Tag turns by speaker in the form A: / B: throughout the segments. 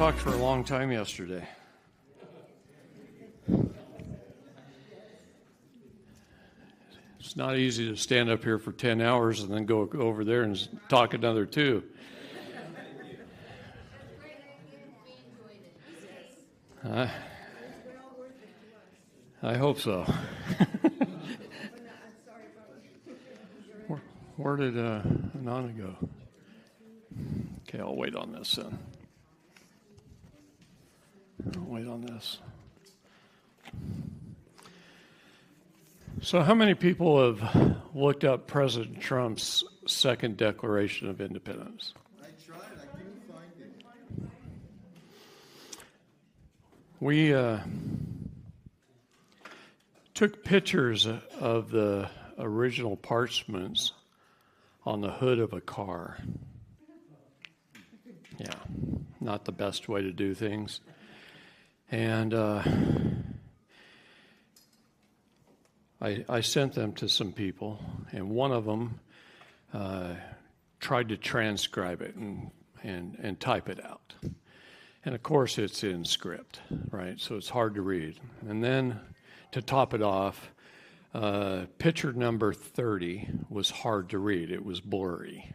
A: talked for a long time yesterday. It's not easy to stand up here for 10 hours and then go over there and talk another 2. I hope so. Where did Ananda go? Okay, I'll wait on this then. I'll wait on this. So how many people have looked up President Trump's second Declaration of Independence?
B: I tried. I couldn't find it.
A: We took pictures of the original parchments on the hood of a car. Yeah, not the best way to do things. And I sent them to some people, and one of them tried to transcribe it and type it out. And of course it's in script, right? So it's hard to read. And then to top it off, picture number 30 was hard to read. It was blurry.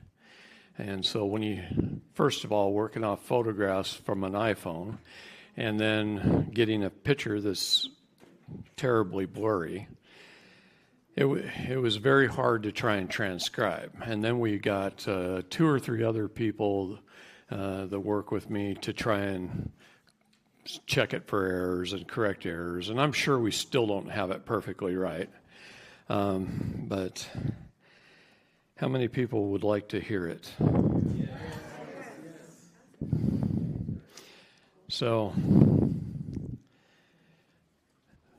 A: And so when you, first of all, working off photographs from an iPhone and then getting a picture that's terribly blurry, it was very hard to try and transcribe. And then we got 2 or 3 other people that work with me to try and check it for errors and correct errors. And I'm sure we still don't have it perfectly right. But how many people would like to hear it? So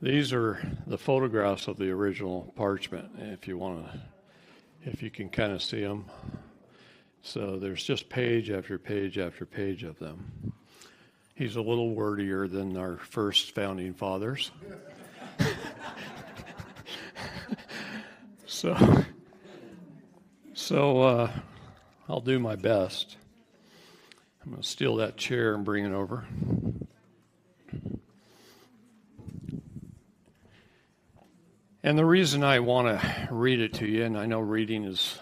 A: these are the photographs of the original parchment, if you can kind of see them. So there's just page after page after page of them. He's a little wordier than our first founding fathers. So I'll do my best. I'm going to steal that chair and bring it over. And the reason I want to read it to you, and I know reading is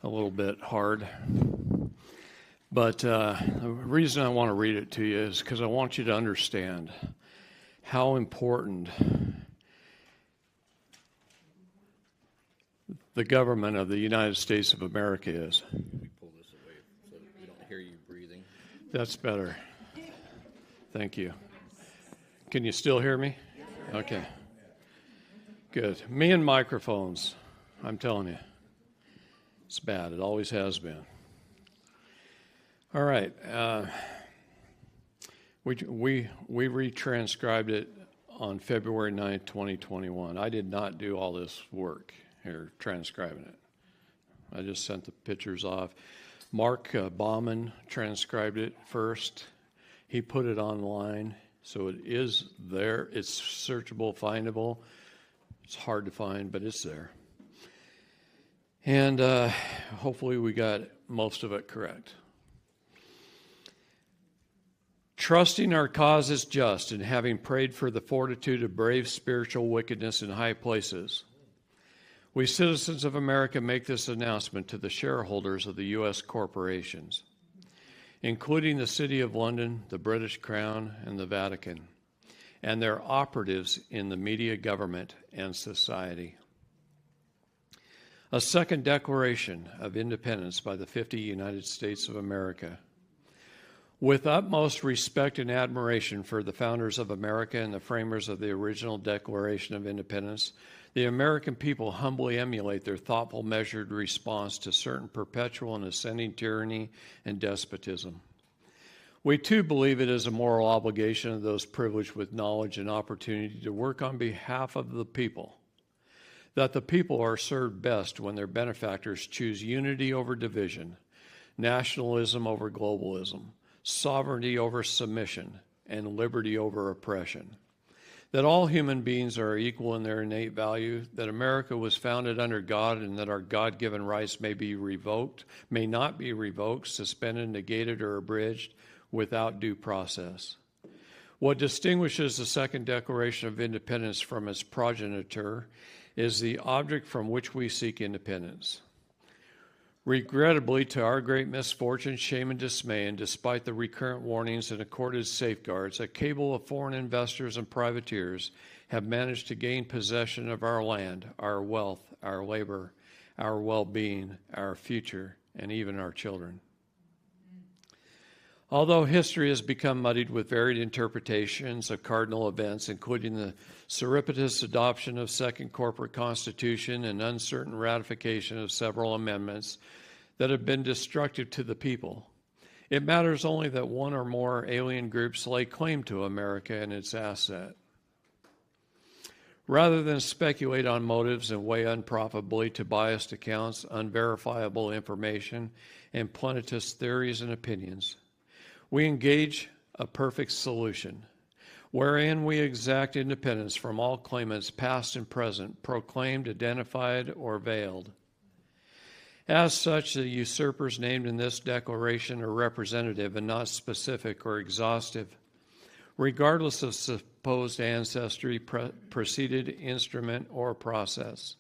A: a little bit hard, but the reason I want to read it to you is because I want you to understand how important the government of the United States of America is.
C: Let me pull this away so we don't hear you breathing.
A: That's better. Thank you. Can you still hear me? Okay. Good. Me and microphones, I'm telling you, it's bad. It always has been. All right. We retranscribed it on February 9th, 2021. I did not do all this work here transcribing it. I just sent the pictures off. Mark Bauman transcribed it first. He put it online, so it is there. It's searchable, findable. It's hard to find, but it's there. And hopefully we got most of it correct. Trusting our cause is just, and having prayed for the fortitude of brave spiritual wickedness in high places, we citizens of America make this announcement to the shareholders of the U.S. corporations, including the City of London, the British Crown, and the Vatican, and their operatives in the media, government, and society. A second Declaration of Independence by the 50 United States of America. With utmost respect and admiration for the founders of America and the framers of the original Declaration of Independence, the American people humbly emulate their thoughtful, measured response to certain perpetual and ascending tyranny and despotism. We too believe it is a moral obligation of those privileged with knowledge and opportunity to work on behalf of the people, that the people are served best when their benefactors choose unity over division, nationalism over globalism, sovereignty over submission, and liberty over oppression. That all human beings are equal in their innate value, that America was founded under God, and that our God-given rights may not be revoked, suspended, negated, or abridged without due process. What distinguishes the Second Declaration of Independence from its progenitor is the object from which we seek independence. Regrettably, to our great misfortune, shame, and dismay, and despite the recurrent warnings and accorded safeguards, a cabal of foreign investors and privateers have managed to gain possession of our land, our wealth, our labor, our well-being, our future, and even our children. Although history has become muddied with varied interpretations of cardinal events, including the surreptitious adoption of Second Corporate Constitution and uncertain ratification of several amendments that have been destructive to the people, it matters only that one or more alien groups lay claim to America and its asset. Rather than speculate on motives and weigh unprofitably to biased accounts, unverifiable information, and plenitous theories and opinions, we engage a perfect solution, wherein we exact independence from all claimants, past and present, proclaimed, identified, or veiled. As such, the usurpers named in this declaration are representative and not specific or exhaustive, regardless of supposed ancestry, preceded instrument, or process.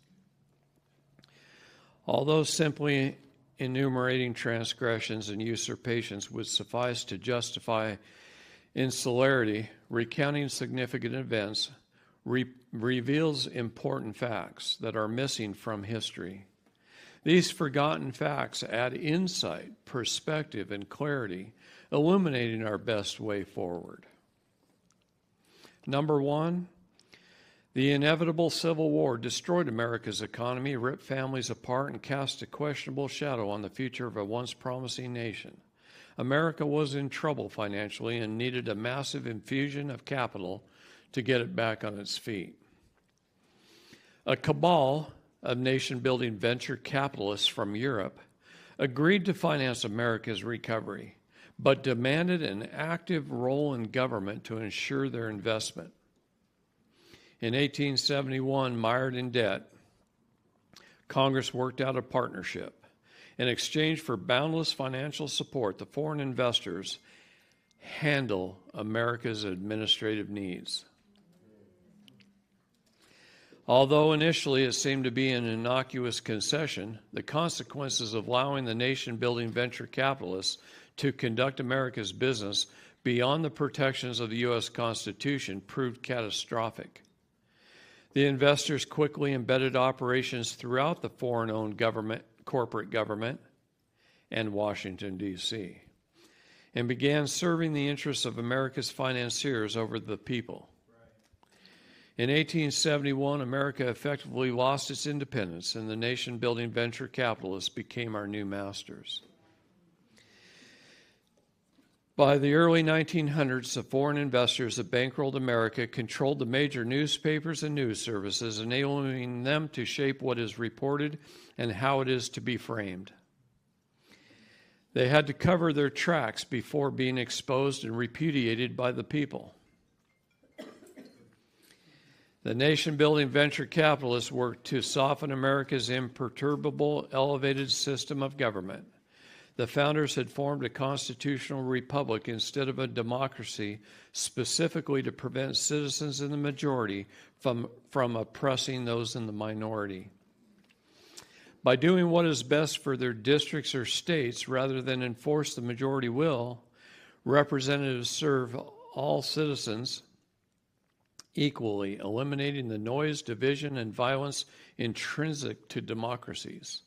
A: Although simply enumerating transgressions and usurpations would suffice to justify insularity, recounting significant events reveals important facts that are missing from history. These forgotten facts add insight, perspective, and clarity, illuminating our best way forward. Number one, the inevitable Civil War destroyed America's economy, ripped families apart, and cast a questionable shadow on the future of a once promising nation. America was in trouble financially and needed a massive infusion of capital to get it back on its feet. A cabal of nation-building venture capitalists from Europe agreed to finance America's recovery, but demanded an active role in government to ensure their investment. In 1871, mired in debt, Congress worked out a partnership. In exchange for boundless financial support, the foreign investors handle America's administrative needs. Although initially it seemed to be an innocuous concession, the consequences of allowing the nation-building venture capitalists to conduct America's business beyond the protections of the U.S. Constitution proved catastrophic. The investors quickly embedded operations throughout the foreign-owned corporate government and Washington, D.C., and began serving the interests of America's financiers over the people. In 1871, America effectively lost its independence, and the nation-building venture capitalists became our new masters. By the early 1900s, the foreign investors that bankrolled America controlled the major newspapers and news services, enabling them to shape what is reported and how it is to be framed. They had to cover their tracks before being exposed and repudiated by the people. The nation-building venture capitalists worked to soften America's imperturbable, elevated system of government. The founders had formed a constitutional republic instead of a democracy, specifically to prevent citizens in the majority from oppressing those in the minority. By doing what is best for their districts or states rather than enforce the majority will, representatives serve all citizens equally, eliminating the noise, division, and violence intrinsic to democracies.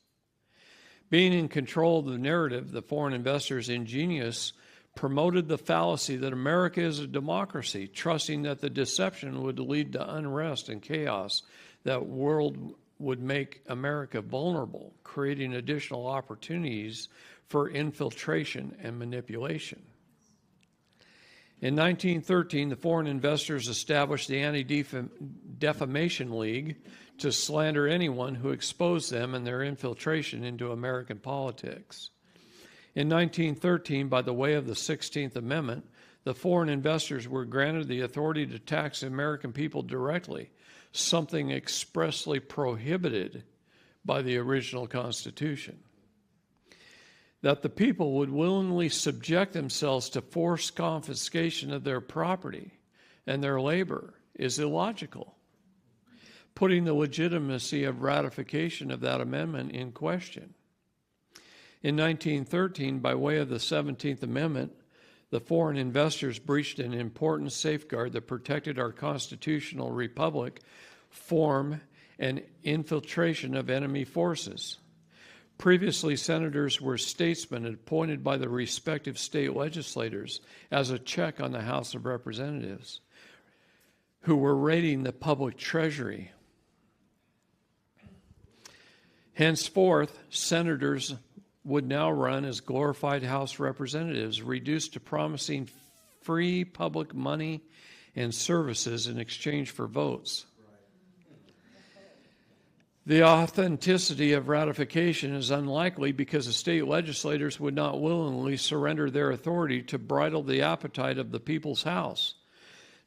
A: Being in control of the narrative, the foreign investors, ingenious, promoted the fallacy that America is a democracy, trusting that the deception would lead to unrest and chaos, that world would make America vulnerable, creating additional opportunities for infiltration and manipulation. In 1913, the foreign investors established the Anti-Defamation League to slander anyone who exposed them and their infiltration into American politics. In 1913, by the way of the 16th Amendment, the foreign investors were granted the authority to tax the American people directly, something expressly prohibited by the original Constitution. that the people would willingly subject themselves to forced confiscation of their property and their labor is illogical, putting the legitimacy of ratification of that amendment in question. In 1913, by way of the 17th Amendment, the foreign investors breached an important safeguard that protected our constitutional republic from an infiltration of enemy forces. Previously, senators were statesmen appointed by the respective state legislators as a check on the House of Representatives, who were raiding the public treasury. Henceforth, senators would now run as glorified House representatives, reduced to promising free public money and services in exchange for votes. The authenticity of ratification is unlikely because the state legislators would not willingly surrender their authority to bridle the appetite of the people's house.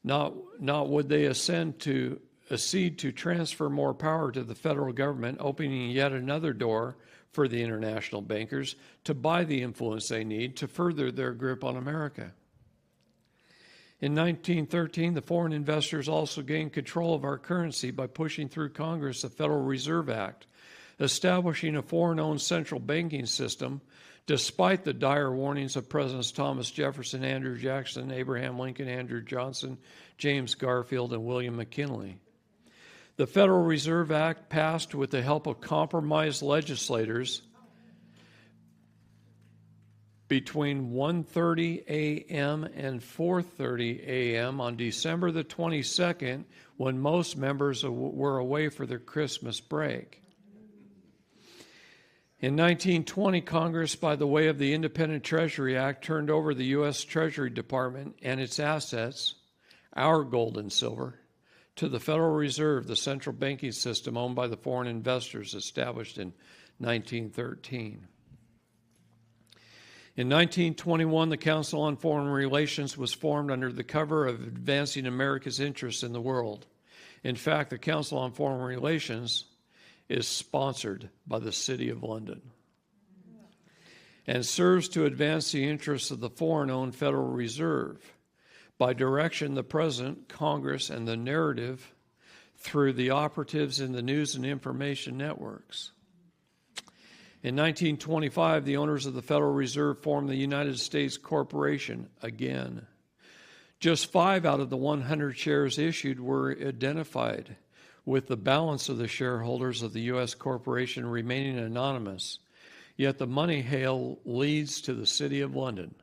A: Not would they accede to transfer more power to the federal government, opening yet another door for the international bankers to buy the influence they need to further their grip on America. In 1913, the foreign investors also gained control of our currency by pushing through Congress the Federal Reserve Act, establishing a foreign-owned central banking system despite the dire warnings of Presidents Thomas Jefferson, Andrew Jackson, Abraham Lincoln, Andrew Johnson, James Garfield, and William McKinley. The Federal Reserve Act passed with the help of compromised legislators between 1:30 a.m. and 4:30 a.m. on December the 22nd, when most members were away for their Christmas break. In 1920, Congress, by the way of the Independent Treasury Act, turned over the U.S. Treasury Department and its assets, our gold and silver, to the Federal Reserve, the central banking system owned by the foreign investors established in 1913. In 1921, the Council on Foreign Relations was formed under the cover of advancing America's interests in the world. In fact, the Council on Foreign Relations is sponsored by the City of London and serves to advance the interests of the foreign-owned Federal Reserve by direction the President, Congress, and the narrative through the operatives in the news and information networks. In 1925, the owners of the Federal Reserve formed the United States Corporation again. Just 5 out of the 100 shares issued were identified, with the balance of the shareholders of the U.S. corporation remaining anonymous. Yet the money hail leads to the City of London,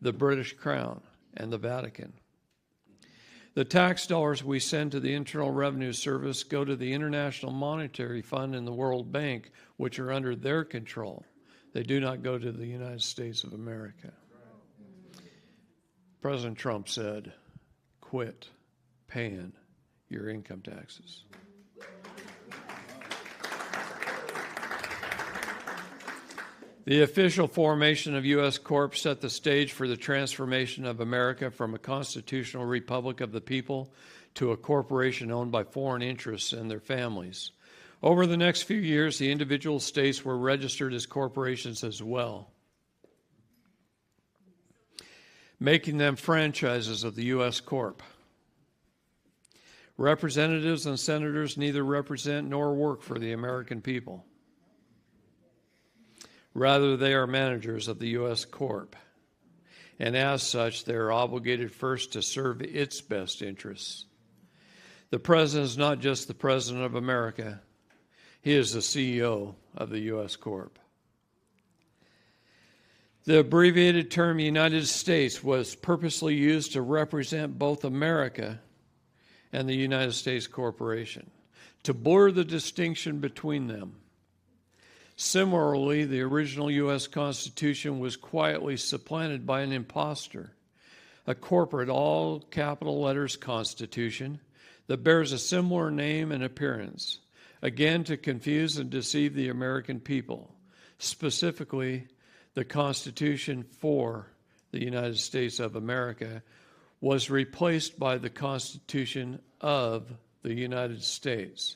A: the British Crown, and the Vatican. The tax dollars we send to the Internal Revenue Service go to the International Monetary Fund and the World Bank, which are under their control. They do not go to the United States of America. President Trump said, "Quit paying your income taxes." The official formation of U.S. Corp set the stage for the transformation of America from a constitutional republic of the people to a corporation owned by foreign interests and their families. Over the next few years, the individual states were registered as corporations as well, making them franchises of the U.S. Corp. Representatives and senators neither represent nor work for the American people. Rather, they are managers of the U.S. Corp. And as such, they are obligated first to serve its best interests. The President is not just the President of America. He is the CEO of the U.S. Corp. The abbreviated term United States was purposely used to represent both America and the United States Corporation, to blur the distinction between them. Similarly, the original U.S. Constitution was quietly supplanted by an impostor, a corporate all-capital letters Constitution that bears a similar name and appearance, again to confuse and deceive the American people, specifically the Constitution for the United States of America was replaced by the Constitution of the United States.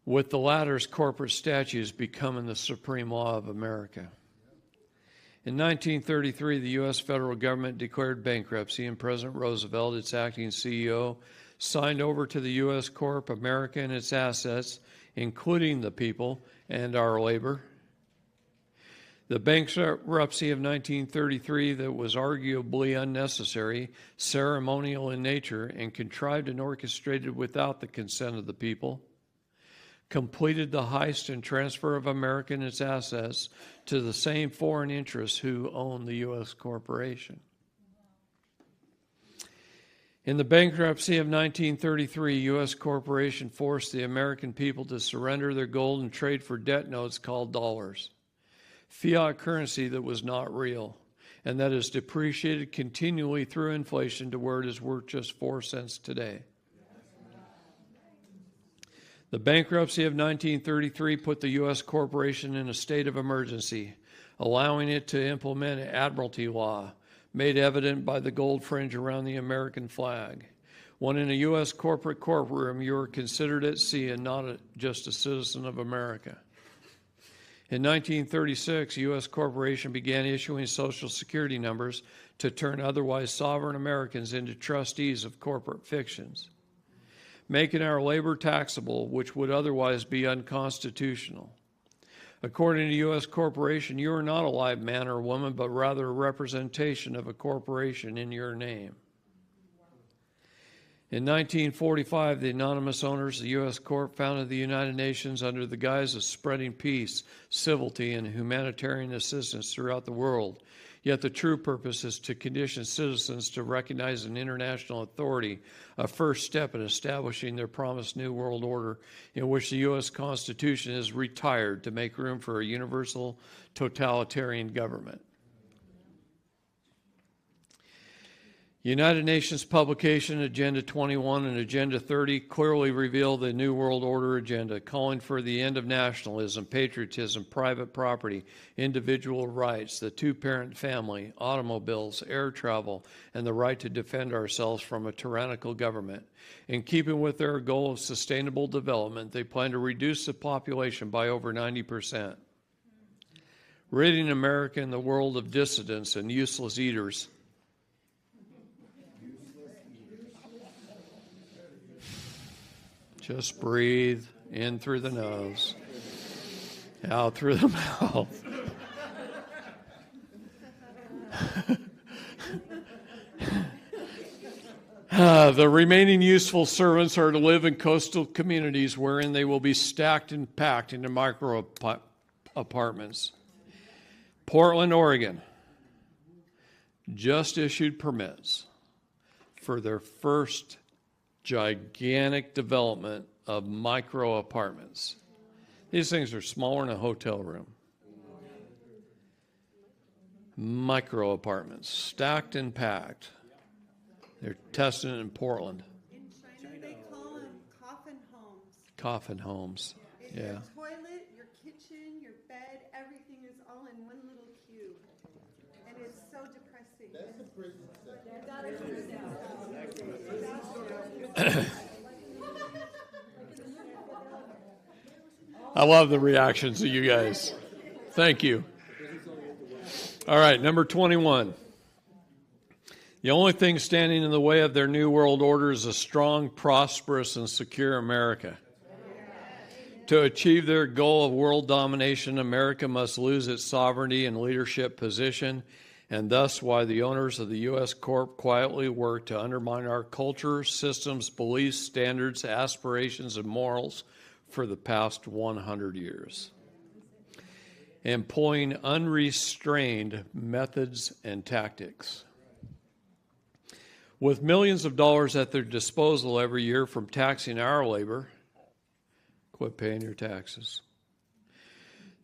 A: with the latter's corporate statutes becoming the supreme law of America. In 1933, the U.S. federal government declared bankruptcy, and President Roosevelt, its acting CEO, signed over to the U.S. Corp. America and its assets, including the people and our labor. The bankruptcy of 1933 that was arguably unnecessary, ceremonial in nature, and contrived and orchestrated without the consent of the people, completed the heist and transfer of America and its assets to the same foreign interests who own the U.S. corporation. In the bankruptcy of 1933, U.S. corporation forced the American people to surrender their gold and trade for debt notes called dollars, fiat currency that was not real, and that is depreciated continually through inflation to where it is worth just 4 cents today. The bankruptcy of 1933 put the U.S. corporation in a state of emergency, allowing it to implement admiralty law, made evident by the gold fringe around the American flag. When in a U.S. corporate courtroom, you are considered at sea and not just a citizen of America. In 1936, U.S. corporation began issuing Social Security numbers to turn otherwise sovereign Americans into trustees of corporate fictions, making our labor taxable, which would otherwise be unconstitutional. According to U.S. corporation, you are not a live man or woman, but rather a representation of a corporation in your name. In 1945, the anonymous owners of the U.S. Corp founded the United Nations under the guise of spreading peace, civility, and humanitarian assistance throughout the world. Yet the true purpose is to condition citizens to recognize an international authority, a first step in establishing their promised New World Order, in which the U.S. Constitution is retired to make room for a universal totalitarian government. United Nations publication Agenda 21 and Agenda 30 clearly reveal the New World Order agenda, calling for the end of nationalism, patriotism, private property, individual rights, the two-parent family, automobiles, air travel, and the right to defend ourselves from a tyrannical government. In keeping with their goal of sustainable development, they plan to reduce the population by over 90%, ridding America and the world of dissidents and useless eaters. Just breathe in through the nose, out through the mouth. The remaining useful servants are to live in coastal communities wherein they will be stacked and packed into micro apartments. Portland, Oregon, just issued permits for their first gigantic development of micro apartments. These things are smaller than a hotel room. Micro apartments, stacked and packed. They're testing it in Portland.
D: In China, they call them coffin homes.
A: Coffin homes,
D: It's
A: yeah.
D: Your toilet, your kitchen, your bed, everything is all in one little cube. And it's so depressing.
B: That's the prison cell.
A: I love the reactions of you guys. Thank you. All right, number 21. The only thing standing in the way of their New World Order is a strong, prosperous, and secure America. To achieve their goal of world domination, America must lose its sovereignty and leadership position, and thus why the owners of the U.S. Corp quietly work to undermine our culture, systems, beliefs, standards, aspirations, and morals for the past 100 years, employing unrestrained methods and tactics. With millions of dollars at their disposal every year from taxing our labor, quit paying your taxes.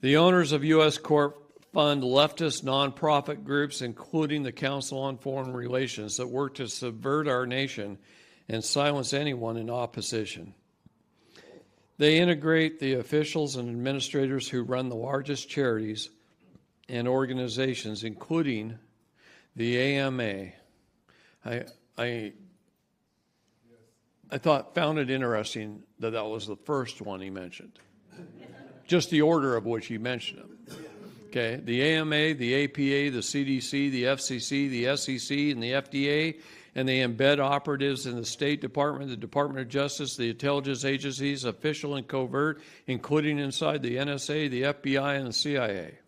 A: The owners of U.S. Corp fund leftist nonprofit groups, including the Council on Foreign Relations, that work to subvert our nation and silence anyone in opposition. They integrate the officials and administrators who run the largest charities and organizations, including the AMA. found it interesting that that was the first one he mentioned. Just the order of which he mentioned them. Okay, the AMA, the APA, the CDC, the FCC, the SEC, and the FDA, and they embed operatives in the State Department, the Department of Justice, the intelligence agencies, official and covert, including inside the NSA, the FBI, and the CIA.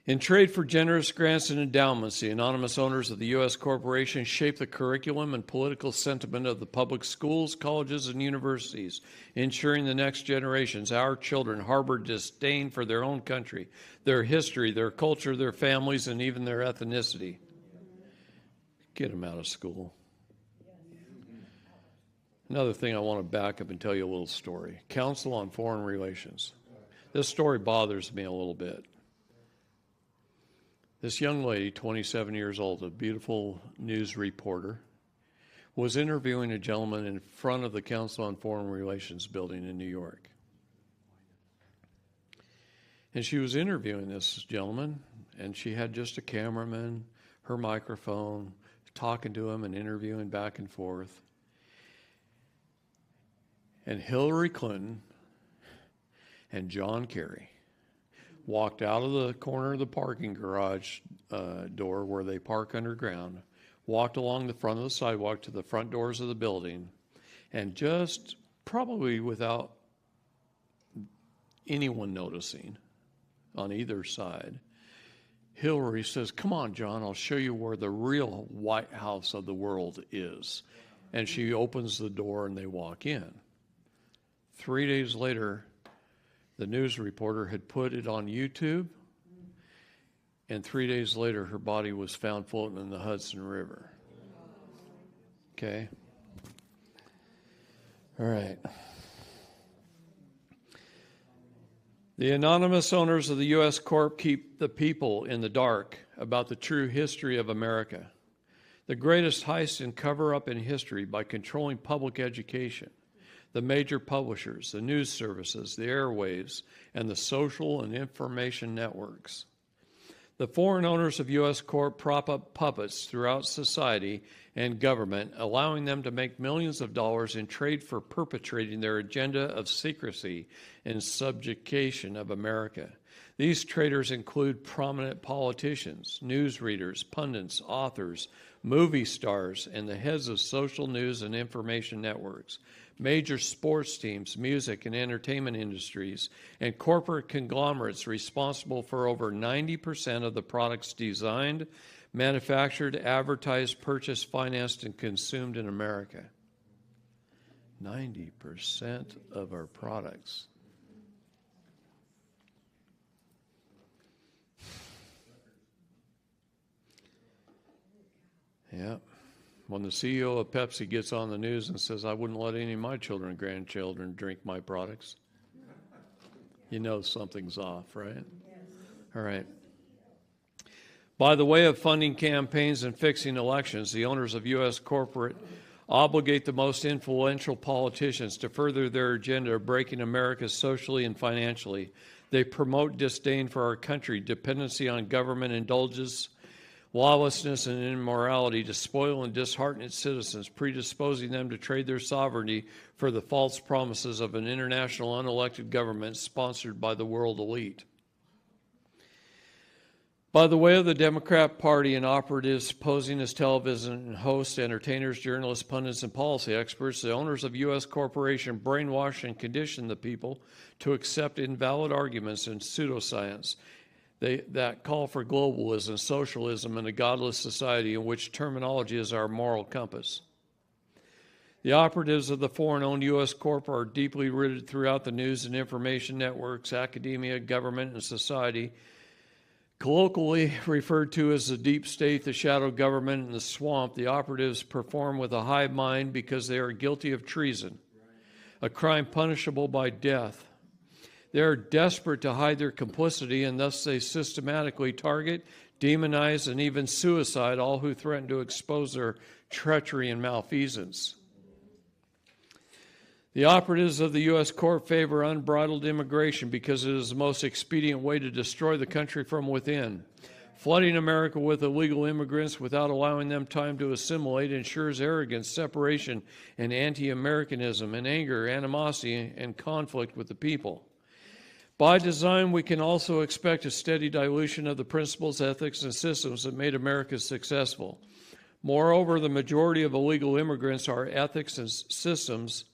A: In trade for generous grants and endowments, the anonymous owners of the U.S. corporation shape the curriculum and political sentiment of the public schools, colleges, and universities, ensuring the next generations, our children, harbor disdain for their own country, their history, their culture, their families, and even their ethnicity. Get them out of school. Another thing I want to back up and tell you a little story. Council on Foreign Relations. This story bothers me a little bit. This young lady, 27 years old, a beautiful news reporter, was interviewing a gentleman in front of the Council on Foreign Relations building in New York. And she was interviewing this gentleman, and she had just a cameraman, her microphone, talking to him and interviewing back and forth. And Hillary Clinton and John Kerry walked out of the corner of the parking garage door where they park underground, walked along the front of the sidewalk to the front doors of the building, and just probably without anyone noticing on either side, Hillary says, "Come on, John, I'll show you where the real White House of the world is." And she opens the door and they walk in. 3 days later, the news reporter had put it on YouTube, and 3 days later, her body was found floating in the Hudson River. Okay? All right. The anonymous owners of the U.S. Corp keep the people in the dark about the true history of America. The greatest heist and cover-up in history by controlling public education, the major publishers, the news services, the airwaves, and the social and information networks. The foreign owners of U.S. Corp prop up puppets throughout society and government, allowing them to make millions of dollars in trade for perpetrating their agenda of secrecy and subjugation of America. These traders include prominent politicians, newsreaders, pundits, authors, movie stars, and the heads of social news and information networks, major sports teams, music and entertainment industries, and corporate conglomerates responsible for over 90% of the products designed, manufactured, advertised, purchased, financed, and consumed in America. 90% of our products. Yeah. When the CEO of Pepsi gets on the news and says, "I wouldn't let any of my children and grandchildren drink my products," you know something's off, right? Yes. All right. By the way of funding campaigns and fixing elections, the owners of U.S. corporate obligate the most influential politicians to further their agenda of breaking America socially and financially. They promote disdain for our country, dependency on government indulgence, lawlessness and immorality to spoil and dishearten its citizens, predisposing them to trade their sovereignty for the false promises of an international unelected government sponsored by the world elite. By the way of the Democrat Party and operatives posing as television hosts, entertainers, journalists, pundits, and policy experts, the owners of U.S. corporation brainwash and condition the people to accept invalid arguments and pseudoscience that call for globalism, socialism, and a godless society in which terminology is our moral compass. The operatives of the foreign-owned U.S. Corp are deeply rooted throughout the news and information networks, academia, government, and society, colloquially referred to as the deep state, the shadow government, and the swamp. The operatives perform with a high mind because they are guilty of treason, a crime punishable by death. They are desperate to hide their complicity, and thus they systematically target, demonize, and even suicide all who threaten to expose their treachery and malfeasance. The operatives of the U.S. Corp favor unbridled immigration because it is the most expedient way to destroy the country from within. Flooding America with illegal immigrants without allowing them time to assimilate ensures arrogance, separation, and anti-Americanism, and anger, animosity, and conflict with the people. By design, we can also expect a steady dilution of the principles, ethics, and systems that made America successful. Moreover, the majority of illegal immigrants are ethics and systems.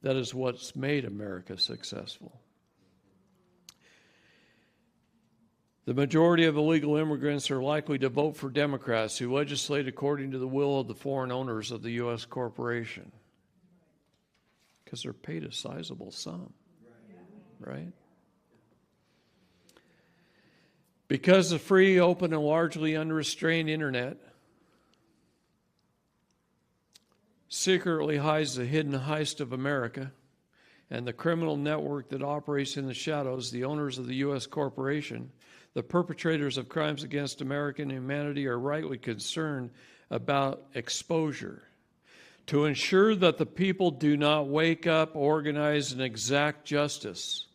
A: That is what's made America successful. The majority of illegal immigrants are likely to vote for Democrats who legislate according to the will of the foreign owners of the U.S. corporation, because they're paid a sizable sum, right? Because the free, open, and largely unrestrained internet secretly hides the hidden heist of America and the criminal network that operates in the shadows, the owners of the U.S. corporation, the perpetrators of crimes against American humanity are rightly concerned about exposure. To ensure that the people do not wake up, organize, and exact justice,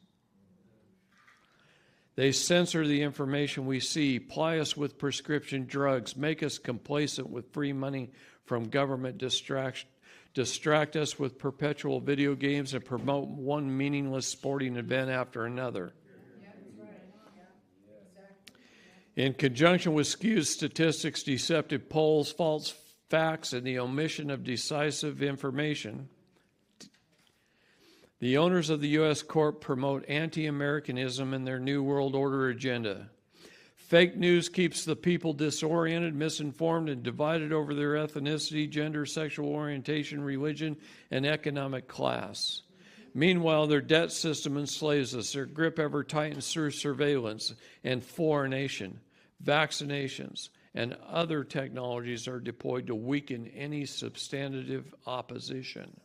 A: they censor the information we see, ply us with prescription drugs, make us complacent with free money from government distract us with perpetual video games, and promote one meaningless sporting event after another. In conjunction with skewed statistics, deceptive polls, false facts, and the omission of decisive information, the owners of the U.S. Corp promote anti-Americanism in their New World Order agenda. Fake news keeps the people disoriented, misinformed, and divided over their ethnicity, gender, sexual orientation, religion, and economic class. Meanwhile, their debt system enslaves us. Their grip ever tightens through surveillance and fluorination. Vaccinations and other technologies are deployed to weaken any substantive opposition.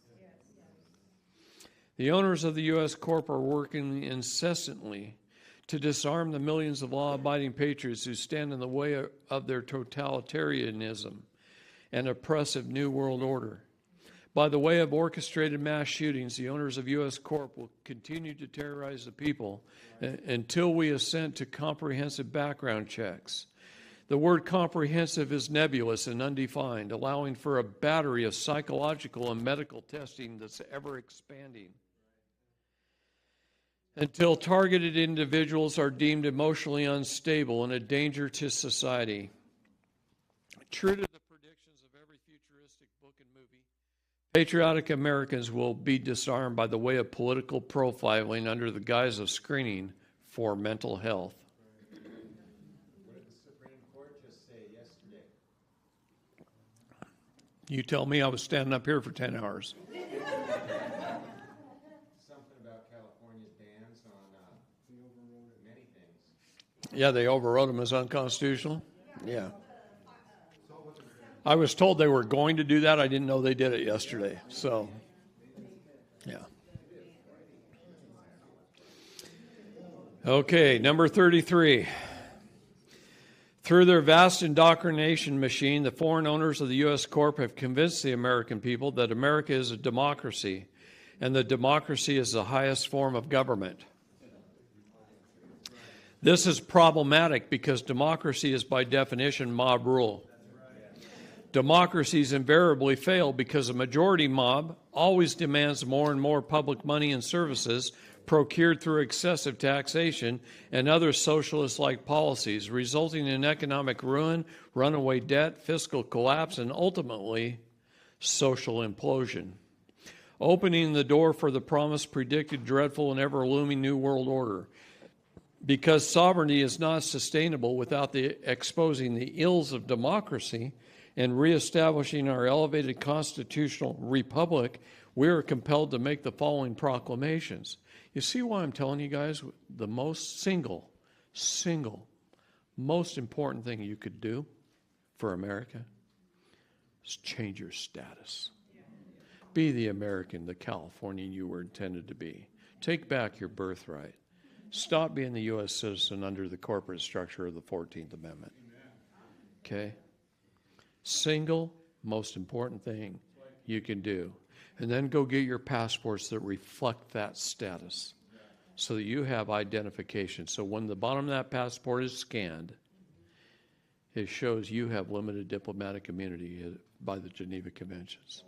A: The owners of the U.S. Corp are working incessantly to disarm the millions of law-abiding patriots who stand in the way of their totalitarianism and oppressive New World Order. By the way of orchestrated mass shootings, the owners of U.S. Corp will continue to terrorize the people until we assent to comprehensive background checks. The word comprehensive is nebulous and undefined, allowing for a battery of psychological and medical testing that's ever expanding. Until targeted individuals are deemed emotionally unstable and a danger to society. True to the predictions of every futuristic book and movie, patriotic Americans will be disarmed by the way of political profiling under the guise of screening for mental health.
B: What did the Supreme Court just say yesterday?
A: You tell me. I was standing up here for 10 hours.
B: Something about California's bans on many things.
A: Yeah, they overrode them as unconstitutional. Yeah. I was told they were going to do that. I didn't know they did it yesterday. So, yeah. Okay, number 33. Through their vast indoctrination machine, the foreign owners of the U.S. Corp have convinced the American people that America is a democracy, and that democracy is the highest form of government. This is problematic because democracy is by definition mob rule. Democracies invariably fail because a majority mob always demands more and more public money and services procured through excessive taxation and other socialist-like policies, resulting in economic ruin, runaway debt, fiscal collapse, and ultimately social implosion, opening the door for the promised, predicted, dreadful, and ever-looming New World Order. Because sovereignty is not sustainable without exposing the ills of democracy and reestablishing our elevated constitutional republic, we are compelled to make the following proclamations. You see why I'm telling you guys the most single, most important thing you could do for America is change your status. Be the American, the Californian you were intended to be. Take back your birthright. Stop being the U.S. citizen under the corporate structure of the 14th Amendment. Okay? Single, most important thing you can do. And then go get your passports that reflect that status so that you have identification. So when the bottom of that passport is scanned, it shows you have limited diplomatic immunity by the Geneva Conventions.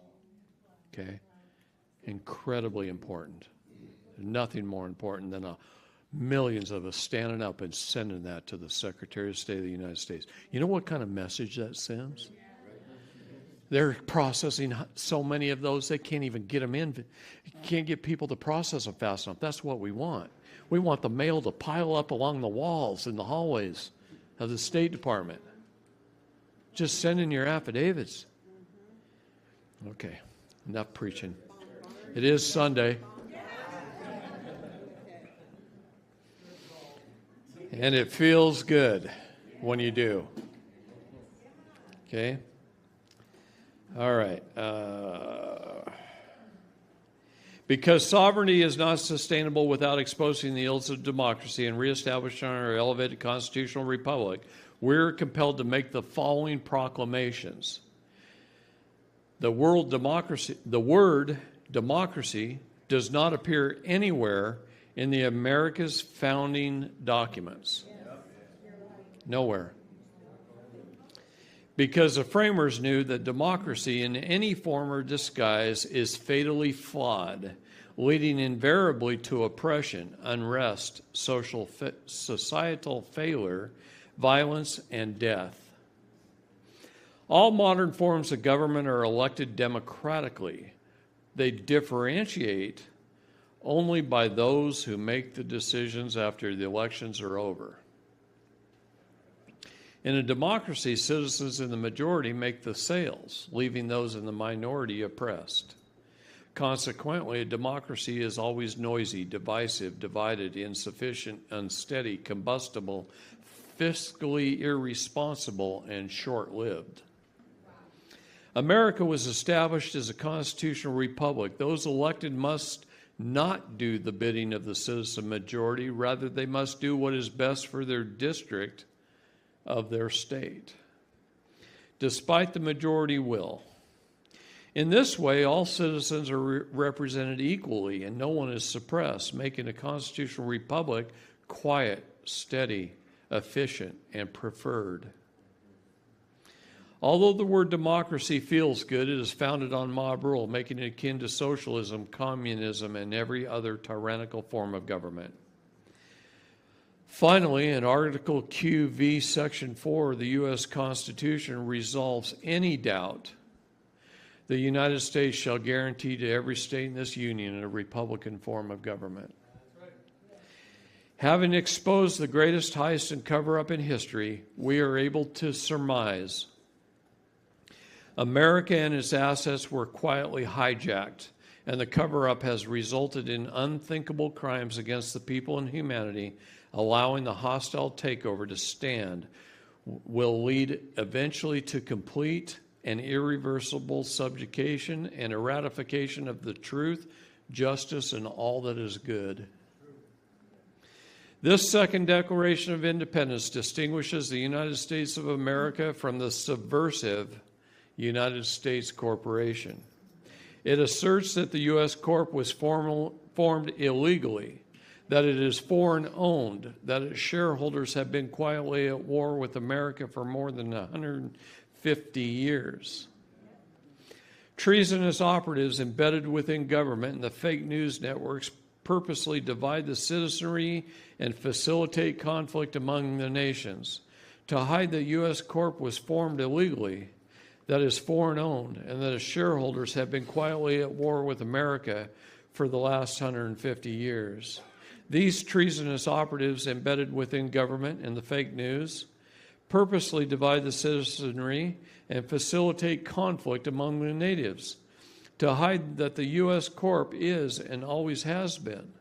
A: Okay? Incredibly important. Nothing more important than millions of us standing up and sending that to the Secretary of State of the United States. You know what kind of message that sends? They're processing so many of those, they can't even get them in. You can't get people to process them fast enough. That's what we want. We want the mail to pile up along the walls in the hallways of the State Department. Just send in your affidavits. Okay, enough preaching. It is Sunday. And it feels good when you do. Okay? All right. Because sovereignty is not sustainable without exposing the ills of democracy and reestablishing our elevated constitutional republic, we're compelled to make the following proclamations. The word democracy does not appear anywhere in the America's founding documents. Nowhere. Because the framers knew that democracy in any form or disguise is fatally flawed, leading invariably to oppression, unrest, societal failure, violence, and death. All modern forms of government are elected democratically. They differentiate only by those who make the decisions after the elections are over. In a democracy, citizens in the majority make the sales, leaving those in the minority oppressed. Consequently, a democracy is always noisy, divisive, divided, insufficient, unsteady, combustible, fiscally irresponsible, and short-lived. America was established as a constitutional republic. Those elected must not do the bidding of the citizen majority. Rather, they must do what is best for their district of their state, despite the majority will. In this way, all citizens are represented equally and no one is suppressed, making a constitutional republic quiet, steady, efficient, and preferred. Although the word democracy feels good, it is founded on mob rule, making it akin to socialism, communism, and every other tyrannical form of government. Finally, in Article QV, Section 4 of the U.S. Constitution resolves any doubt. The United States shall guarantee to every state in this union a republican form of government. Having exposed the greatest heist and cover-up in history, we are able to surmise America and its assets were quietly hijacked, and the cover-up has resulted in unthinkable crimes against the people and humanity. Allowing the hostile takeover to stand will lead eventually to complete and irreversible subjugation and a ratification of the truth, justice, and all that is good. This second Declaration of Independence distinguishes the United States of America from the subversive United States Corporation. It asserts that the U.S. Corp was formed illegally, that it is foreign-owned, that its shareholders have been quietly at war with America for more than 150 years. Treasonous operatives embedded within government and the fake news networks purposely divide the citizenry and facilitate conflict among the nations. To hide that U.S. Corp was formed illegally, that is foreign-owned, and that its shareholders have been quietly at war with America for the last 150 years. These treasonous operatives embedded within government and the fake news purposely divide the citizenry and facilitate conflict among the natives to hide that the U.S. Corp is and always has been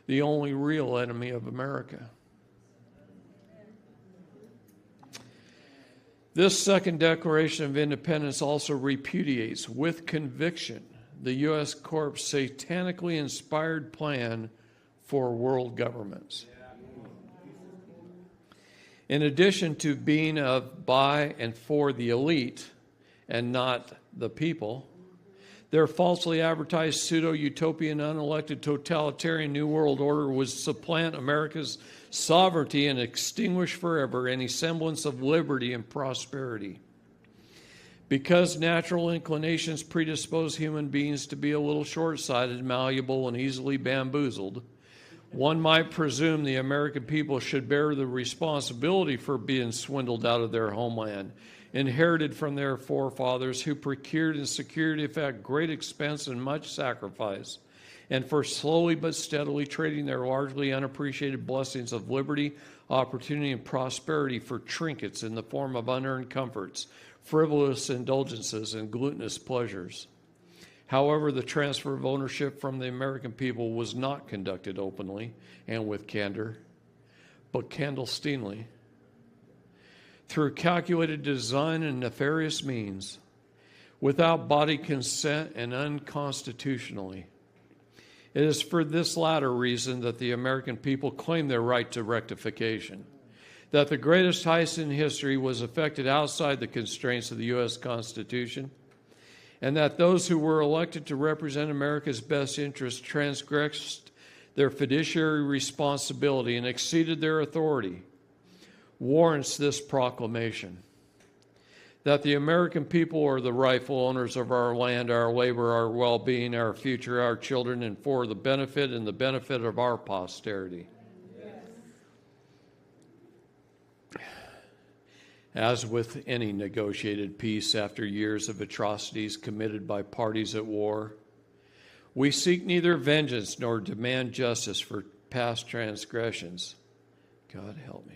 A: the only real enemy of America. This second Declaration of Independence also repudiates with conviction the U.S. Corp's satanically inspired plan for world governments. In addition to being of, by, and for the elite and not the people, Their falsely advertised pseudo-utopian, unelected, totalitarian New World Order would supplant America's sovereignty and extinguish forever any semblance of liberty and prosperity. Because natural inclinations predispose human beings to be a little short-sighted, malleable, and easily bamboozled, one might presume the American people should bear the responsibility for being swindled out of their homeland, inherited from their forefathers who procured and secured, if at great expense and much sacrifice, and for slowly but steadily trading their largely unappreciated blessings of liberty, opportunity, and prosperity for trinkets in the form of unearned comforts, frivolous indulgences, and glutinous pleasures. However, the transfer of ownership from the American people was not conducted openly and with candor, but clandestinely, through calculated design and nefarious means, without body consent and unconstitutionally. It is for this latter reason that the American people claim their right to rectification, that the greatest heist in history was effected outside the constraints of the U.S. Constitution, and that those who were elected to represent America's best interests transgressed their fiduciary responsibility and exceeded their authority, warrants this proclamation: that the American people are the rightful owners of our land, our labor, our well-being, our future, our children, and for the benefit and the benefit of our posterity. As with any negotiated peace after years of atrocities committed by parties at war, we seek neither vengeance nor demand justice for past transgressions. God help me.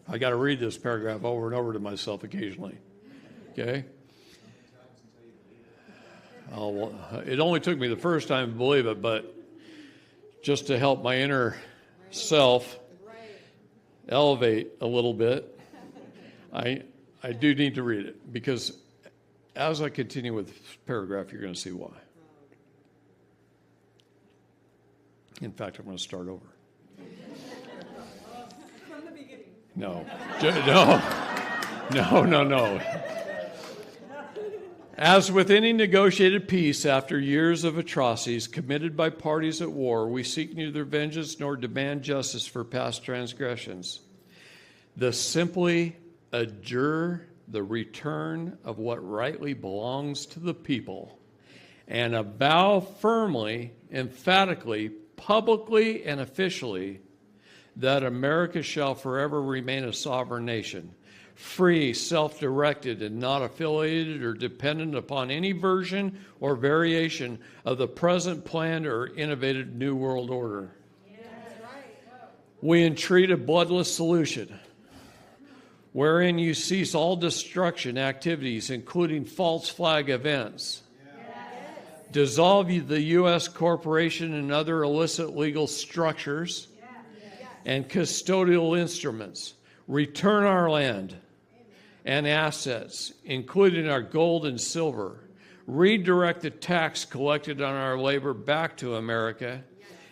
A: I got to read this paragraph over and over to myself occasionally. Okay? It only took me the first time to believe it, but just to help my inner self elevate a little bit, I do need to read it, because as I continue with this paragraph, you're going to see why. In fact, I'm going to start over.
D: From the beginning.
A: No. No. As with any negotiated peace after years of atrocities committed by parties at war, we seek neither vengeance nor demand justice for past transgressions. The simply adjure the return of what rightly belongs to the people, and avow firmly, emphatically, publicly, and officially that America shall forever remain a sovereign nation, free, self-directed, and not affiliated or dependent upon any version or variation of the present planned or innovated New World Order. We entreat a bloodless solution, wherein you cease all destruction activities, including false flag events, dissolve the U.S. corporation and other illicit legal structures and custodial instruments, return our land and assets, including our gold and silver, redirect the tax collected on our labor back to America,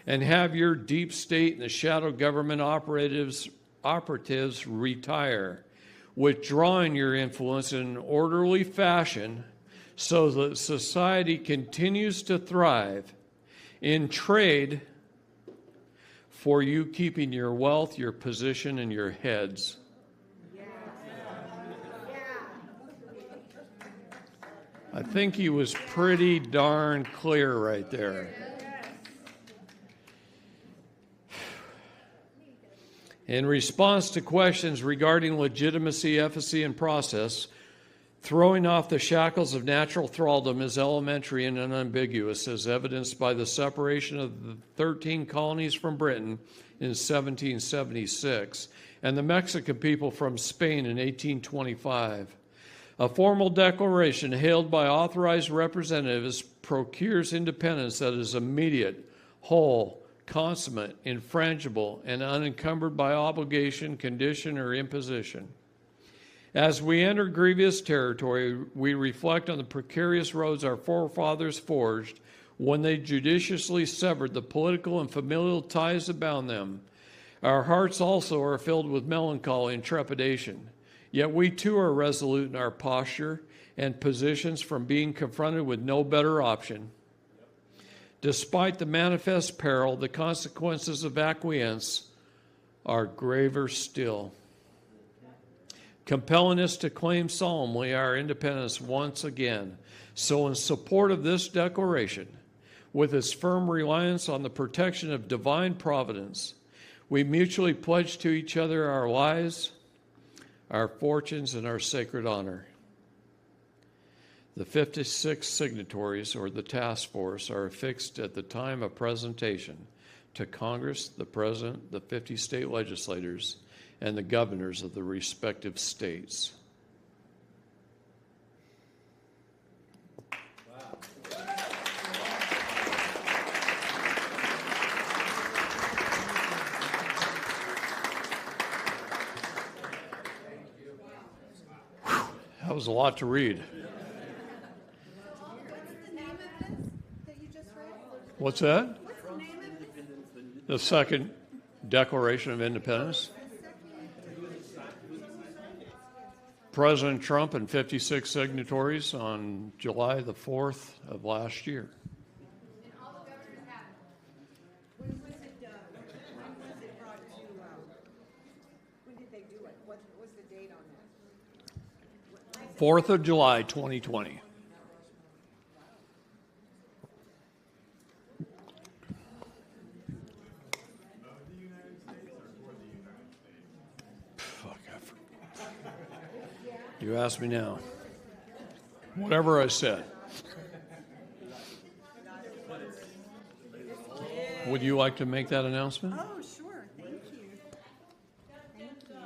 A: and have your deep state and the shadow government operatives retire, withdrawing your influence in an orderly fashion so that society continues to thrive in trade for you keeping your wealth, your position, and your heads. I think he was pretty darn clear right there. In response to questions regarding legitimacy, efficacy, and process, throwing off the shackles of natural thraldom is elementary and unambiguous, as evidenced by the separation of the 13 colonies from Britain in 1776 and the Mexican people from Spain in 1825. A formal declaration hailed by authorized representatives procures independence that is immediate, whole, consummate, infrangible, and unencumbered by obligation, condition, or imposition. As we enter grievous territory, we reflect on the precarious roads our forefathers forged when they judiciously severed the political and familial ties that bound them, Our hearts also are filled with melancholy and trepidation, yet we too are resolute in our posture and positions from being confronted with no better option. Despite the manifest peril, the consequences of acquiescence are graver still, compelling us to claim solemnly our independence once again. So in support of this declaration, with its firm reliance on the protection of divine providence, we mutually pledge to each other our lives, our fortunes, and our sacred honor. The 56 signatories, or the task force, are affixed at the time of presentation to Congress, the President, the 50 state legislators, and the governors of the respective states. That was a lot to read.
D: What's the name of this that you just read?
A: What's that?
D: What's the name of this?
A: The second Declaration of Independence. President Trump and 56 signatories on July the 4th of last year.
D: When was it done? When was it brought to, when did they do it? What was the date on that?
A: 4th of July, 2020. Fuck, you ask me now. Whatever I said. Would you like to make that announcement?
D: Oh, sure, thank you. Thank you.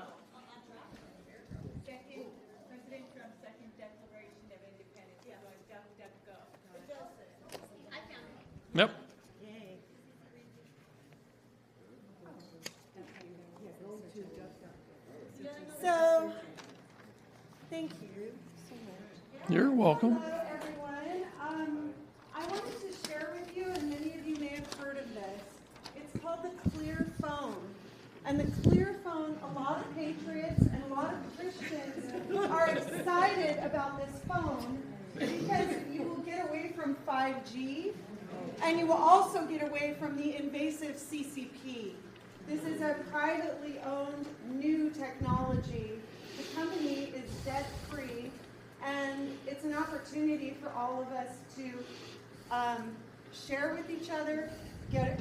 E: Second, President Trump's second Declaration of Independence is on DuckDuckGo. I found it.
A: Yep.
D: Yay. So, thank you so much.
A: You're welcome.
D: Hello, everyone. I wanted to share with you, and many of you may have heard of this. It's called the Clear Phone. And the Clear Phone, a lot of patriots and a lot of Christians are excited about this phone because you will get away from 5G, and you will also get away from the invasive CCP. This is a privately owned new technology. The company is debt-free, and it's an opportunity for all of us to share with each other,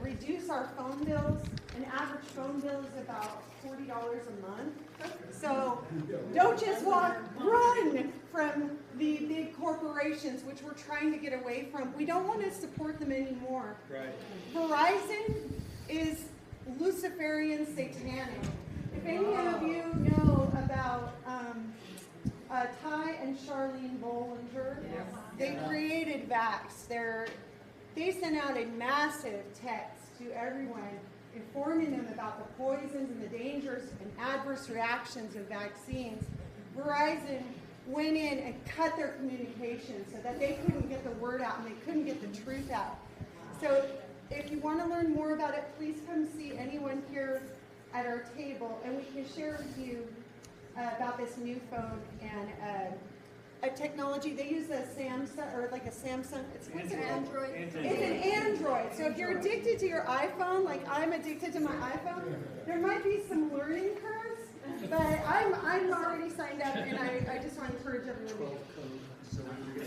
D: reduce our phone bills. An average phone bill is about $40 a month. So don't just run from the big corporations, which we're trying to get away from. We don't want to support them anymore.
B: Right.
D: Verizon is Luciferian satanic. If any of you know about Ty and Charlene Bollinger, they created Vax. They sent out a massive text to everyone informing them about the poisons and the dangers and adverse reactions of vaccines. Verizon went in and cut their communication so that they couldn't get the word out and they couldn't get the truth out. So if you want to learn more about it, please come see anyone here at our table, and we can share with you about this new phone and a technology. They use a Samsung, or like a Samsung. What's an Android? It's an Android. So if you're addicted to your iPhone, like I'm addicted to my iPhone, there might be some learning curves, but I'm already signed up, and I just want to encourage everyone.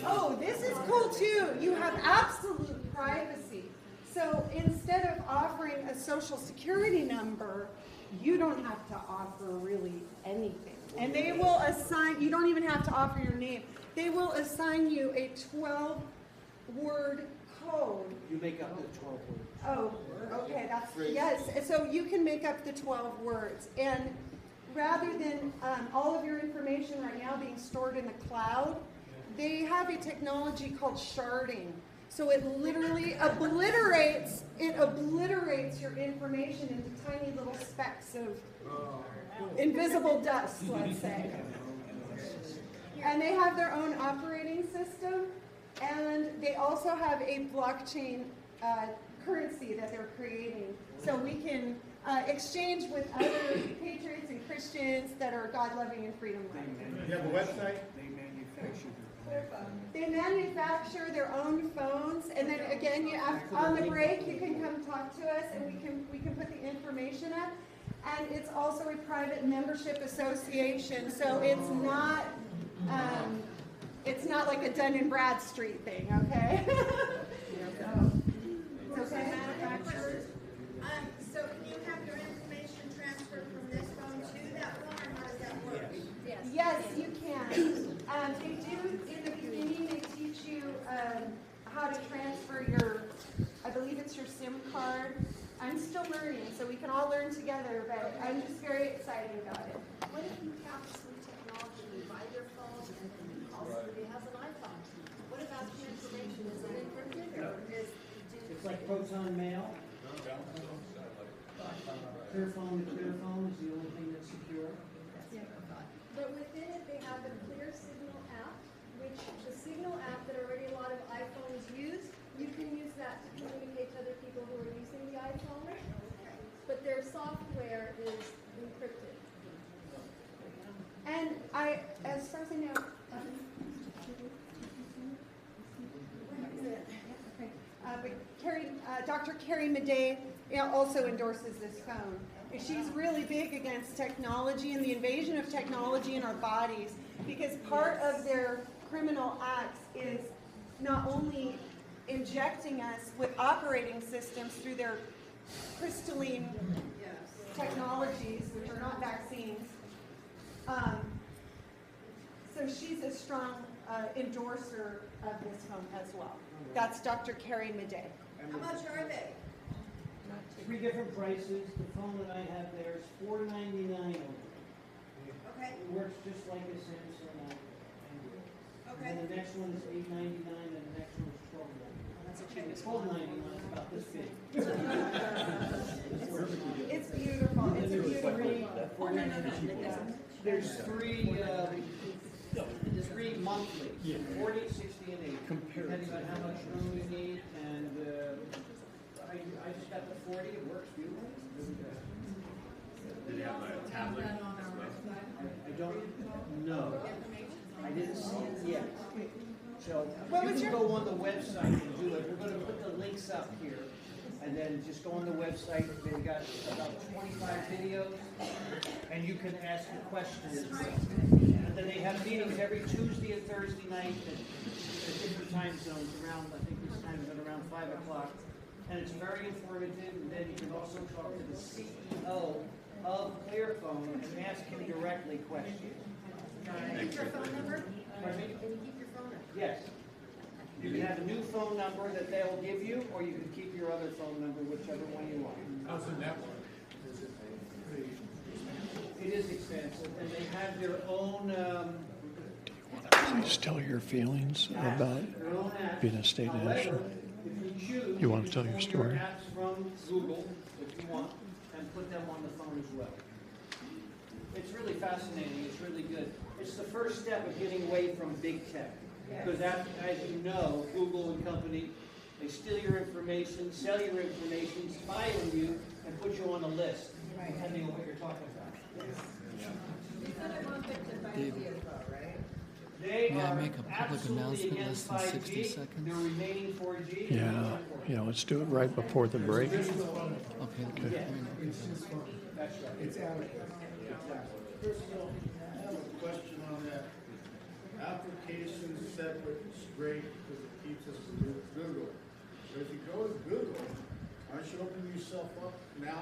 D: Oh, this is cool too. You have absolute privacy. So instead of offering a social security number, you don't have to offer really anything. And they will assign, you don't even have to offer your name. They will assign you a 12-word code.
B: You make up the 12 words.
D: Oh, okay, yes. So you can make up the 12 words. And rather than all of your information right now being stored in the cloud, they have a technology called sharding. So it literally obliterates your information into tiny little specks of invisible dust, let's say. And they have their own operating system, and they also have a blockchain currency that they're creating. So we can exchange with other patriots and Christians that are God-loving and freedom-loving.
B: You have a website?
D: They manufacture their own phones, and then again, on the break, you can come talk to us, and we can put the information up. And it's also a private membership association, so it's not like a Dun and Bradstreet thing, okay?
F: Okay. Manufacturers. So can you have your information transferred from this phone to that phone, or how does that work?
D: Yes, you can. They do, in the beginning, they teach you how to transfer I believe it's your SIM card. I'm still learning, so we can all learn together, but I'm just very excited about it.
G: What if you have some technology, you buy your phone and then you call somebody who has an iPhone? What about the information? Is it encrypted or is
H: It's like proton mail. Clear phone to clear phone is the only thing that's secure.
G: But within it, they have the Clear Signal app, which the Signal app that already a lot of iPhones use, you can use that to communicate to other people who are using the iPhone. But their software is encrypted.
D: And as far as I know, but Dr. Carrie Madej also endorses this phone. She's really big against technology and the invasion of technology in our bodies, because part of their criminal acts is not only injecting us with operating systems through their crystalline technologies, which are not vaccines. So she's a strong endorser of this phone as well. That's Dr. Carrie Madej.
F: How much are they?
H: 3 different prices. The phone that I have there is $4.99 only.
F: Okay,
H: It works just like a Samsung Android.
F: okay.
H: And the next one is $8.99 and the next one is $12.99. That's a cheap. $12.99 is about this big.
D: It's beautiful. It's beautiful.
H: There's three monthly, 40, 60, and 80, depending on how much room you need. And I just got the 40. It works beautifully.
B: Did you have a tablet as well?
H: I don't know. I didn't see it yet. So
D: What
H: you
D: was
H: can
D: your-
H: go on the website and do it. We're going to put the links up here. And then just go on the website. They've got about 25 videos. And you can ask the questions. And then they have meetings every Tuesday and Thursday night at different time zones around, I think this time is at around 5 o'clock. And it's very informative. And then you can also talk to the CEO of Clearphone and ask him directly questions.
G: Can you keep your phone number?
H: Pardon me?
G: Can you keep your phone number?
H: Yes. You can have a new phone number that they'll give you, or you can keep your other phone number, whichever one you want.
B: How's the network?
H: It is expensive, and they have their own,
A: Please tell your feelings about
H: their own apps.
A: being a state
H: However,
A: national.
H: if you choose,
A: You want
H: can
A: to tell your
H: pull
A: story?
H: apps from Google, if you want, and put them on the phone as well. It's really fascinating. It's really good. It's the first step of getting away from big tech. Because as you know, Google and company, they steal your information, sell your information, spy on you, and put you on a list, depending on what you're talking about.
F: These other ones that could buy videos though, right?
H: They
I: May I
H: are
I: make a public
H: absolutely
I: announcement
H: against
I: less than 60
H: 5G.
I: seconds?
H: They're remaining 4G.
A: Yeah, let's do it right before the break.
I: Okay.
H: That's right.
B: It's out.
J: First of all, I have a question on that. Application separate is great because it keeps us from Google. But if you go to Google, aren't you opening yourself up now?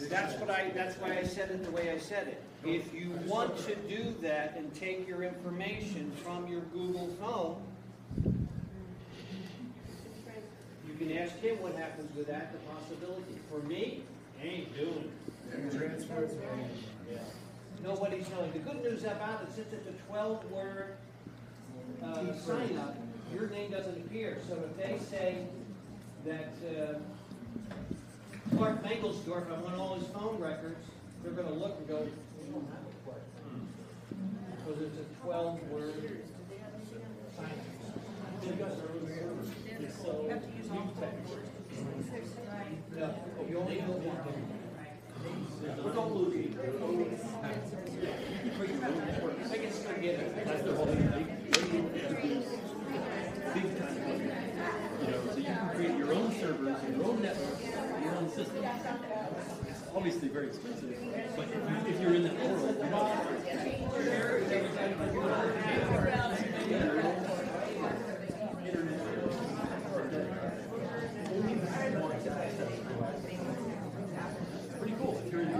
H: That's why I said it the way I said it. If you want to do that and take your information from your Google phone, you can ask him what happens with that, the possibility. For me, I ain't doing it. Nobody's knowing. The good news about it, since it's a 12-word sign up, your name doesn't appear. So if they say that Clark Mangelsdorf, I want all his phone records, they're going to look and go, we don't have a Clark. Because it's a 12-word sign up. So, no. But don't lose it. I can still get it. That's the whole thing. Big time. You know, so you can create your own servers, your own network, your own system. It's obviously very expensive, but if you're in that world, you know. Pretty cool. If you're in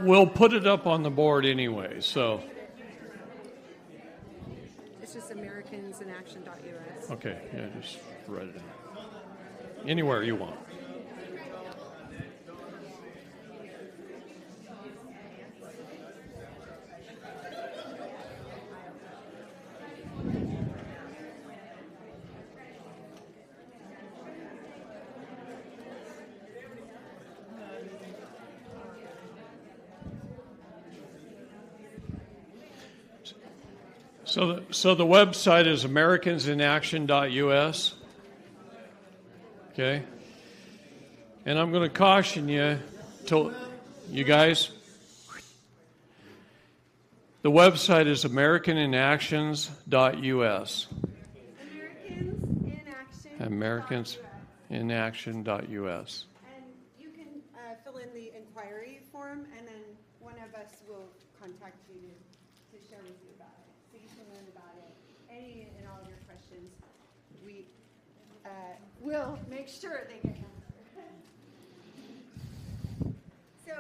A: We'll put it up on the board anyway, so.
D: It's just AmericansInAction.us.
A: Okay, yeah, just write it down. Anywhere you want. So the website is AmericansInAction.us. Okay? And I'm going to caution you, you guys, the website is AmericansInAction.us. AmericansInAction.us.
D: And you can fill in the inquiry form, and then one of us will contact you to share with you about it, so you can learn about it. Any and all of your questions, we will make sure they get answered. So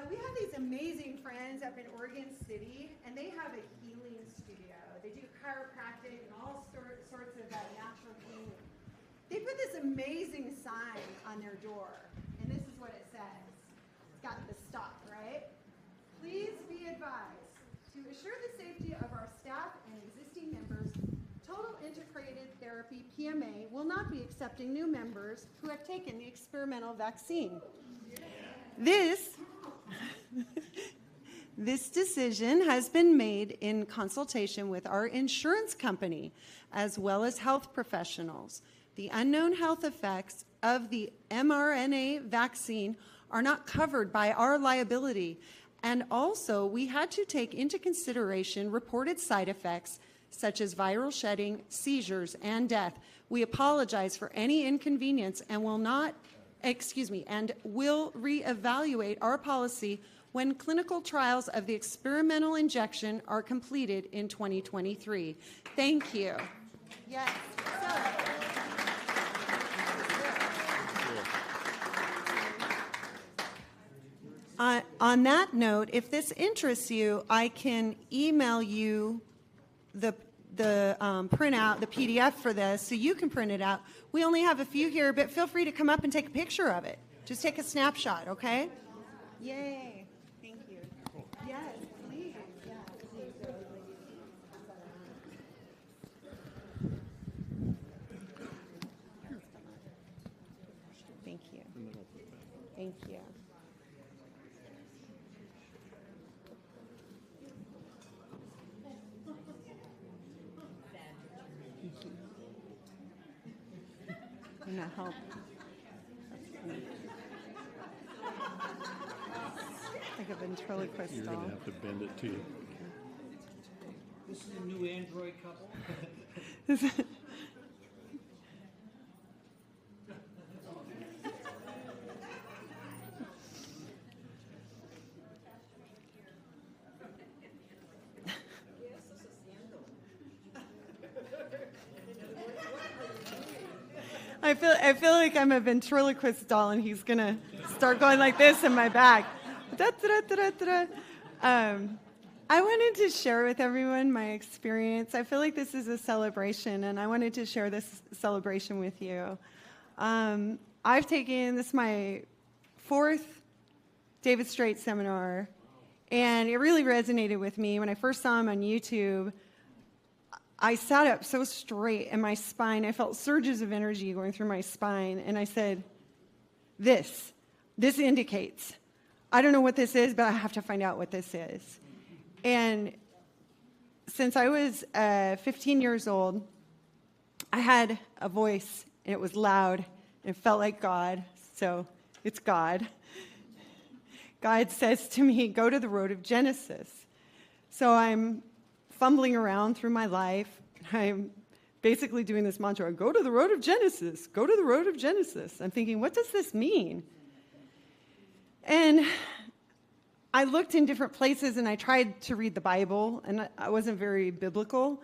D: we have these amazing friends up in Oregon City, and they have a healing studio. They do chiropractic and all sorts of natural healing. They put this amazing sign on their door, and this is what it says. It's got the stop, right? Please be advised, to assure the safety of our staff and existing members, Total Integrated Therapy, PMA, will not be accepting new members who have taken the experimental vaccine. This decision has been made in consultation with our insurance company, as well as health professionals. The unknown health effects of the mRNA vaccine are not covered by our liability. And also, we had to take into consideration reported side effects such as viral shedding, seizures, and death. We apologize for any inconvenience and will reevaluate our policy when clinical trials of the experimental injection are completed in 2023. Thank you. Yes. On that note, if this interests you, I can email you the printout, the PDF for this, so you can print it out. We only have a few here, but feel free to come up and take a picture of it. Just take a snapshot, okay? Yay. Thank you. Yes, please. Yeah, please. Thank you. Thank you. Can that help? Like a ventriloquist
A: You're
D: doll.
A: going to have to bend it to you.
H: This is a new Android couple.
D: I feel like I'm a ventriloquist doll, and he's gonna start going like this in my back. Da, da, da, da, da, da. I wanted to share with everyone my experience. I feel like this is a celebration, and I wanted to share this celebration with you. I've taken this is my 4th David Straight seminar, and it really resonated with me. When I first saw him on YouTube, I sat up so straight in my spine. I felt surges of energy going through my spine, and I said, this indicates. I don't know what this is, but I have to find out what this is. And since I was 15 years old, I had a voice, and it was loud, and it felt like God, so it's God. God says to me, go to the road of Genesis. So I'm fumbling around through my life. I'm basically doing this mantra, go to the road of Genesis, go to the road of Genesis. I'm thinking, what does this mean? And I looked in different places, and I tried to read the Bible, and I wasn't very biblical,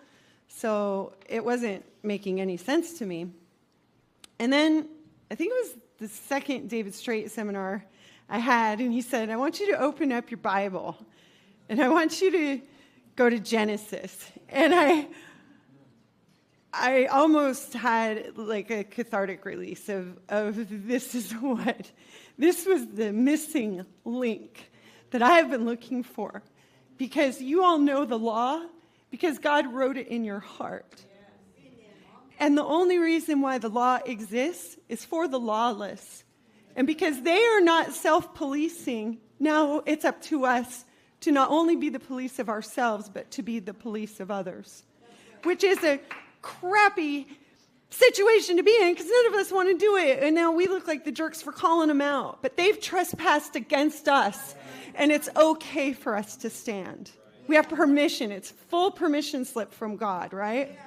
D: so it wasn't making any sense to me. And then I think it was the second David Straight seminar I had, and he said, I want you to open up your Bible, and I want you to go to Genesis. And I almost had like a cathartic release of this was the missing link that I have been looking for, because you all know the law because God wrote it in your heart. And the only reason why the law exists is for the lawless. And because they are not self-policing, now it's up to us to not only be the police of ourselves, but to be the police of others, which is a crappy situation to be in because none of us want to do it. And now we look like the jerks for calling them out. But they've trespassed against us, and it's okay for us to stand. We have permission. It's full permission slip from God, right?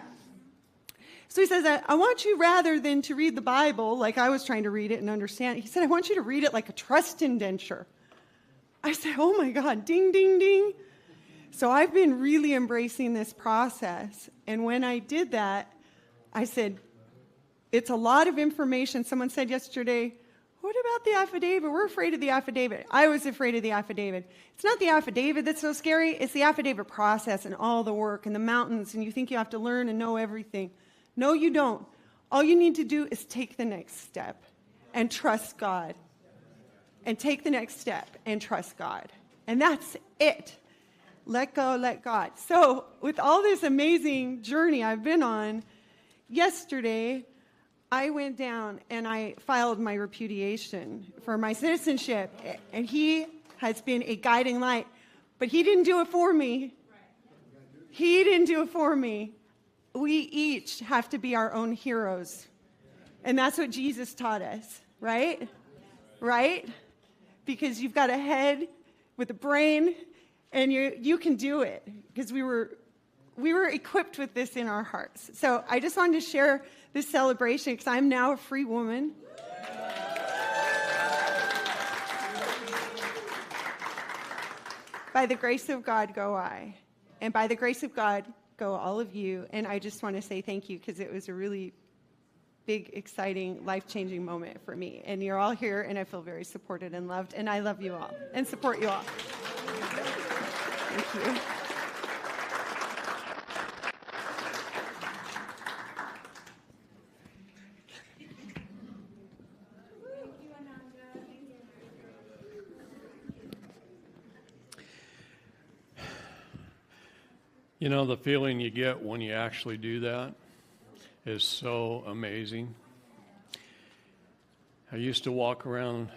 D: So he says, I want you, rather than to read the Bible like I was trying to read it and understand it, he said, I want you to read it like a trust indenture. I said, oh my God, ding, ding, ding. So I've been really embracing this process. And when I did that, I said, it's a lot of information. Someone said yesterday, what about the affidavit? We're afraid of the affidavit. I was afraid of the affidavit. It's not the affidavit that's so scary. It's the affidavit process and all the work and the mountains, and you think you have to learn and know everything. No, you don't. All you need to do is take the next step and trust God. And take the next step and trust God. And that's it. Let go, let God. So with all this amazing journey I've been on, yesterday I went down and I filed my repudiation for my citizenship. And he has been a guiding light. But he didn't do it for me. He didn't do it for me. We each have to be our own heroes. And that's what Jesus taught us, right? Right? Because you've got a head with a brain, and you can do it. Because we were equipped with this in our hearts. So I just wanted to share this celebration because I'm now a free woman. By the grace of God go I, and by the grace of God go all of you. And I just want to say thank you because it was a really big, exciting, life-changing moment for me. And you're all here, and I feel very supported and loved, and I love you all and support you all. Thank you.
A: You know, the feeling you get when you actually do that is so amazing. I used to walk around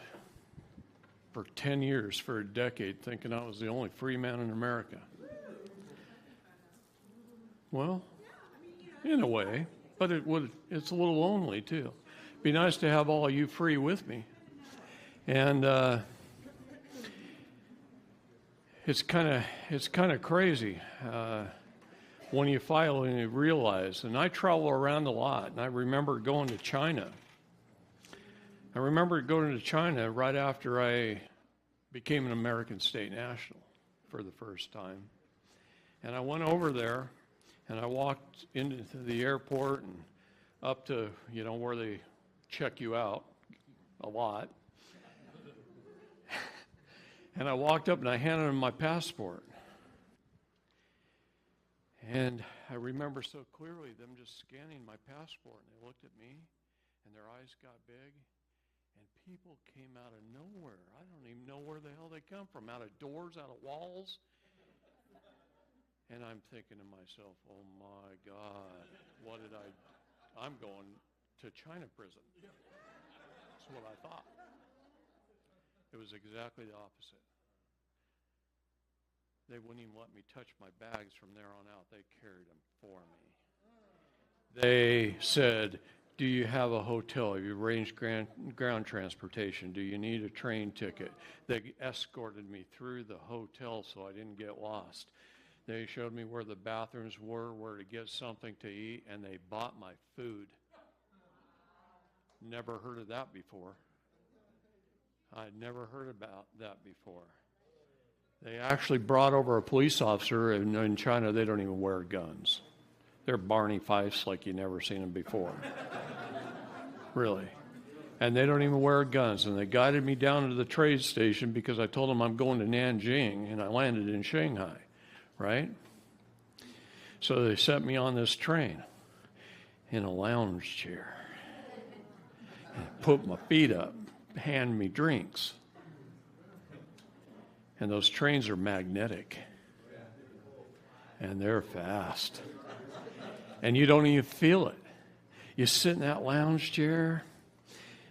A: for 10 years, for a decade, thinking I was the only free man in America. Well, in a way, but it's a little lonely too. It'd be nice to have all of you free with me. And it's kind of crazy when you finally realize. And I travel around a lot, and I remember going to China. I remember going to China right after I became an American State National for the first time. And I went over there, and I walked into the airport and up to, where they check you out a lot. And I walked up and I handed them my passport. And I remember so clearly them just scanning my passport, and they looked at me, and their eyes got big, and people came out of nowhere. I don't even know where the hell they come from, out of doors, out of walls. And I'm thinking to myself, oh my God, I'm going to China prison. That's what I thought. It was exactly the opposite. They wouldn't even let me touch my bags from there on out. They carried them for me. They said, do you have a hotel? Have you arranged ground transportation? Do you need a train ticket? They escorted me through the hotel so I didn't get lost. They showed me where the bathrooms were, where to get something to eat, and they bought my food. Never heard of that before. I'd never heard about that before. They actually brought over a police officer, and in China they don't even wear guns. They're Barney Fifes like you never seen them before. Really. And they don't even wear guns. And they guided me down to the trade station because I told them I'm going to Nanjing, and I landed in Shanghai, right? So they set me on this train in a lounge chair and put my feet up, hand me drinks. And those trains are magnetic. And they're fast. And you don't even feel it. You sit in that lounge chair,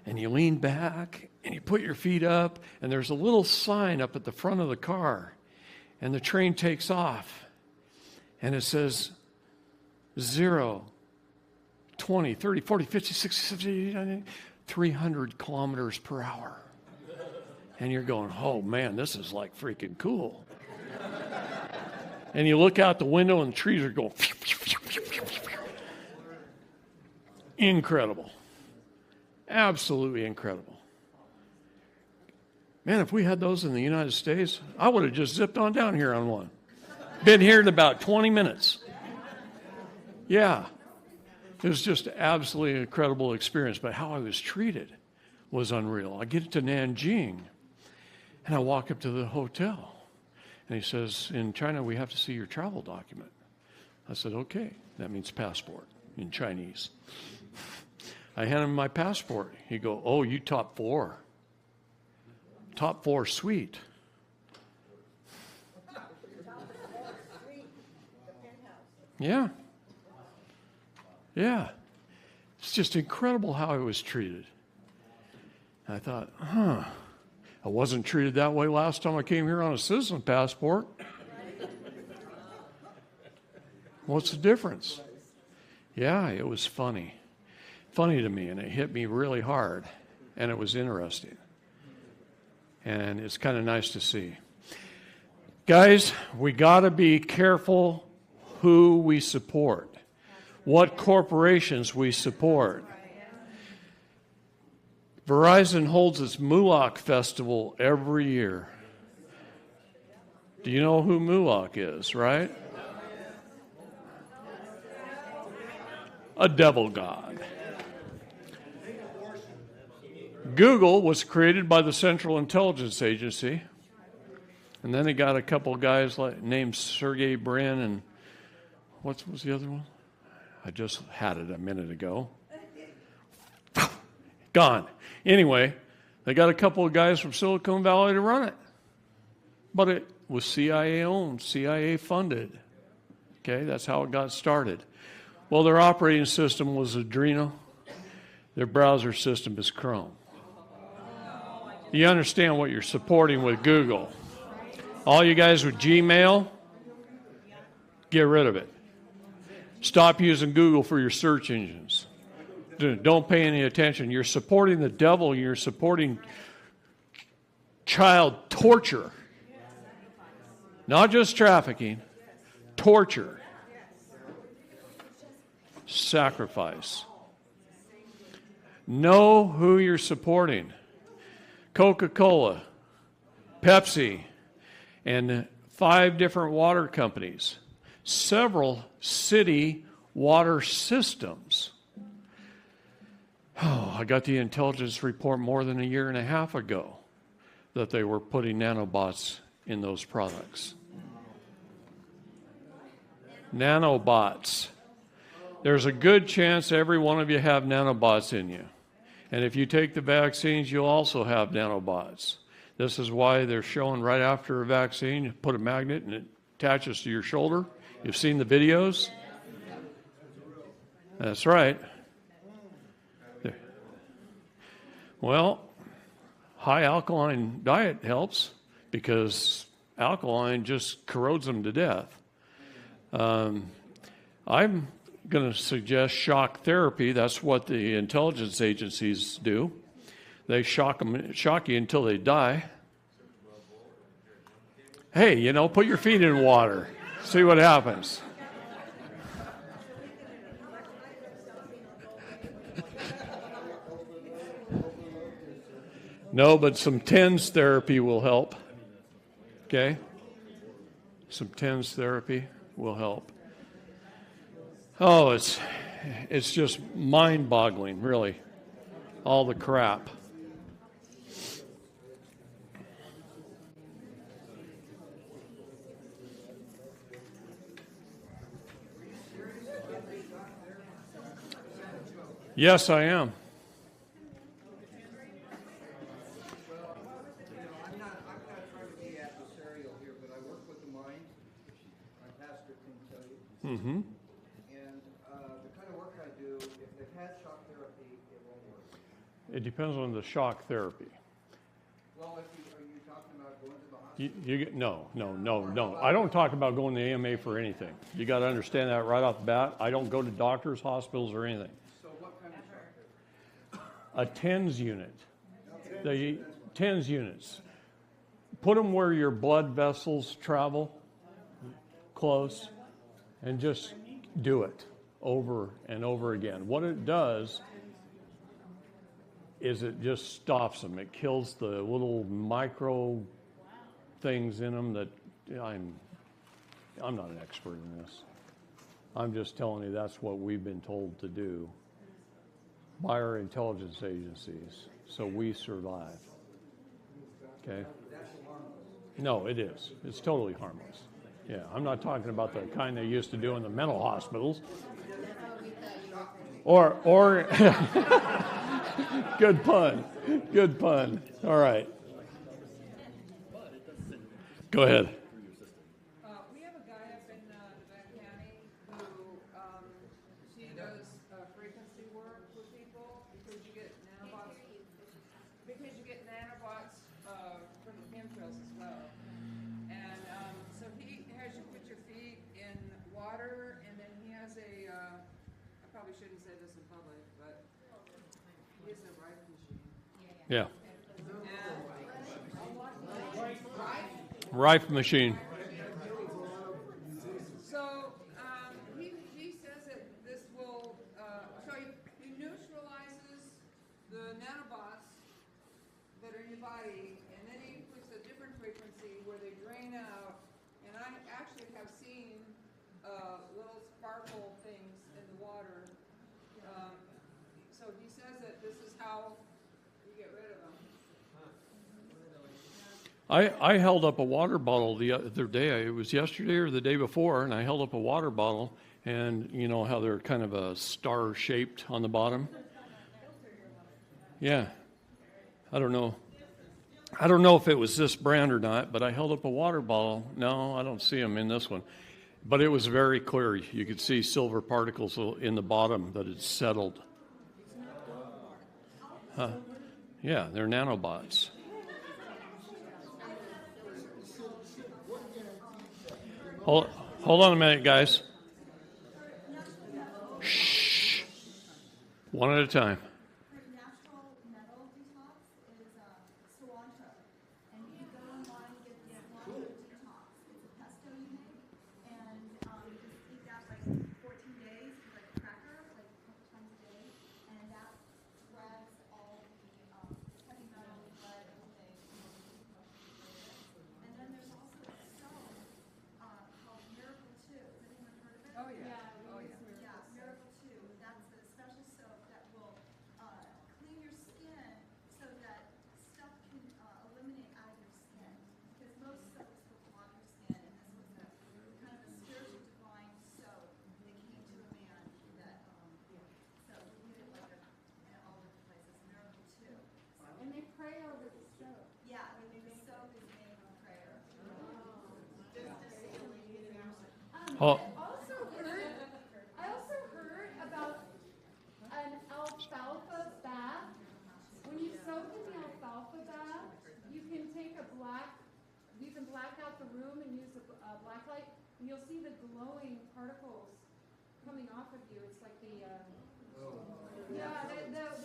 A: and you lean back, and you put your feet up, and there's a little sign up at the front of the car. And the train takes off. And it says 0, 20, 30, 40, 50, 60, 70, 300 kilometers per hour. And you're going, oh man, this is like freaking cool. And you look out the window and the trees are going, incredible. Absolutely incredible. Man, if we had those in the United States, I would have just zipped on down here on one. Been here in about 20 minutes. Yeah. It was just absolutely an incredible experience, but how I was treated was unreal. I get to Nanjing, and I walk up to the hotel, and he says, in China, we have to see your travel document. I said, okay, that means passport in Chinese. I hand him my passport. He go, oh, you top 4. Top 4 suite. Yeah. Yeah. It's just incredible how I was treated. I thought, I wasn't treated that way last time I came here on a citizen passport. What's the difference? Yeah, it was funny. Funny to me, and it hit me really hard, and it was interesting. And it's kind of nice to see. Guys, we got to be careful who we support, what corporations we support. Verizon holds its Mulak Festival every year. Do you know who Mulak is, right? A devil god. Google was created by the Central Intelligence Agency, and then they got a couple of guys named Sergey Brin and what was the other one? I just had it a minute ago. Gone. Anyway, they got a couple of guys from Silicon Valley to run it. But it was CIA owned, CIA funded. Okay, that's how it got started. Well, their operating system was Adreno. Their browser system is Chrome. You understand what you're supporting with Google. All you guys with Gmail, get rid of it. Stop using Google for your search engines. Don't pay any attention. You're supporting the devil. You're supporting child torture. Not just trafficking, torture. Sacrifice. Know who you're supporting. Coca-Cola, Pepsi, and 5 different water companies. Several city water systems. Oh, I got the intelligence report more than a year and a half ago that they were putting nanobots in those products. Nanobots. There's a good chance every one of you have nanobots in you. And if you take the vaccines, you'll also have nanobots. This is why they're showing right after a vaccine, you put a magnet and it attaches to your shoulder. You've seen the videos? That's right. There. Well, high alkaline diet helps because alkaline just corrodes them to death. I'm going to suggest shock therapy. That's what the intelligence agencies do. They shock you until they die. Hey, you know, put your feet in water. See what happens. No, but some TENS therapy will help. Okay? Some TENS therapy will help. Oh, it's just mind-boggling, really, all the crap. Yes, I am.
H: I'm not trying to be adversarial here, but I work with the mind. My pastor can tell you.
A: Mm-hmm.
H: And the kind of work I do, if they've had shock therapy, it won't work.
A: It depends on the shock therapy.
H: Well, are you talking about going to the hospital?
A: No. I don't talk about going to AMA for anything. You got to understand that right off the bat. I don't go to doctors, hospitals, or anything.
H: So what kind of shock therapy?
A: A TENS unit. The TENS units. Put them where your blood vessels travel, close, and just do it over and over again. What it does is it just stops them. It kills the little micro things in them that I'm not an expert in this. I'm just telling you that's what we've been told to do by our intelligence agencies, so we survive. Okay? No, it is. It's totally harmless. Yeah, I'm not talking about the kind they used to do in the mental hospitals. Or good pun. Good pun. All right. Go ahead.
I: We have a guy up in Nevada County who she does frequency work with people because you get nanobots. Because you get nanobots from the chemtrails as well. And so he has you put your feet in water, and then he has a. I probably shouldn't say this in public, but he has a Rife machine.
A: Yeah.
I: Rife?
A: Rife machine.
I: So he says that this will so he neutralizes the nanobots that are in your body, and then he puts a different frequency where they drain out. And I actually have seen little sparkle things in the water. So he says that this is how you get rid of them.
A: I held up a water bottle the other day. It was yesterday or the day before, and I held up a water bottle, and you know how they're kind of a star shaped on the bottom? Yeah. I don't know if it was this brand or not, but I held up a water bottle. No, I don't see them in this one. But it was very clear. You could see silver particles in the bottom that had settled. Yeah, they're nanobots. Hold on a minute, guys. Shh. One at a time.
G: Natural metal detox is cilantro. And you go online and get the cilantro detox. It's a pesto you make. And you just eat that like 14 days, like a cracker, like a couple times a day. And that grabs all the heavy metal, lead, everything. And then there's also a stone called Miracle 2. Has anyone heard of it?
I: Oh yeah. Oh yeah.
G: Yeah, Miracle 2. That's a special soap that will
A: Oh,
G: I also heard about an alfalfa bath. When you soak in the alfalfa bath, you can black out the room and use a black light, and you'll see the glowing particles coming off of you. It's like the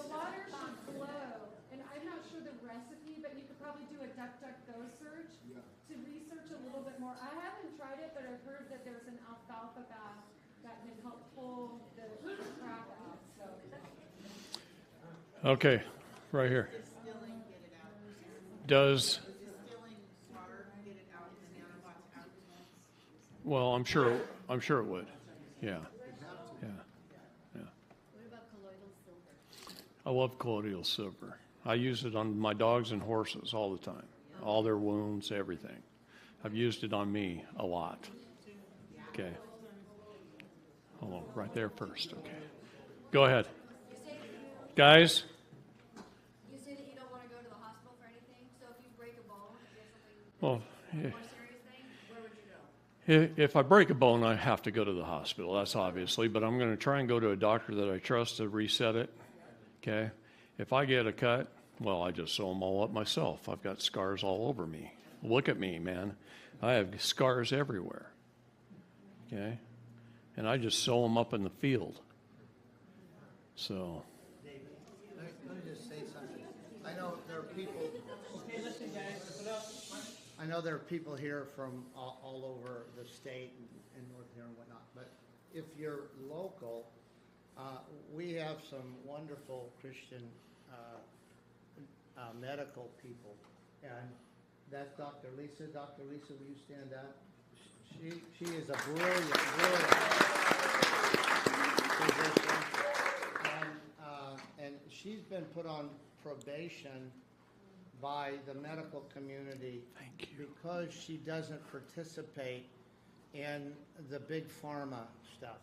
G: water should glow. And I'm not sure the recipe, but you could probably do a DuckDuckGo search to research a little bit more. I haven't tried it, but I've heard that there's an alfalfa bath that can help pull the crap out. So.
A: okay, right here. Does well, I'm sure it would. Yeah.
G: What about colloidal silver?
A: I love colloidal silver. I use it on my dogs and horses all the time. All their wounds, everything. I've used it on me a lot. Okay. Hold on, right there first. Okay. Go ahead. Guys?
G: You say that you don't want to go to the hospital for anything, so if you break a bone, if you have something
A: Well, yeah.
G: more serious thing, where would you go?
A: If I break a bone, I have to go to the hospital. That's obviously, but I'm going to try and go to a doctor that I trust to reset it. Okay. If I get a cut, well, I just sew them all up myself. I've got scars all over me. Look at me, man. I have scars everywhere. Okay. And I just sew them up in the field. So.
H: David, let me just say something. I know there are people. Okay, listen, guys, put up. I know there are people here from all over the state and north here and whatnot. But if you're local, we have some wonderful Christian medical people, and that's Dr. Lisa. Dr. Lisa, will you stand up? She is a brilliant physician, and she's been put on probation by the medical community because she doesn't participate in the big pharma stuff.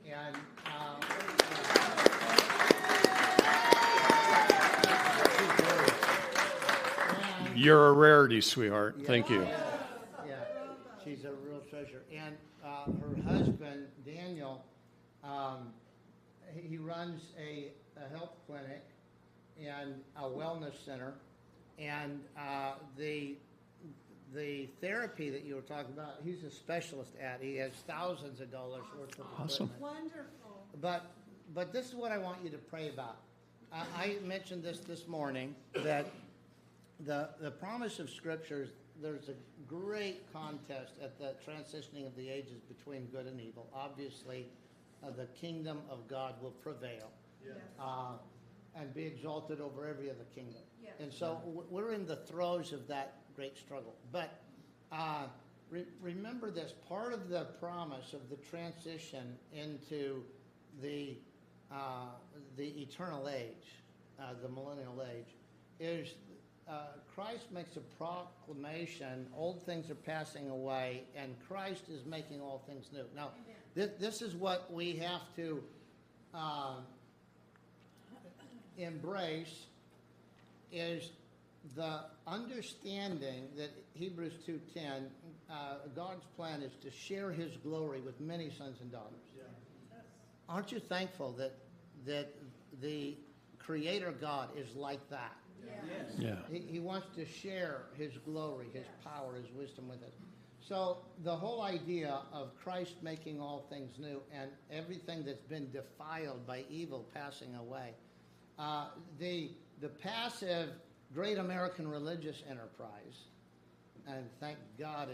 H: And
A: You're a rarity, sweetheart. Thank you.
H: Yeah, she's a real treasure. And her husband, Daniel, he runs a health clinic and a wellness center. And the therapy that you were talking about, he's a specialist at. He has thousands of dollars worth of
A: Awesome.
H: equipment.
D: Wonderful.
H: But this is what I want you to pray about. I mentioned this morning, that the promise of Scriptures, there's a great contest at the transitioning of the ages between good and evil. Obviously, the kingdom of God will prevail and be exalted over every other kingdom.
G: Yeah.
H: And so we're in the throes of that great struggle. But remember this, part of the promise of the transition into the eternal age, the millennial age, is Christ makes a proclamation, old things are passing away, and Christ is making all things new. Now, this is what we have to embrace, is the understanding that Hebrews 2:10, God's plan is to share his glory with many sons and daughters. Aren't you thankful that the Creator God is like that?
A: Yeah.
H: He wants to share his glory, his power, his wisdom with us. So the whole idea of Christ making all things new and everything that's been defiled by evil passing away, the passive great American religious enterprise, and thank God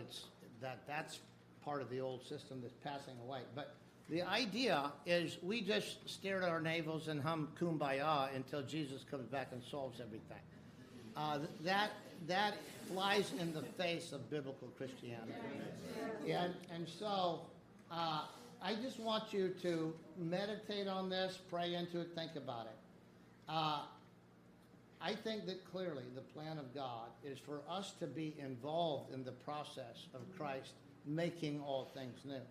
H: that's part of the old system that's passing away. But the idea is we just stare at our navels and hum Kumbaya until Jesus comes back and solves everything. That flies in the face of biblical Christianity. And so I just want you to meditate on this, pray into it, think about it. I think that clearly the plan of God is for us to be involved in the process of Christ making all things new.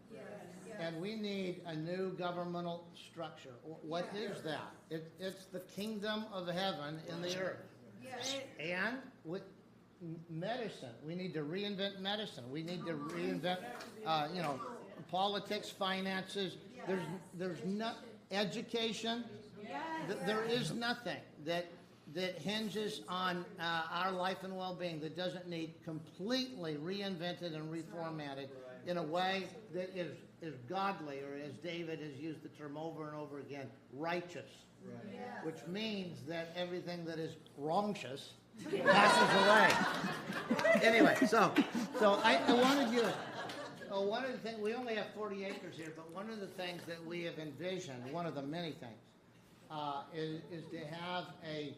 H: And we need a new governmental structure. What is that? It's the kingdom of heaven in the earth. And with medicine, we need to reinvent medicine. We need to reinvent, politics, finances. There's no education. There is nothing that hinges on our life and well-being that doesn't need completely reinvented and reformatted in a way that is godly, or as David has used the term over and over again, righteous. Right. Which means that everything that is wrongous passes away. Anyway, so I wanted you. One of the things, we only have 40 acres here, but one of the things that we have envisioned, one of the many things, is to have a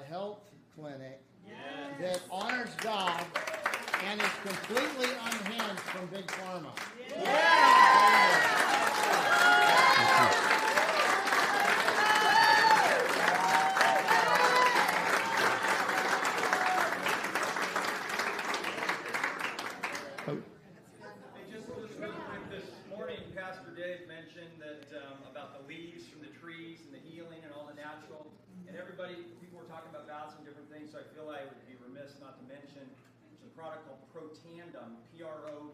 H: health clinic that honors God and is completely unhinged from Big Pharma.
B: This morning, Pastor Dave mentioned that about the leaves from the trees and the healing and all the natural. And people were talking about bats and different things, so I feel I would be remiss not to mention there's a product called Protandim, Protandim.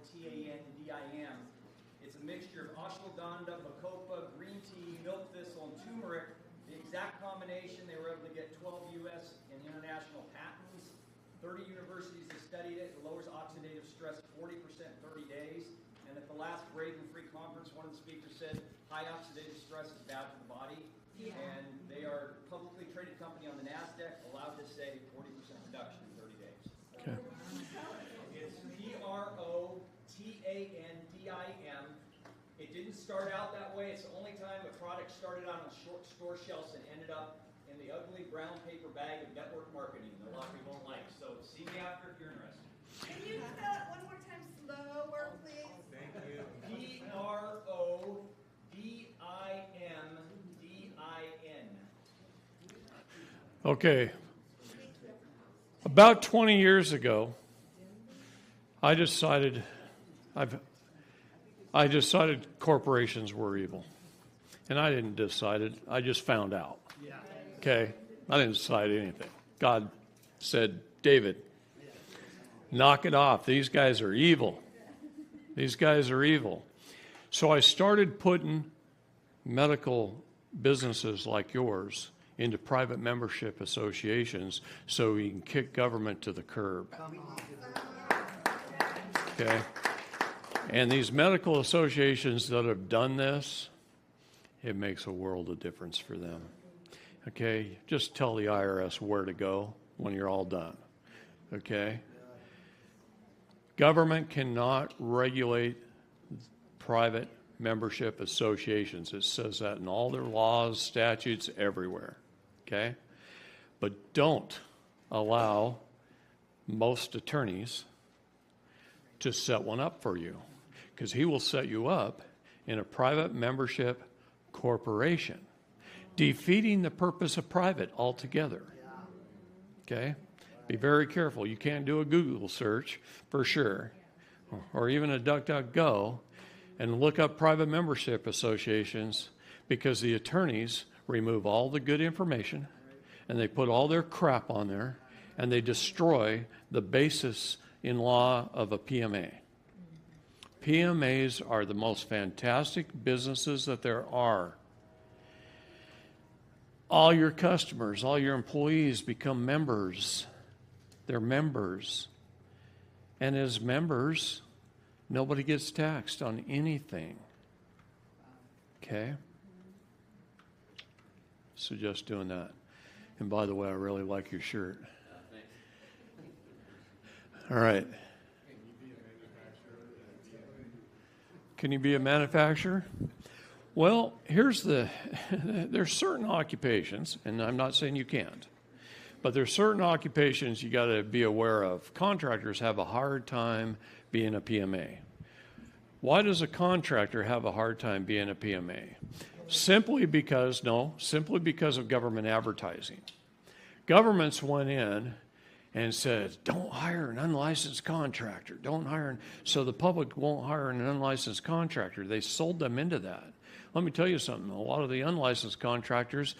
B: It's a mixture of ashwagandha, bacopa, green tea, milk thistle, and turmeric. The exact combination, they were able to get 12 U.S. and international patents. 30 universities have studied it. It lowers oxidative stress 40% in 30 days. And at the last Braden-Free conference, one of the speakers said high oxidative stress is bad for the body. Yeah. And they are a publicly traded company on the NASDAQ, allowed to say 40% reduction in 30 days.
A: Okay.
B: It's Protandim. It didn't start out that way. It's the only time a product started out on store shelves and ended up in the ugly brown paper bag of network marketing that a lot of people don't like. So see me after if you're interested.
F: Can you spell it one more time slower, please?
B: Thank you. Protandim.
A: Okay. About 20 years ago, I decided corporations were evil. And I didn't decide it. I just found out. Okay? I didn't decide anything. God said, David, knock it off. These guys are evil. These guys are evil. So I started putting medical businesses like yours into private membership associations so we can kick government to the curb. Okay? And these medical associations that have done this, it makes a world of difference for them. Okay? Just tell the IRS where to go when you're all done. Okay? Government cannot regulate private membership associations. It says that in all their laws, statutes, everywhere. Okay? But don't allow most attorneys to set one up for you, because he will set you up in a private membership corporation, defeating the purpose of private altogether. Okay? Be very careful. You can't do a Google search for sure, or even a DuckDuckGo, and look up private membership associations, because the attorneys remove all the good information and they put all their crap on there and they destroy the basis in law of a PMA. PMAs are the most fantastic businesses that there are. All your customers, all your employees become members. They're members. And as members, nobody gets taxed on anything. Okay? Suggest doing that. And by the way, I really like your shirt. All right. Can you be a manufacturer? Well, there's certain occupations, and I'm not saying you can't, but there's certain occupations you got to be aware of. Contractors have a hard time being a PMA. Why does a contractor have a hard time being a PMA? Simply because of government advertising. Governments went in and said, don't hire an unlicensed contractor. So the public won't hire an unlicensed contractor. They sold them into that. Let me tell you something. A lot of the unlicensed contractors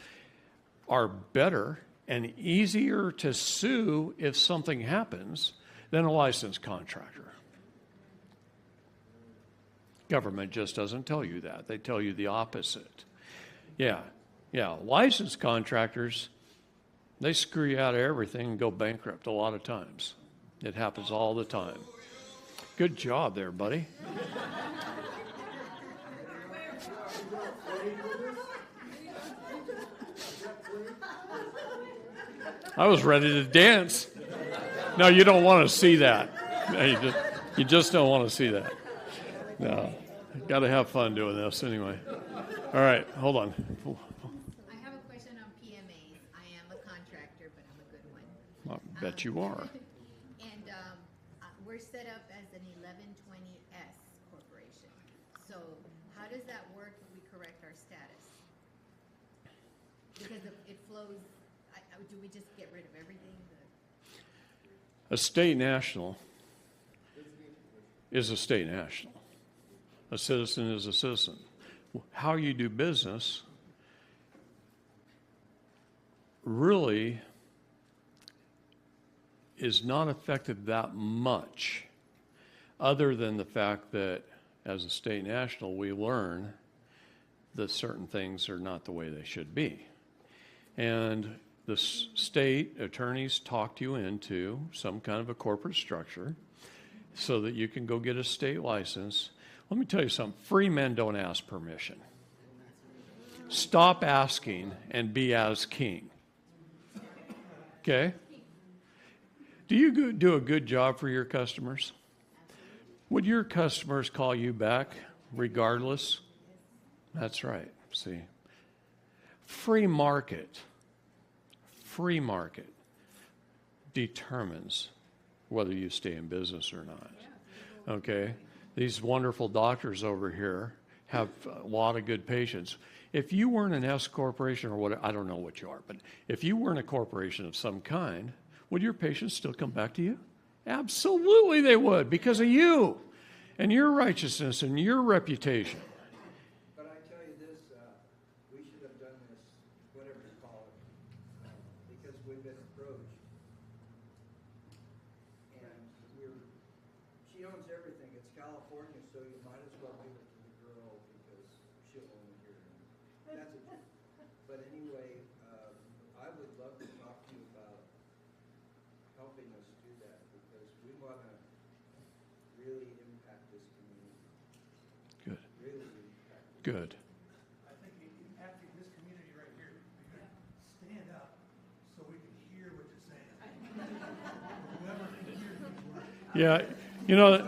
A: are better and easier to sue if something happens than a licensed contractor. Government just doesn't tell you that. They tell you the opposite. Yeah. Licensed contractors, they screw you out of everything and go bankrupt a lot of times. It happens all the time. Good job there, buddy. I was ready to dance. No, you don't want to see that. No, you just don't want to see that. No, got to have fun doing this anyway. All right, hold on.
K: I have a question on PMAs. I am a contractor, but I'm a good one.
A: I bet you are.
K: And we're set up as an 1120S corporation. So how does that work if we correct our status? Because it flows, do we just get rid of everything?
A: A state national is a state national. A citizen is a citizen. How you do business really is not affected that much, other than the fact that as a state national, we learn that certain things are not the way they should be. And the state attorneys talked you into some kind of a corporate structure so that you can go get a state license. Let me tell you something. Free men don't ask permission. Stop asking and be as king. Okay? Do you do a good job for your customers? Would your customers call you back regardless? That's right. See? Free market determines whether you stay in business or not. Okay? These wonderful doctors over here have a lot of good patients. If you weren't an S corporation or what, I don't know what you are, but if you weren't a corporation of some kind, would your patients still come back to you? Absolutely they would, because of you and your righteousness and your reputation.
L: But I tell you this, we should have done this, whatever you call it, because we've been approached. And she owns everything. It's California, so you might as well give it to the girl because she'll own it here. That's a joke. But anyway, I would love to talk to you about helping us do that, because we want to really impact this community.
A: Good.
L: Really impact it.
A: Good.
J: I think impacting this community right here, you could stand up so we can hear what you're saying. Whoever can hear you.
A: Yeah, you know,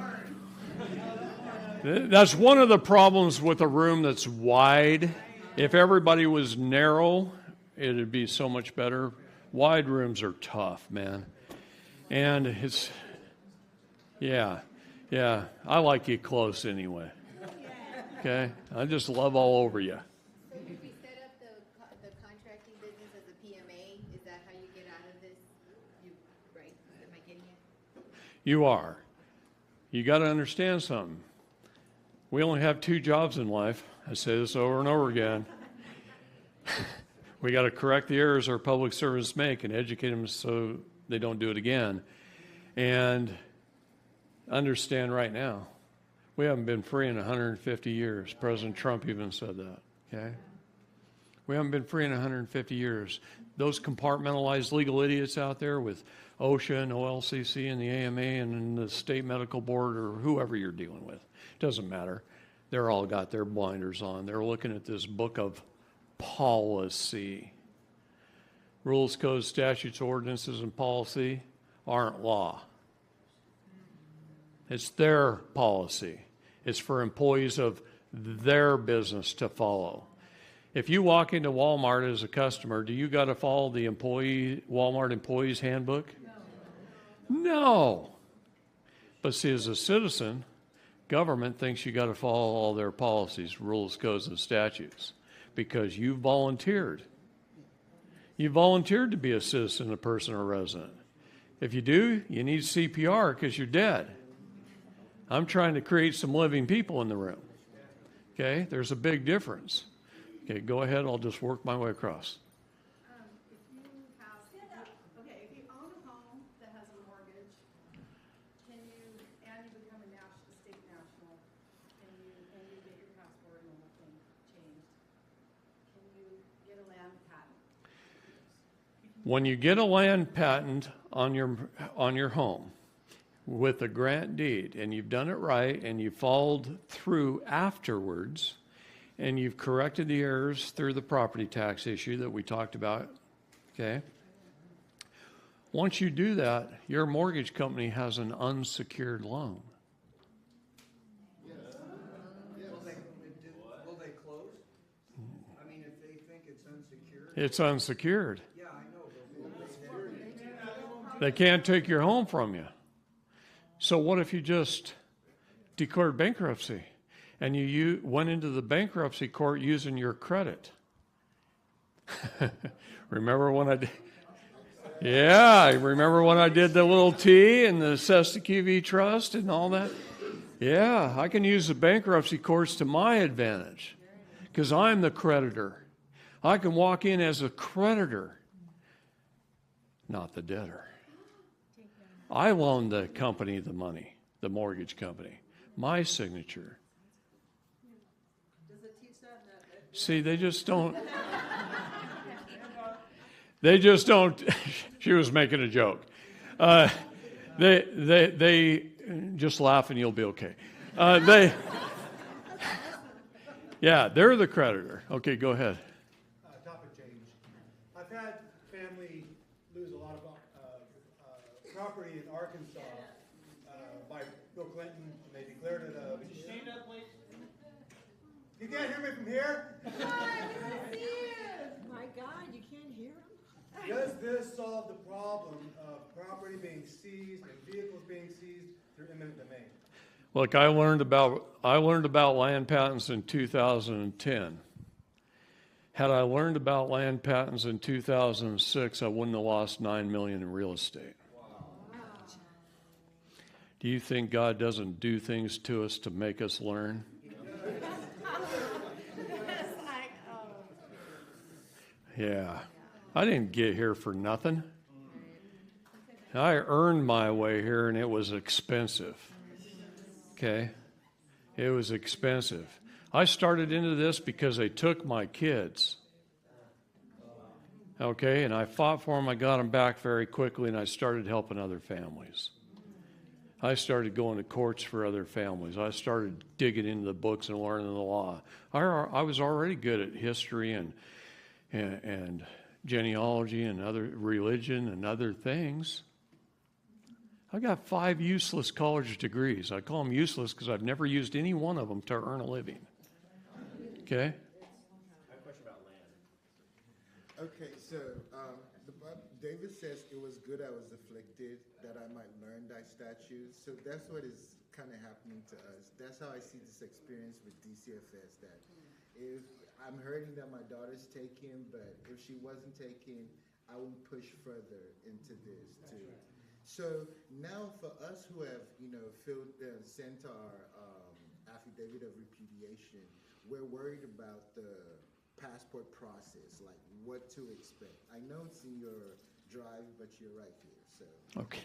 A: that's one of the problems with a room that's wide. If everybody was narrow, it'd be so much better. Wide rooms are tough, man. And it's, yeah, I like you close anyway. Okay? I just love all over you.
K: So if we set up the contracting business as a PMA, is that how you get out of this? Right? Am I getting it?
A: You are. You got to understand something. We only have 2 jobs in life. I say this over and over again. We got to correct the errors our public servants make and educate them so they don't do it again. And understand right now, we haven't been free in 150 years. President Trump even said that. Okay? We haven't been free in 150 years. Those compartmentalized legal idiots out there with OSHA and OLCC and the AMA and the state medical board or whoever you're dealing with, doesn't matter. They're all got their blinders on. They're looking at this book of policy. Rules, codes, statutes, ordinances, and policy aren't law. It's their policy. It's for employees of their business to follow. If you walk into Walmart as a customer, do you got to follow the Walmart employee's handbook? No. But see, as a citizen, government thinks you got to follow all their policies, rules, codes, and statutes because you volunteered. You volunteered to be a citizen, a person, or a resident. If you do, you need CPR because you're dead. I'm trying to create some living people in the room. Okay? There's a big difference. Okay, go ahead. I'll just work my way across.
D: If you own a home that has a mortgage, and you become a state national, and
A: When you get a land patent on your home with a grant deed, and you've done it right, and you followed through afterwards, and you've corrected the errors through the property tax issue that we talked about, okay? Once you do that, your mortgage company has an unsecured loan.
L: Will they close? I mean, if they think it's unsecured?
A: It's unsecured.
L: Yeah, I know, but
A: They can't take your home from you. So what if you just declared bankruptcy and you went into the bankruptcy court using your credit? Remember when I did? Yeah, I remember when I did the little T and the Cesta QV Trust and all that? Yeah, I can use the bankruptcy courts to my advantage because I'm the creditor. I can walk in as a creditor, not the debtor. I loaned the company the money, the mortgage company, my signature.
I: Does it teach that?
A: See, they just don't. They just don't. She was making a joke. They just laugh and you'll be okay. Yeah, they're the creditor. Okay, go ahead.
J: Topic change. I've had family lose a lot of property in Arkansas by Bill Clinton, and they declared it a... Would you stand up, please? You can't hear me from here?
I: My God, you can't hear him?
J: Does this solve the problem of property being seized and vehicles being seized through eminent domain?
A: Look, I learned about land patents in 2010. Had I learned about land patents in 2006, I wouldn't have lost $9 million in real estate. Do you think God doesn't do things to us to make us learn? Yeah. I didn't get here for nothing. I earned my way here, and it was expensive. Okay? It was expensive. I started into this because they took my kids. Okay? And I fought for them. I got them back very quickly, and I started helping other families. I started going to courts for other families. I started digging into the books and learning the law. I was already good at history and genealogy and other religion and other things. I got 5 useless college degrees. I call them useless because I've never used any one of them to earn a living. Okay?
M: I have a question about land. Okay, so David says it was good I was afflicted, that I might learn thy statutes. So that's what is kind of happening to us. That's how I see this experience with DCFS, that if I'm hurting that my daughter's taken, but if she wasn't taken, I would push further into this too. Right. So now for us who have, sent our affidavit of repudiation, we're worried about the passport process, like what to expect. I know it's in your drive, but you're right here, so.
A: Okay.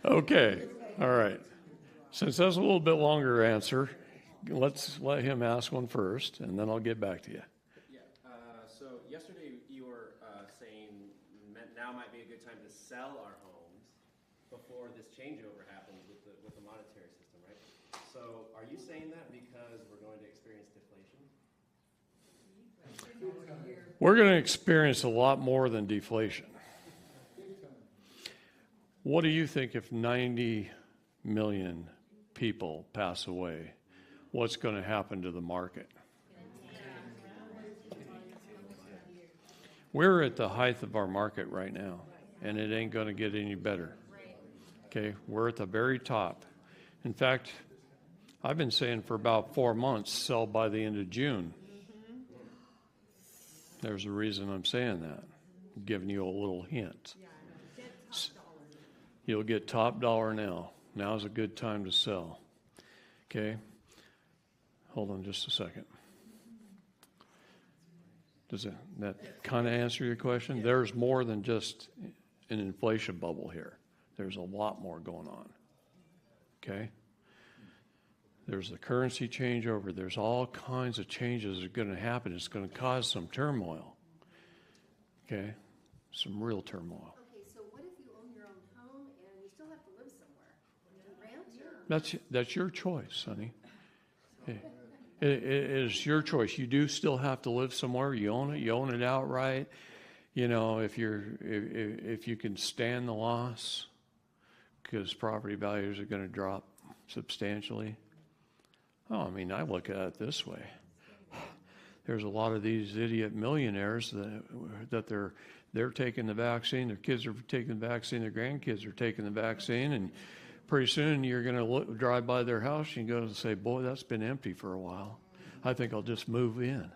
A: Okay. All right. Since that's a little bit longer answer, let's let him ask one first, and then I'll get back to you.
N: Yeah. So yesterday you were saying now might be a good time to sell our homes before this changeover happens with the monetary system, right? So are you saying that because we're going to experience deflation?
A: We're going to experience a lot more than deflation. What do you think if 90 million people pass away? What's going to happen to the market? We're at the height of our market right now, and it ain't going to get any better. Okay, we're at the very top. In fact, I've been saying for about 4 months, sell by the end of June. There's a reason I'm saying that. I'm giving you a little hint. You'll get top dollar now. Now's a good time to sell. Okay? Hold on just a second. Does that kind of answer your question? Yeah. There's more than just an inflation bubble here. There's a lot more going on. Okay? There's the currency changeover. There's all kinds of changes that are going to happen. It's going to cause some turmoil. Okay? Some real turmoil.
O: Okay, so what if you own your own home and you still have to live somewhere? You rent or?
A: That's your choice, honey. It is your choice. You do still have to live somewhere. You own it. You own it outright. You know, if you can stand the loss, because property values are going to drop substantially. Oh, I mean, I look at it this way. There's a lot of these idiot millionaires that they're taking the vaccine. Their kids are taking the vaccine. Their grandkids are taking the vaccine, and pretty soon you're going to drive by their house and go and say, boy, that's been empty for a while. I think I'll just move in.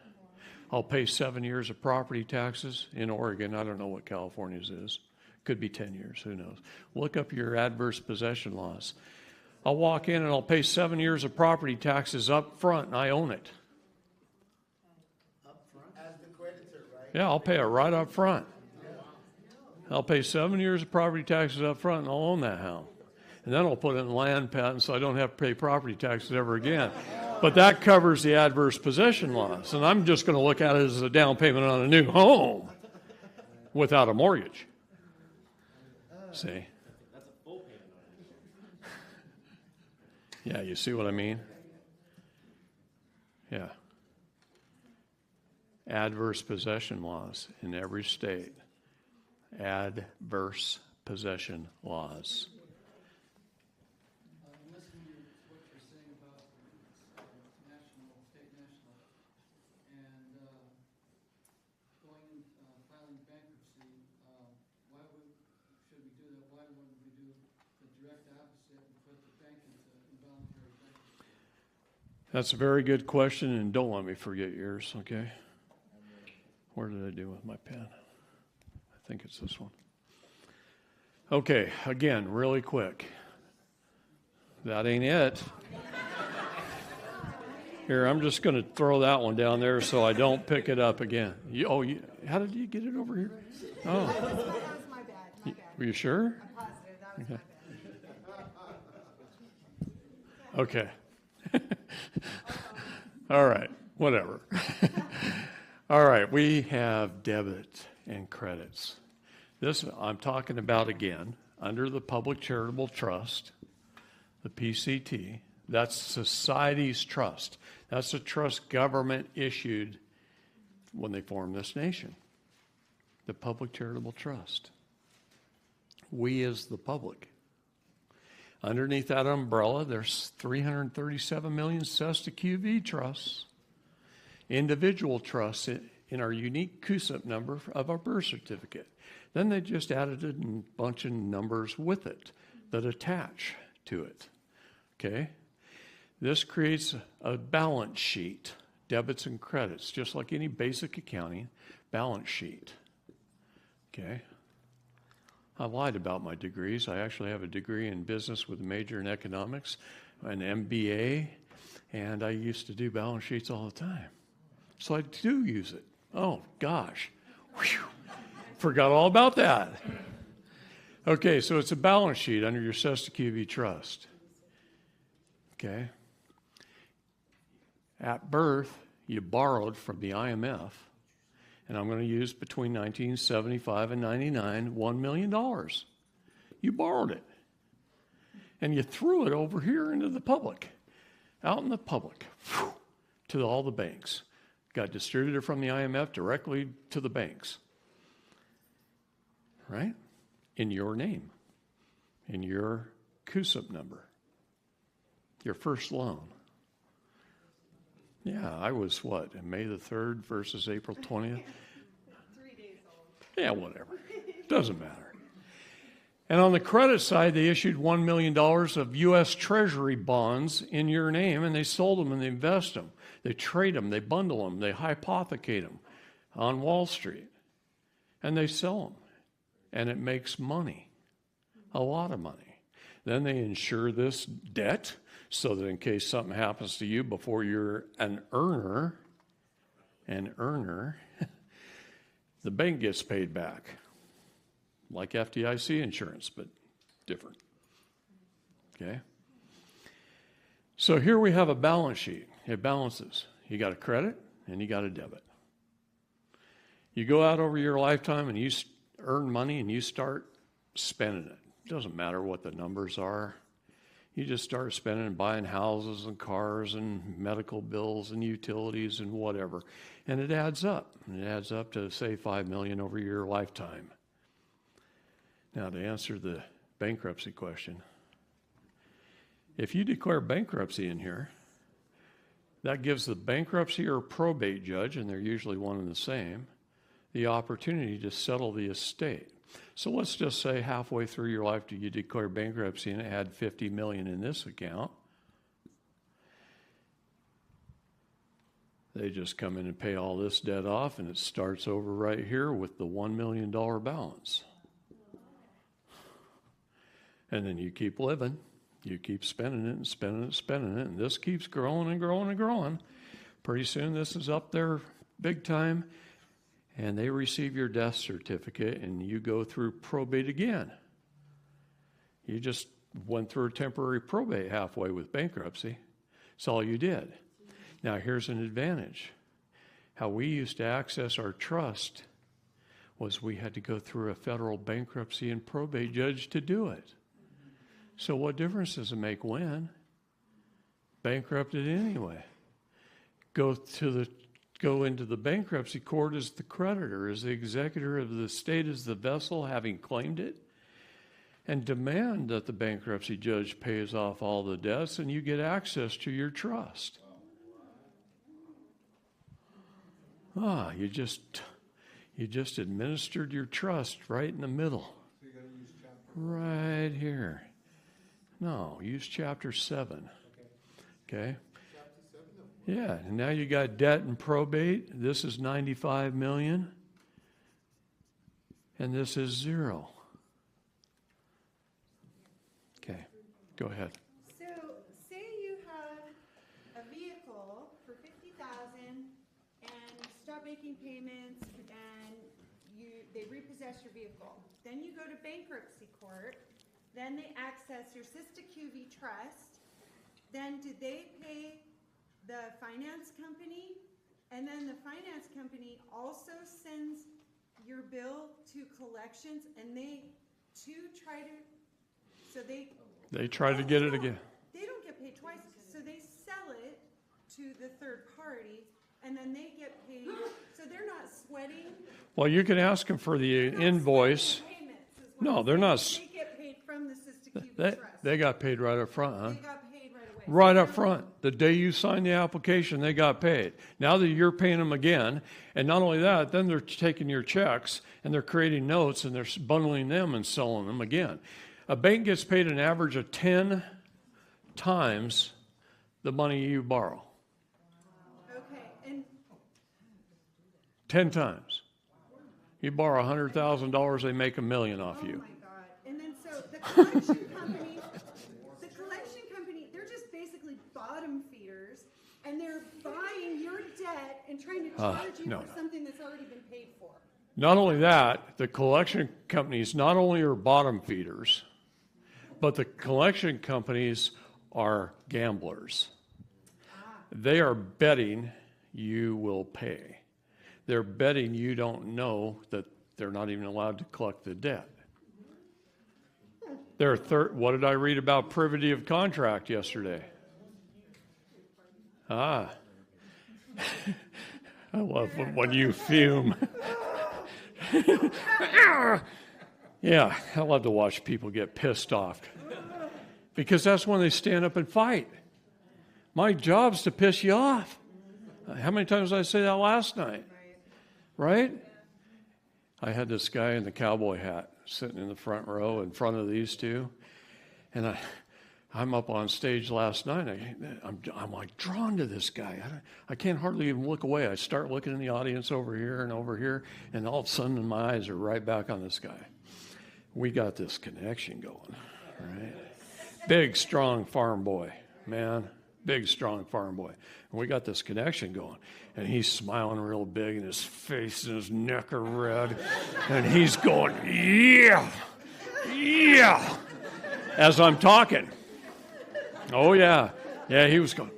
A: I'll pay 7 years of property taxes in Oregon. I don't know what California's is. Could be 10 years. Who knows? Look up your adverse possession laws. I'll walk in and I'll pay 7 years of property taxes up front, and I own it.
M: Up front? As the creditor, right?
A: Yeah, I'll pay it right up front. I'll pay 7 years of property taxes up front, and I'll own that house. And then I'll put it in land patent so I don't have to pay property taxes ever again. But that covers the adverse possession laws. And I'm just going to look at it as a down payment on a new home without a mortgage. See?
N: That's a full payment on it.
A: Yeah, you see what I mean? Yeah. Adverse possession laws in every state. Adverse possession laws. That's a very good question, and don't let me forget yours, okay? Where did I do with my pen? I think it's this one. Okay, again, really quick. That ain't it. Here, I'm just going to throw that one down there so I don't pick it up again. How did you get it over here? Oh.
D: That was my bad. My bad.
A: Were you sure?
D: I'm positive. That was
A: Okay. Okay. All right, whatever. All right, we have debit and credits. This I'm talking about again under the Public Charitable Trust, the PCT. That's society's trust. That's a trust government issued when they formed this nation. The Public Charitable Trust. We as the public. Underneath that umbrella, there's 337 million Cesta QV trusts, individual trusts in our unique CUSIP number of our birth certificate. Then they just added a bunch of numbers with it that attach to it. Okay? This creates a balance sheet, debits and credits, just like any basic accounting balance sheet. Okay? I lied about my degrees. I actually have a degree in business with a major in economics, an MBA, and I used to do balance sheets all the time. So I do use it. Oh, gosh. Whew. Forgot all about that. Okay, so it's a balance sheet under your Cesta QV trust. Okay? At birth, you borrowed from the IMF, and I'm going to use between 1975 and 99, $1 million. You borrowed it. And you threw it over here into the public, out in the public, to all the banks. Got distributed from the IMF directly to the banks. Right? In your name, in your CUSIP number, your first loan. Yeah, I was what, May the 3rd versus April 20th?
D: 3 days old.
A: Yeah, whatever. Doesn't matter. And on the credit side, they issued $1 million of U.S. Treasury bonds in your name, and they sold them and they invest them. They trade them, they bundle them, they hypothecate them on Wall Street, and they sell them. And it makes money, a lot of money. Then they insure this debt so that in case something happens to you before you're an earner, the bank gets paid back. Like FDIC insurance, but different. Okay? So here we have a balance sheet. It balances. You got a credit and you got a debit. You go out over your lifetime and you earn money and you start spending it. It doesn't matter what the numbers are. You just start spending and buying houses and cars and medical bills and utilities and whatever. And it adds up. It adds up to, say, $5 million over your lifetime. Now, to answer the bankruptcy question, if you declare bankruptcy in here, that gives the bankruptcy or probate judge, and they're usually one and the same, the opportunity to settle the estate. So let's just say halfway through your life you declare bankruptcy and it had $50 million in this account. They just come in and pay all this debt off, and it starts over right here with the $1 million balance. And then you keep living. You keep spending it and spending it and spending it, and this keeps growing and growing and growing. Pretty soon this is up there big time, and they receive your death certificate, and you go through probate again. You just went through a temporary probate halfway with bankruptcy. That's all you did. Now here's an advantage. How we used to access our trust was we had to go through a federal bankruptcy and probate judge to do it. So what difference does it make when? Bankrupted anyway. Go into the bankruptcy court as the creditor, as the executor of the estate, as the vessel, having claimed it, and demand that the bankruptcy judge pays off all the debts and you get access to your trust. You just administered your trust right in the middle. Right here. No, use chapter 7. Okay? Yeah, and now you got debt and probate. This is $95 million. And this is 0. Okay, go ahead.
D: So, say you have a vehicle for $50,000 and you stop making payments and they repossess your vehicle. Then you go to bankruptcy court. Then they access your Sister QV trust. Then do they pay the finance company? And then the finance company also sends your bill to collections, and they too try to, so they
A: try to get it again.
D: They don't get paid twice, so they sell it to the third party, and then they get paid. So they're not sweating.
A: Well, you can ask them for the invoice. No, they're not.
D: They get paid from the Sister QV trust.
A: They got paid right up front, huh?
D: They got paid right away.
A: Right up front. The day you signed the application, they got paid. Now that you're paying them again, and not only that, then they're taking your checks and they're creating notes and they're bundling them and selling them again. A bank gets paid an average of 10 times the money you borrow.
D: Okay, and
A: 10 times. You borrow $100,000, they make $1 million off you.
D: Oh my God! And then so the collection company, they're just basically bottom feeders, and they're buying your debt and trying to charge you for something that's already been paid for.
A: Not only that, the collection companies not only are bottom feeders, but the collection companies are gamblers. They are betting you will pay. They're betting you don't know that they're not even allowed to collect the debt. What did I read about privity of contract yesterday? I love when you fume. Yeah, I love to watch people get pissed off. Because that's when they stand up and fight. My job's to piss you off. How many times did I say that last night? Right? I had this guy in the cowboy hat sitting in the front row in front of these two. And I'm up on stage last night. I'm like drawn to this guy. I can't hardly even look away. I start looking in the audience over here, and all of a sudden my eyes are right back on this guy. We got this connection going, right? Big, strong farm boy, man. Big, strong farm boy. And we got this connection going. And he's smiling real big, and his face and his neck are red. And he's going, yeah, yeah, as I'm talking. Oh, yeah. Yeah, he was going.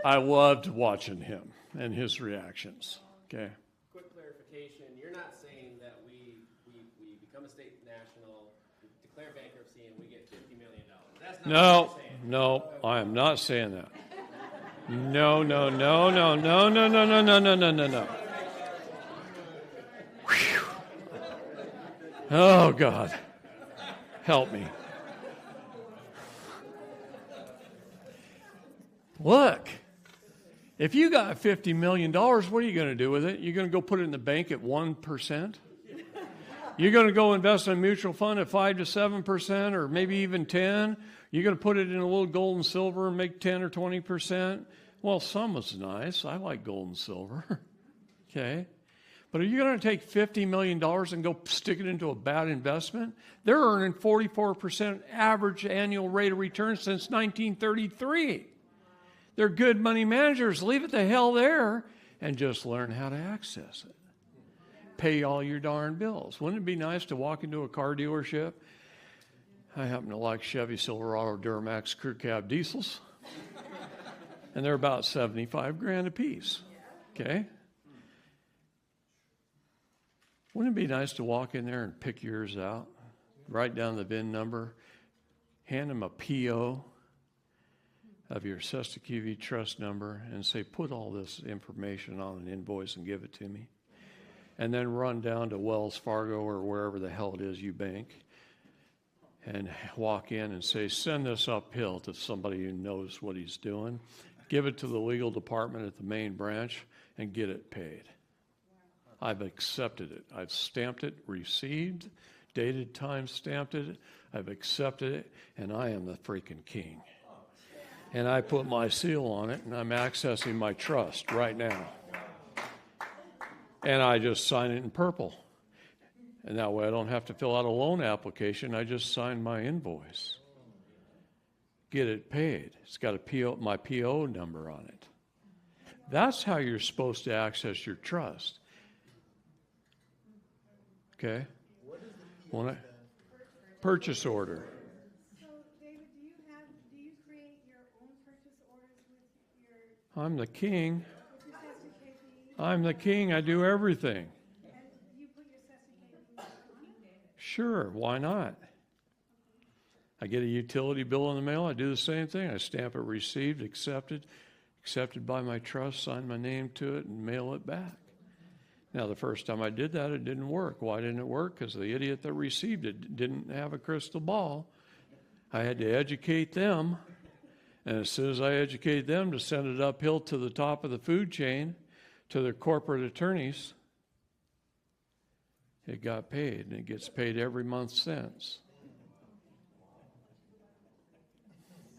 A: I loved watching him and his reactions. Okay.
N: Quick clarification, you're not saying that we become a state national, declare bankruptcy, and we get $50 million. That's not what you're saying.
A: No, I am not saying that. No. Whew. Oh, God. Help me. Look, if you got $50 million, what are you going to do with it? You're going to go put it in the bank at 1%? You're going to go invest in a mutual fund at 5 to 7% or maybe even 10? You're going to put it in a little gold and silver and make 10 or 20%? Well, some is nice. I like gold and silver. Okay. But are you going to take $50 million and go stick it into a bad investment? They're earning 44% average annual rate of return since 1933. They're good money managers. Leave it the hell there and just learn how to access it. Pay all your darn bills. Wouldn't it be nice to walk into a car dealership? I happen to like Chevy Silverado Duramax crew cab diesels. And they're about $75,000 a piece. Okay? Wouldn't it be nice to walk in there and pick yours out? Write down the VIN number. Hand them a PO of your Sesta trust number and say, put all this information on an invoice and give it to me. And then run down to Wells Fargo or wherever the hell it is you bank and walk in and say, send this uphill to somebody who knows what he's doing. Give it to the legal department at the main branch and get it paid. I've accepted it. I've stamped it, received, dated, time stamped it. I've accepted it, and I am the freaking king. And I put my seal on it, and I'm accessing my trust right now. And I just sign it in purple. And that way I don't have to fill out a loan application. I just sign my invoice. Get it paid. It's got a PO, my PO number on it. That's how you're supposed to access your trust. Okay? Purchase order.
D: So, David, do you create your own purchase orders with your...
A: I'm the king.
D: With your Sesta KP?
A: I'm the king. I do everything.
D: And you put your Sesta KP on it?
A: Sure, why not? I get a utility bill in the mail, I do the same thing. I stamp it received, accepted by my trust, sign my name to it, and mail it back. Now, the first time I did that, it didn't work. Why didn't it work? Because the idiot that received it didn't have a crystal ball. I had to educate them, and as soon as I educated them to send it uphill to the top of the food chain, to their corporate attorneys, it got paid, and it gets paid every month since.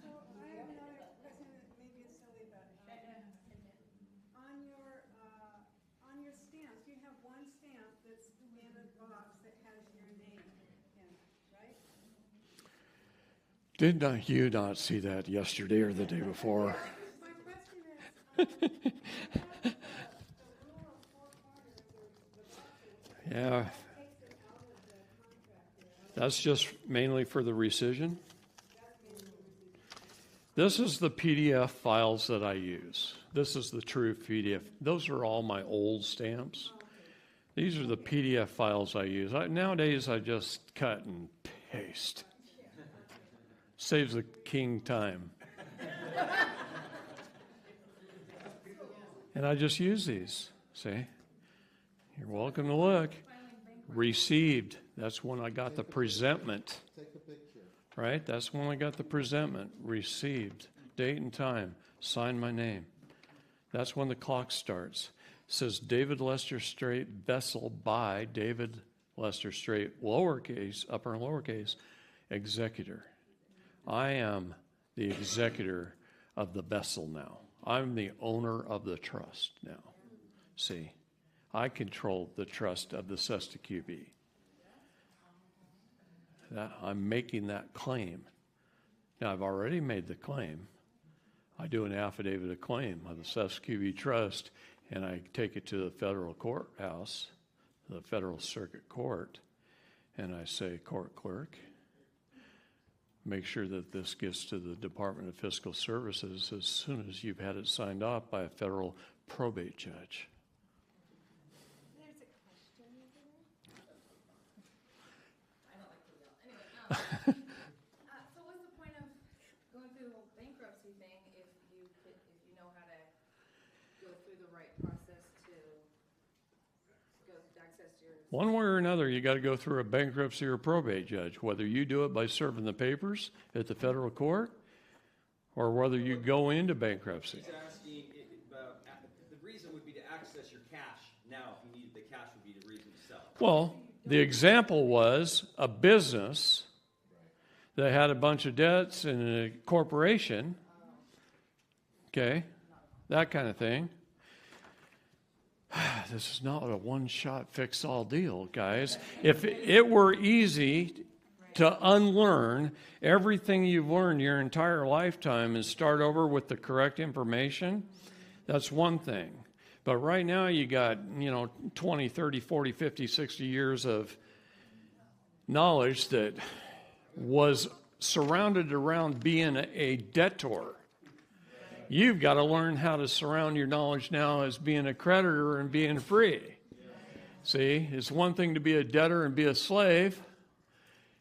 D: So I have another question that maybe is silly, but on your stamps, you have one stamp that's in a box that has your name in it, right?
A: Did not you not see that yesterday or the day before?
D: My question is,
A: Yeah. That's just mainly for the rescission. This is the PDF files that I use. This is the true PDF. Those are all my old stamps. These are the PDF files I use. Nowadays, I just cut and paste. Saves the king time. And I just use these. See? You're welcome to look. Received. That's when I got the presentment.
M: Take a picture.
A: Right? That's when I got the presentment. Received. Date and time. Sign my name. That's when the clock starts. It says David Lester Straight vessel by David Lester Straight, lowercase, upper and lowercase, executor. I am the executor of the vessel now. I'm the owner of the trust now. See? I control the trust of the Sesta QB. I'm making that claim. Now, I've already made the claim. I do an affidavit of claim of the Sesta QB trust, and I take it to the federal courthouse, the Federal Circuit Court, And I say, court clerk, make sure that this gets to the Department of Fiscal Services as soon as you've had it signed off by a federal probate judge.
G: There's a question over there. I don't like to yell. Anyway, so what's the point of going through the whole bankruptcy thing if you know how to go through the right process to access your...
A: One way or another, you got to go through a bankruptcy or probate judge, whether you do it by serving the papers at the federal court or whether you go into bankruptcy.
B: He's asking about, the reason would be to access your cash. Now, if you needed the cash, would be the reason to sell.
A: Well, the example was a business that had a bunch of debts in a corporation, okay, that kind of thing. This is not a one-shot fix-all deal, guys. If it were easy to unlearn everything you've learned your entire lifetime and start over with the correct information, that's one thing. But right now you got, 20, 30, 40, 50, 60 years of knowledge that was surrounded around being a debtor. You've got to learn how to surround your knowledge now as being a creditor and being free. See, it's one thing to be a debtor and be a slave.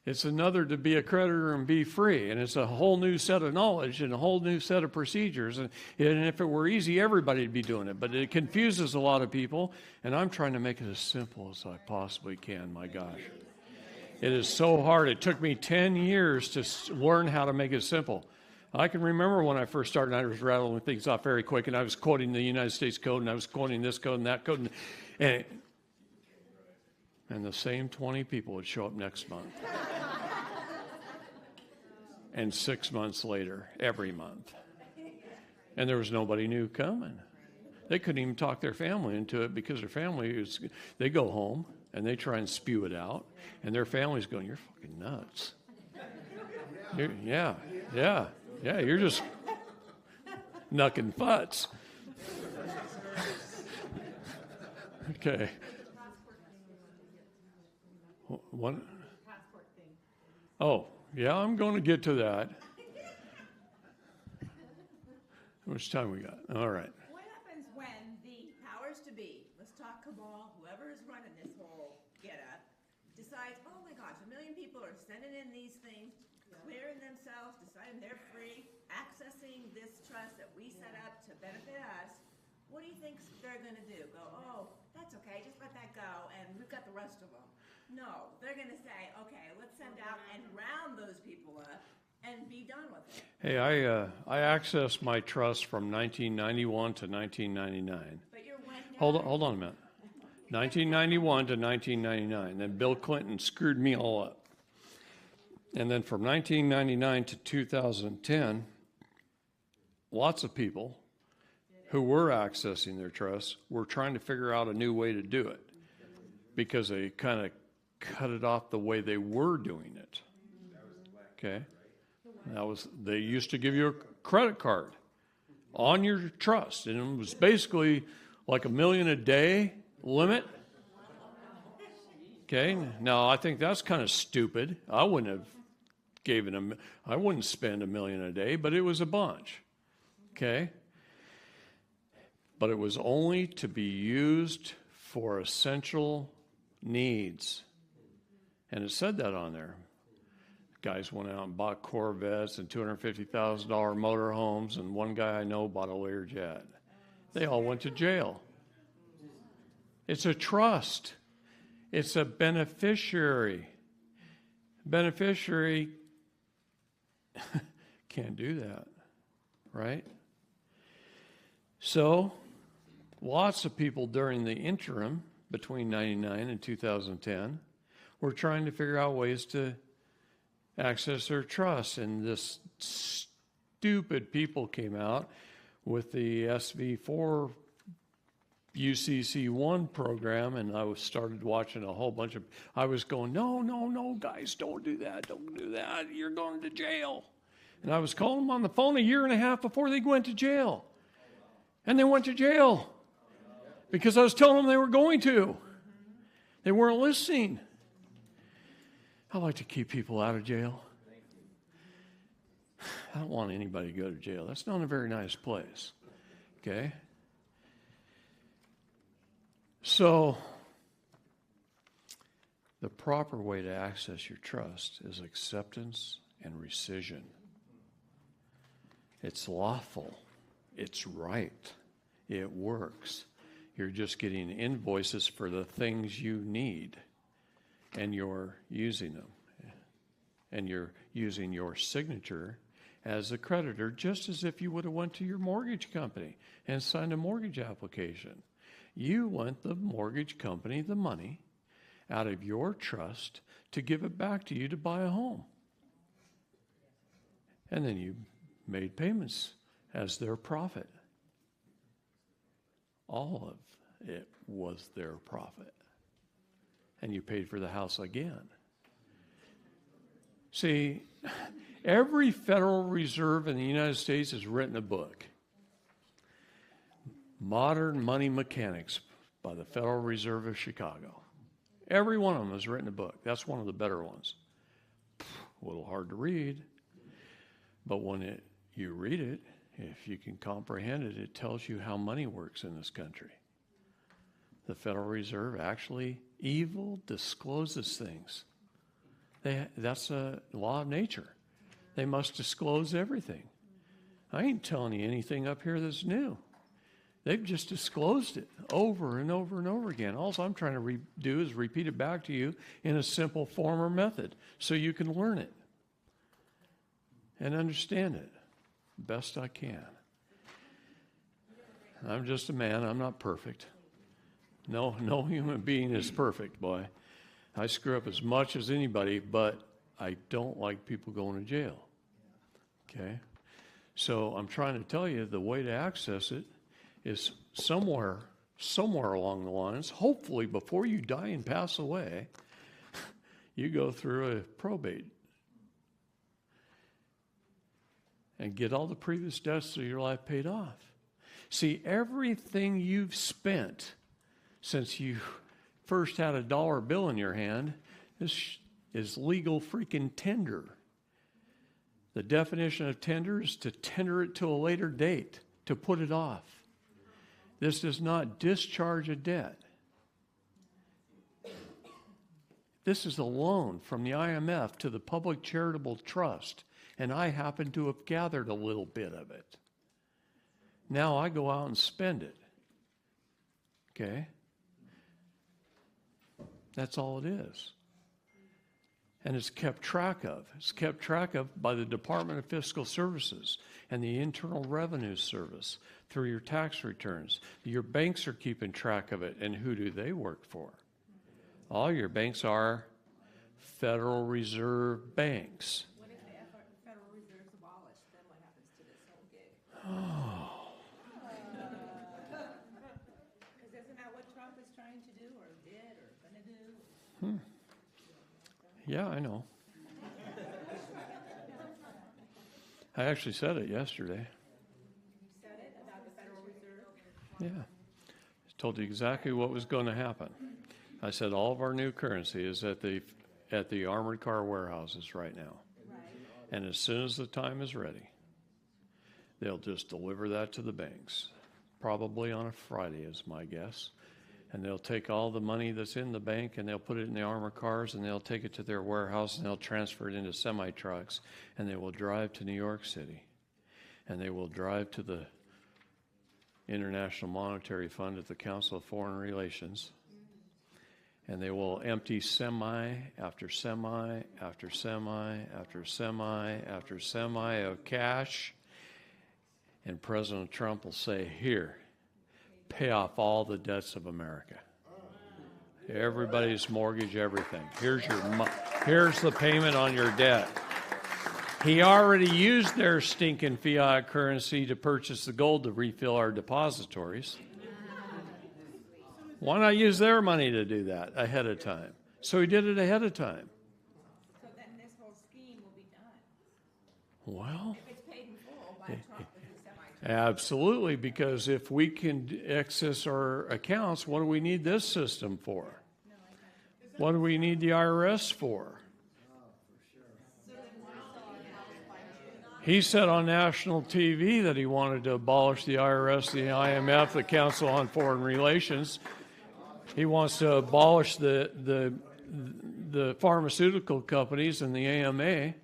A: It's another to be a creditor and be free. And it's a whole new set of knowledge and a whole new set of procedures. And if it were easy, everybody would be doing it. But it confuses a lot of people. And I'm trying to make it as simple as I possibly can, my gosh. It is so hard. It took me 10 years to learn how to make it simple. I can remember when I first started, I was rattling things off very quick, and I was quoting the United States Code, and I was quoting this code and that code, and the same 20 people would show up next month. And 6 months later, every month. And there was nobody new coming. They couldn't even talk their family into it because their family, they go home, and they try and spew it out, and their family's going, "You're fucking nuts." Yeah, you're just knucking futz. Okay. What? Oh, yeah, I'm going to get to that. How much time we got? All right.
P: What happens when the powers to be, let's talk cabal, whoever is running this whole get-up, decides, oh my gosh, 1 million people are sending in these things, clearing themselves, deciding they're free, accessing this trust that we set up to benefit us. What do you think they're going to do? Go, oh, that's okay, just let that go, and we've got the rest of them. No, they're going to say, okay, let's send out and round those people up and be done with it.
A: Hey, I accessed my trust from 1991 to 1999.
P: But you're
A: Hold on a minute. 1991 to 1999. Then Bill Clinton screwed me all up. And then from 1999 to 2010, lots of people who were accessing their trusts were trying to figure out a new way to do it because they kind of cut it off the way they were doing it. Okay? They used to give you a credit card on your trust, and it was basically like $1 million a day limit. Okay? Now, I think that's kind of stupid. I wouldn't spend $1 million a day, but it was a bunch. Okay? But it was only to be used for essential needs. And it said that on there. Guys went out and bought Corvettes and $250,000 motorhomes, and one guy I know bought a Learjet. They all went to jail. It's a trust. It's a beneficiary. Beneficiary can't do that, right? So, lots of people during the interim between 99 and 2010 were trying to figure out ways to access their trust, and this stupid people came out with the SV4 UCC1 program, and I started watching a whole bunch of, I was going, no, guys, don't do that, you're going to jail. And I was calling them on the phone 1.5 years before they went to jail. And they went to jail because I was telling them they were going to. They weren't listening. I like to keep people out of jail. I don't want anybody to go to jail. That's not a very nice place. Okay? So, the proper way to access your trust is acceptance and rescission. It's lawful. It's right. It works. You're just getting invoices for the things you need, and you're using them. And you're using your signature as a creditor, just as if you would have went to your mortgage company and signed a mortgage application. You lent the mortgage company the money out of your trust to give it back to you to buy a home. And then you made payments as their profit. All of it was their profit. And you paid for the house again. See, every Federal Reserve in the United States has written a book, Modern Money Mechanics by the Federal Reserve of Chicago. Every one of them has written a book. That's one of the better ones. A little hard to read, but when you read it, if you can comprehend it, it tells you how money works in this country. The Federal Reserve actually evil discloses things. That's a law of nature. They must disclose everything. I ain't telling you anything up here that's new. They've just disclosed it over and over and over again. All I'm trying to do is repeat it back to you in a simple form or method so you can learn it and understand it best I can. I'm just a man. I'm not perfect. No human being is perfect, boy. I screw up as much as anybody, but I don't like people going to jail. Okay? So I'm trying to tell you the way to access it is somewhere along the lines, hopefully before you die and pass away, you go through a probate and get all the previous debts of your life paid off. See, everything you've spent since you first had a dollar bill in your hand is legal freaking tender. The definition of tender is to tender it to a later date, to put it off. This does not discharge a debt. This is a loan from the IMF to the Public Charitable Trust, and I happen to have gathered a little bit of it. Now I go out and spend it. Okay? That's all it is. And it's kept track of. It's kept track of by the Department of Fiscal Services and the Internal Revenue Service through your tax returns. Your banks are keeping track of it, and who do they work for? All your banks are Federal Reserve banks.
P: What if the Federal Reserve's abolished? Then what happens to this whole gig? Because isn't that what Trump is trying to do, or did, or going to do?
A: Yeah, I know. I actually said it yesterday.
P: You said it about the Federal Reserve?
A: Yeah. I told you exactly what was going to happen. I said all of our new currency is at the armored car warehouses right now.
P: Right.
A: And as soon as the time is ready, they'll just deliver that to the banks. Probably on a Friday is my guess. And they'll take all the money that's in the bank and they'll put it in the armored cars and they'll take it to their warehouse and they'll transfer it into semi-trucks and they will drive to New York City. And they will drive to the International Monetary Fund at the Council of Foreign Relations. And they will empty semi after semi after semi after semi after semi of cash. And President Trump will say, here, pay off all the debts of America. Everybody's mortgage, everything. Here's the payment on your debt. He already used their stinking fiat currency to purchase the gold to refill our depositories. Why not use their money to do that ahead of time? So he did it ahead of time.
P: So then this whole scheme will be done.
A: Well,
P: if it's paid in full by Trump with his semi-truck.
A: Absolutely, because if we can access our accounts, what do we need this system for? What do we need the IRS for? He said on national TV that he wanted to abolish the IRS, the IMF, the Council on Foreign Relations. He wants to abolish the pharmaceutical companies and the AMA.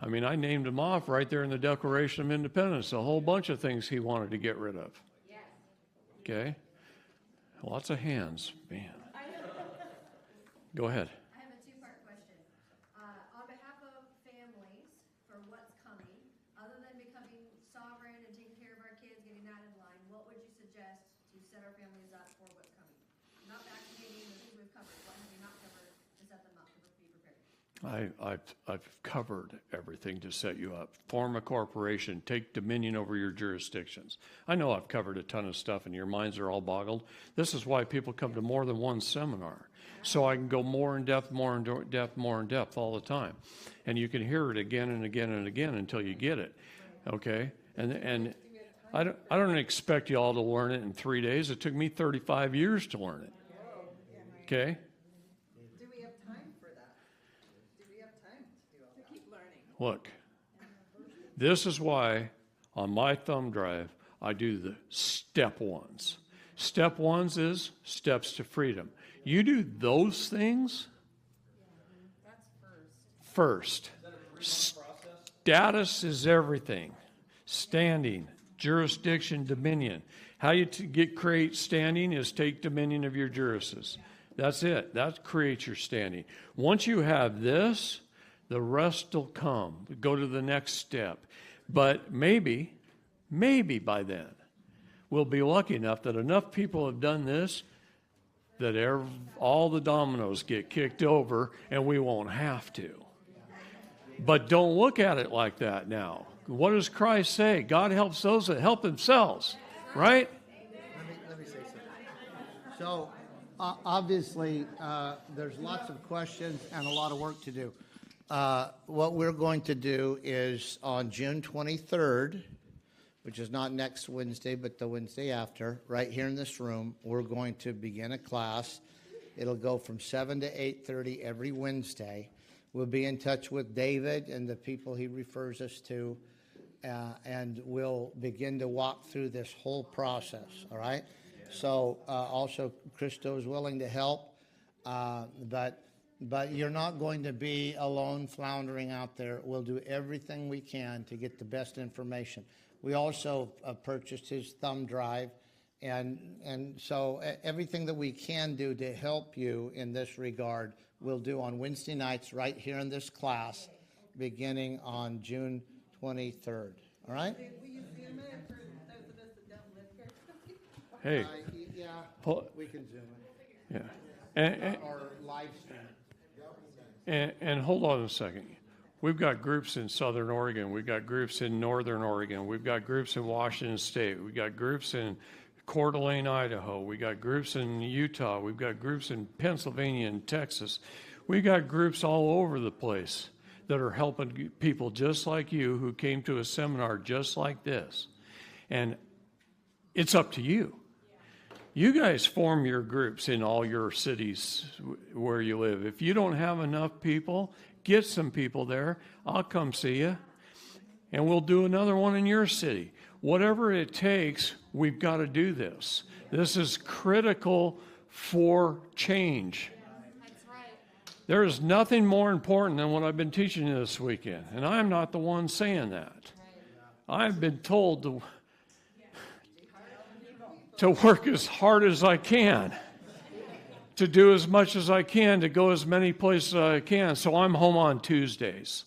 A: I mean, I named them off right there in the Declaration of Independence, a whole bunch of things he wanted to get rid of. Okay? Lots of hands, man. Go ahead.
G: I have a two-part question. On behalf of families, for what's coming, other than becoming sovereign and taking care of our kids, getting that in line, what would you suggest to set our families up for what's coming? Not vaccinating, the things we've covered. What have you not covered to set them up to be prepared?
A: I've covered everything to set you up. Form a corporation. Take dominion over your jurisdictions. I know I've covered a ton of stuff and your minds are all boggled. This is why people come to more than one seminar. So I can go more in depth, more in depth, more in depth all the time. And you can hear it again and again and again until you get it. Okay? And I don't expect you all to learn it in 3 days. It took me 35 years to learn it. Okay?
D: Do we have time for that? Do we have time to do all that?
P: Keep learning.
A: Look, this is why on my thumb drive I do the step ones. Step ones is steps to freedom. You do those things first. Status is everything. Standing, jurisdiction, dominion. How you create standing is take dominion of your jurisdictions. That's it. That creates your standing. Once you have this, the rest will come. Go to the next step. But maybe by then, we'll be lucky enough that enough people have done this that all the dominoes get kicked over and we won't have to. But don't look at it like that now. What does Christ say? God helps those that help themselves, right?
H: Let me say something. So, obviously, there's lots of questions and a lot of work to do. What we're going to do is on June 23rd, which is not next Wednesday, but the Wednesday after, right here in this room, we're going to begin a class. It'll go from 7 to 8:30 every Wednesday. We'll be in touch with David and the people he refers us to, and we'll begin to walk through this whole process, all right? So also, Christo is willing to help, but you're not going to be alone floundering out there. We'll do everything we can to get the best information. We also purchased his thumb drive, and so everything that we can do to help you in this regard, we'll do on Wednesday nights right here in this class, beginning on June 23rd. All right?
D: Will you Zoom it for those of us that don't live here?
A: Hey.
H: Yeah, we can Zoom it.
A: Yeah.
H: Or live stream it.
A: And hold on a second. We've got groups in Southern Oregon. We've got groups in Northern Oregon. We've got groups in Washington State. We've got groups in Coeur d'Alene, Idaho. We've got groups in Utah. We've got groups in Pennsylvania and Texas. We've got groups all over the place that are helping people just like you who came to a seminar just like this. And it's up to you. You guys form your groups in all your cities where you live. If you don't have enough people, get some people there. I'll come see you. And we'll do another one in your city. Whatever it takes, we've got to do this. This is critical for change.
G: That's right.
A: There is nothing more important than what I've been teaching you this weekend. And I'm not the one saying that. I've been told to work as hard as I can, to do as much as I can, to go as many places as I can. So I'm home on Tuesdays.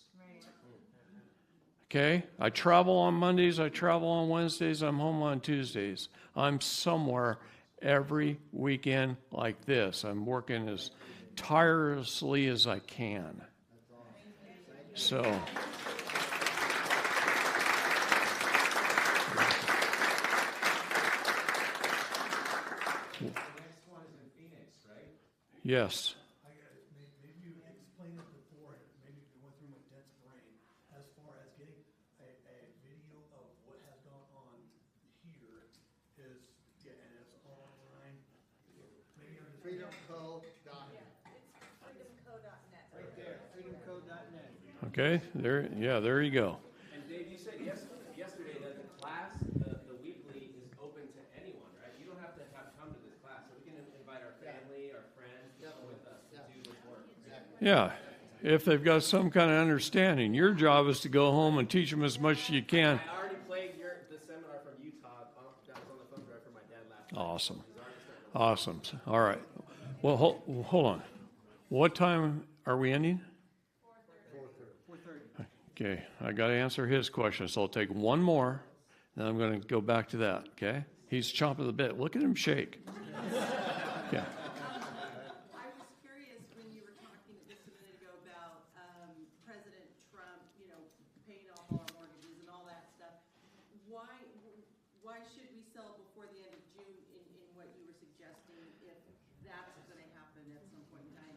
A: Okay? I travel on Mondays, I travel on Wednesdays, I'm home on Tuesdays. I'm somewhere every weekend like this. I'm working as tirelessly as I can. So... Yes.
Q: Maybe you explained it before, maybe it went through my dense brain, as far as getting a video of what has gone on here is, and it's online, maybe on
H: freedomco.net.
P: It's freedomco.net.
H: Right there, freedomco.net.
A: Okay, there you go.
N: And Dave, you said yesterday that the class, the weekly, is open to anyone, right? You don't have to come to this class, so we can invite our family, our friends to come with us to do this work.
A: Yeah, if they've got some kind of understanding. Your job is to go home and teach them as much as you can.
N: I already played the seminar from Utah. That was on the phone drive for my dad last night.
A: Awesome. All right. Well, hold on. What time are we ending? 4:30. Okay, I got to answer his question, so I'll take one more, then I'm going to go back to that, okay? He's chomping the bit. Look at him shake. Okay.
D: I was curious when you were talking just a minute ago about President Trump, paying off all our mortgages and all that stuff. Why should we sell before the end of June in what you were suggesting if that's going to happen at some point in time?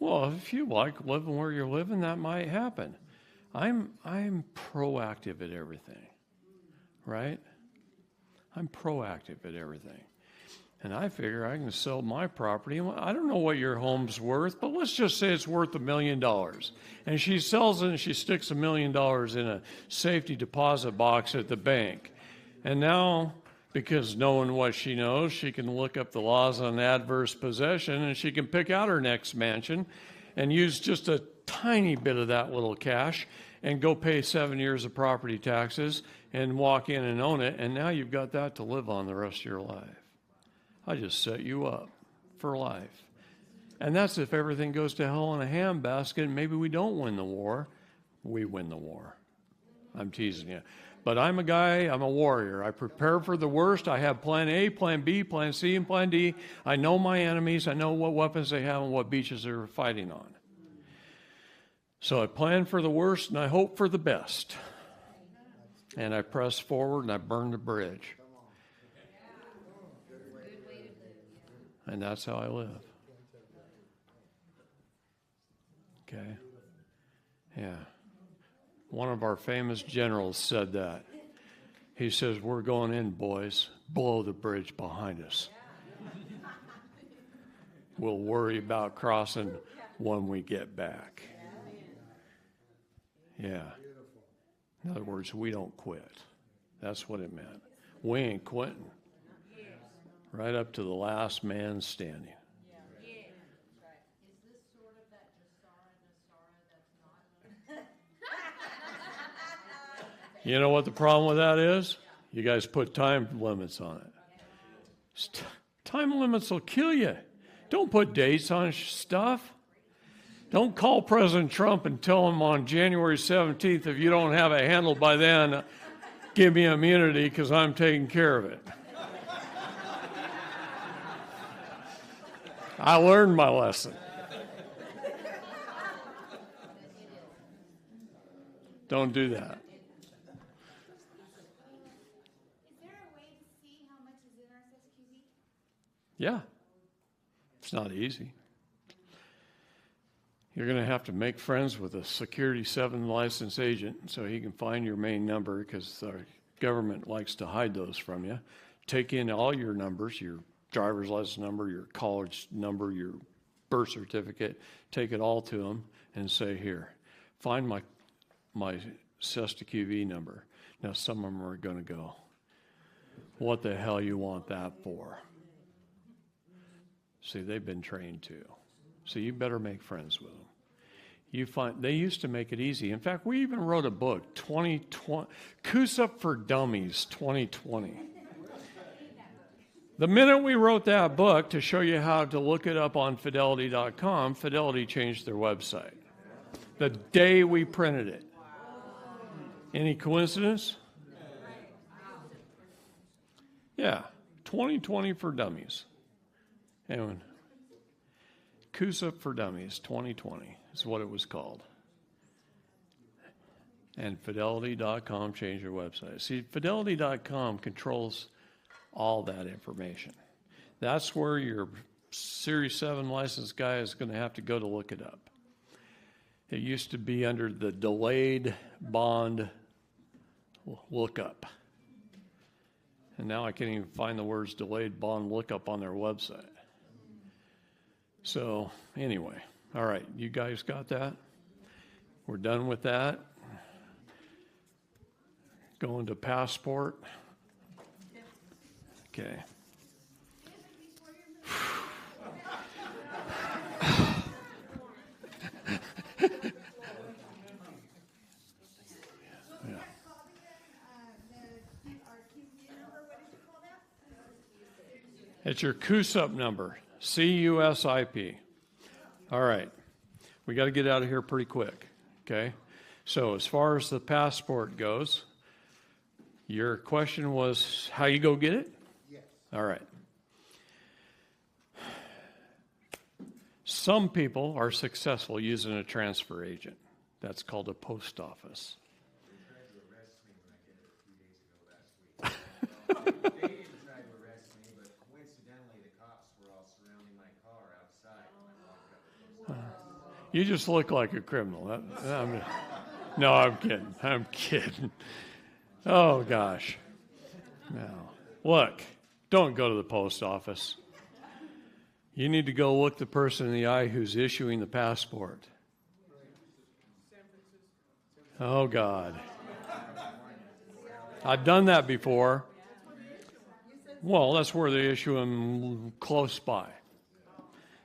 A: Well, if you like living where you're living, that might happen. I'm proactive at everything, right? I'm proactive at everything. And I figure I can sell my property. I don't know what your home's worth, but let's just say it's worth $1 million. And she sells it and she sticks $1 million in a safety deposit box at the bank. And now, because knowing what she knows, she can look up the laws on adverse possession and she can pick out her next mansion and use just a tiny bit of that little cash and go pay 7 years of property taxes and walk in and own it. And now you've got that to live on the rest of your life. I just set you up for life. And that's if everything goes to hell in a handbasket and maybe we don't win the war. We win the war. I'm teasing you. But I'm a guy, I'm a warrior. I prepare for the worst. I have plan A, plan B, plan C, and plan D. I know my enemies. I know what weapons they have and what beaches they're fighting on. So I plan for the worst and I hope for the best. And I press forward and I burn the bridge. And that's how I live. Okay? Yeah. One of our famous generals said that. He says, we're going in, boys. Blow the bridge behind us. We'll worry about crossing when we get back. Yeah. In other words, we don't quit. That's what it meant. We ain't quitting. Right up to the last man standing. You know what the problem with that is? You guys put time limits on it. Time limits will kill you. Don't put dates on stuff. Don't call President Trump and tell him on January 17th, if you don't have it handled by then, give me immunity because I'm taking care of it. I learned my lesson. Don't do that.
K: Is there a way to see how much is in our SQV?
A: Yeah. It's not easy. You're going to have to make friends with a Security 7 licensed agent so he can find your main number because the government likes to hide those from you. Take in all your numbers, your driver's license number, your college number, your birth certificate, take it all to them and say, here, find my SESTA QV number. Now, some of them are going to go, what the hell you want that for? See, they've been trained too. So you better make friends with them. They used to make it easy. In fact, we even wrote a book, 2020, CUSUP for Dummies 2020. The minute we wrote that book to show you how to look it up on Fidelity.com, Fidelity changed their website. The day we printed it. Any coincidence? Yeah, 2020 for Dummies. And CUSUP for Dummies 2020 is what it was called. And Fidelity.com changed their website. See, Fidelity.com controls all that information. That's where your Series 7 licensed guy is going to have to go to look it up. It used to be under the delayed bond lookup. And now I can't even find the words delayed bond lookup on their website. So anyway, All right, you guys got that? We're done with that. Going to passport. Okay. It's your CUSIP number, CUSIP. All right. We got to get out of here pretty quick, okay? So as far as the passport goes, your question was how you go get it?
M: Yes.
A: All right. Some people are successful using a transfer agent. That's called a post office. You just look like a criminal. No, I'm kidding. I'm kidding. Oh, gosh. No. Look, don't go to the post office. You need to go look the person in the eye who's issuing the passport. Oh, God. I've done that before. Well, that's where they issue them close by.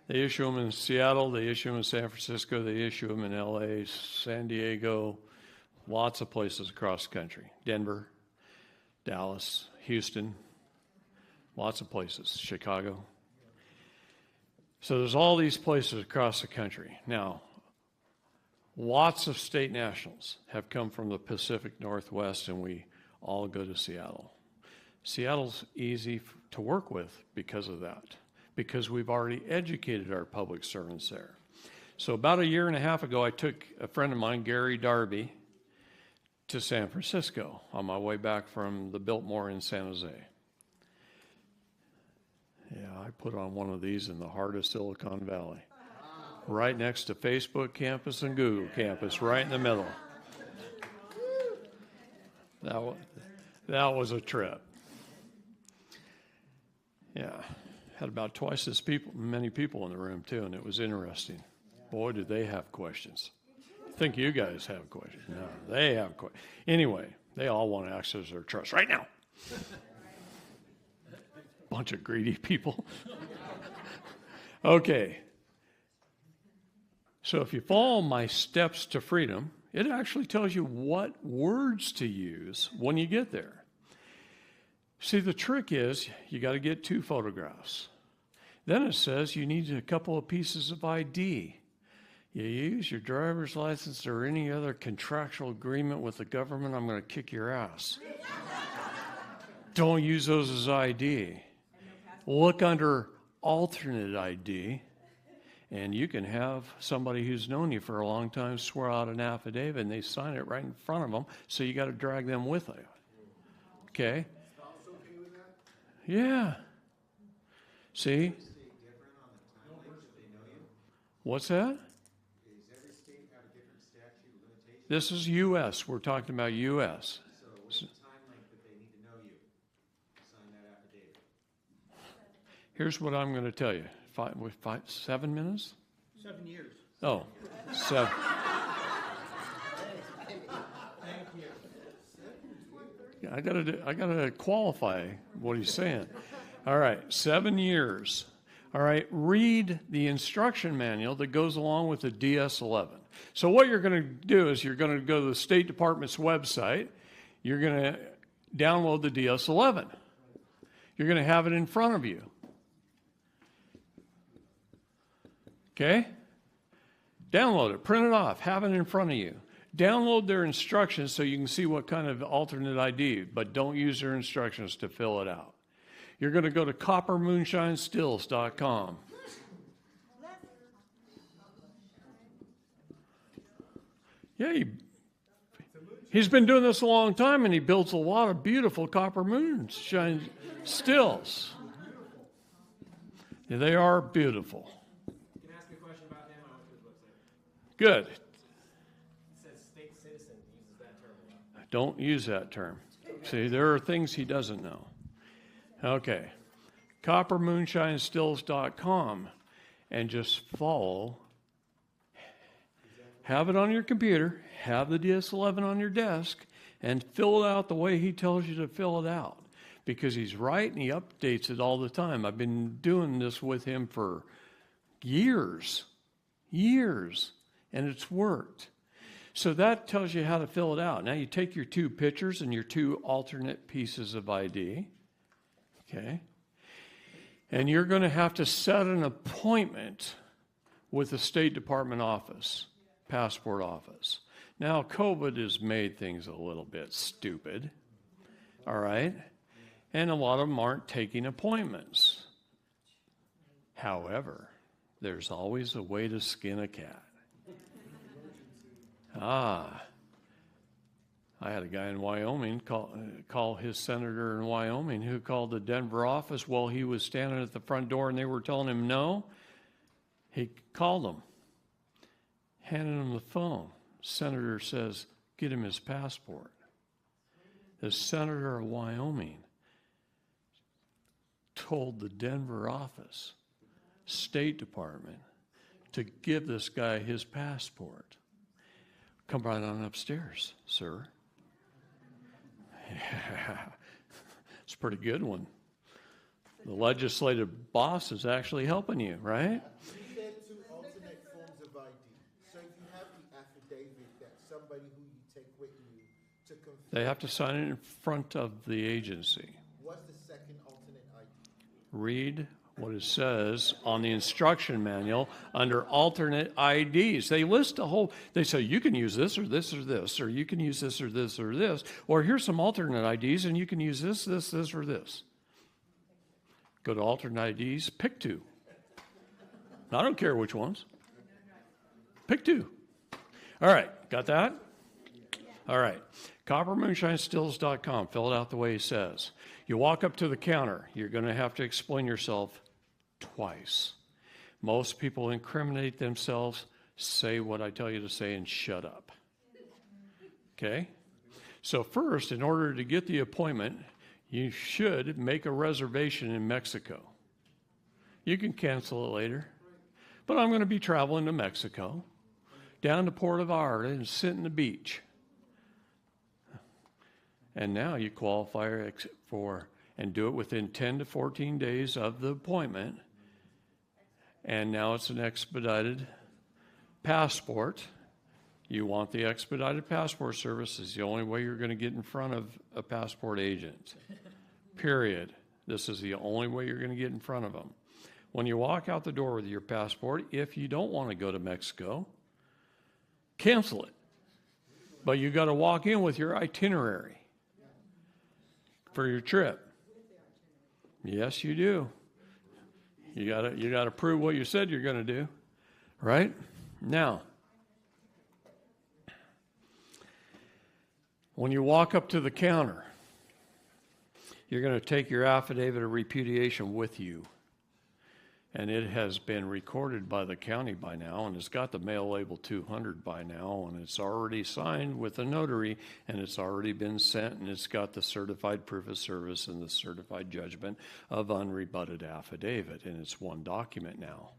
A: They issue them in Seattle, they issue them in San Francisco, they issue them in LA, San Diego, lots of places across the country. Denver, Dallas, Houston, lots of places, Chicago. So there's all these places across the country. Now, lots of state nationals have come from the Pacific Northwest, and we all go to Seattle. Seattle's easy to work with because of that, because we've already educated our public servants there. So about a year and a half ago, I took a friend of mine, Gary Darby, to San Francisco on my way back from the Biltmore in San Jose. Yeah, I put on one of these in the heart of Silicon Valley, right next to Facebook campus and Google campus, right in the middle. That was a trip. Yeah. Had about twice as many people in the room, too, and it was interesting. Boy, did they have questions. I think you guys have questions. No, they have questions. Anyway, they all want to access their trust right now. Bunch of greedy people. Okay. So if you follow my steps to freedom, it actually tells you what words to use when you get there. See, the trick is you got to get 2 photographs. Then it says you need a couple of pieces of ID. You use your driver's license or any other contractual agreement with the government, I'm going to kick your ass. Don't use those as ID. Look under alternate ID, and you can have somebody who's known you for a long time swear out an affidavit, and they sign it right in front of them, so you got to drag them with you. Okay? Yeah. See? What's that? This is U.S. We're talking about U.S.
R: So what's the time length that they need to know you? Sign that affidavit.
A: Here's what I'm going to tell you. 7 minutes?
H: 7 years.
A: Oh, 7.
H: Thank you.
A: I gotta qualify what he's saying. All right, 7 years. All right, read the instruction manual that goes along with the DS-11. So what you're going to do is you're going to go to the State Department's website. You're going to download the DS-11. You're going to have it in front of you. Okay? Download it, print it off, have it in front of you. Download their instructions so you can see what kind of alternate ID, but don't use their instructions to fill it out. You're going to go to coppermoonshinestills.com. Yeah, he's been doing this a long time, and he builds a lot of beautiful copper moonshine stills. Yeah, they are beautiful.
N: Can I ask you a question about him? I went to his website.
A: Good.
N: It says state citizen. He uses that term a lot.
A: Don't use that term. See, there are things he doesn't know. Okay. coppermoonshinestills.com, and just follow have it on your computer, have the DS11 on your desk, and fill it out the way he tells you to fill it out. Because he's right and he updates it all the time. I've been doing this with him for years, and it's worked. So that tells you how to fill it out. Now you take your 2 pictures and your 2 alternate pieces of ID, okay? And you're going to have to set an appointment with the State Department office, passport office. Now, COVID has made things a little bit stupid, all right? And a lot of them aren't taking appointments. However, there's always a way to skin a cat. I had a guy in Wyoming call his senator in Wyoming who called the Denver office while he was standing at the front door and they were telling him no. He called them, handed him the phone. Senator says, get him his passport. The senator of Wyoming told the Denver office, State Department, to give this guy his passport. Come right on upstairs, sir. Yeah, it's a pretty good one. The legislative boss is actually helping you, right?
M: You said 2 alternate forms of ID. So if you have the affidavit that somebody who you take with you to confirm.
A: They have to sign it in front of the agency.
M: What's the second alternate ID?
A: Read what it says on the instruction manual under alternate IDs. They list a whole, they say you can use this or this or this, or you can use this or this or this, or here's some alternate IDs and you can use this, this, this, or this. Go to alternate IDs, pick 2. I don't care which ones. Pick 2. All right, got that? All right, coppermoonshinestills.com. Fill it out the way he says. You walk up to the counter. You're going to have to explain yourself twice. Most people incriminate themselves, say what I tell you to say, and shut up. Okay? So first, in order to get the appointment, you should make a reservation in Mexico. You can cancel it later. But I'm going to be traveling to Mexico, down to Puerto Vallarta, and sit in the beach. And now you qualify for, and do it within 10 to 14 days of the appointment. And now it's an expedited passport. You want the expedited passport service. Is the only way you're going to get in front of a passport agent. Period. This is the only way you're going to get in front of them. When you walk out the door with your passport, if you don't want to go to Mexico, cancel it. But you got to walk in with your itinerary for your trip. Yes, you do. You got to prove what you said you're going to do, right? Now, when you walk up to the counter, you're going to take your affidavit of repudiation with you. And it has been recorded by the county by now, and it's got the mail label 200 by now, and it's already signed with a notary, and it's already been sent, and it's got the certified proof of service and the certified judgment of unrebutted affidavit, and it's one document now.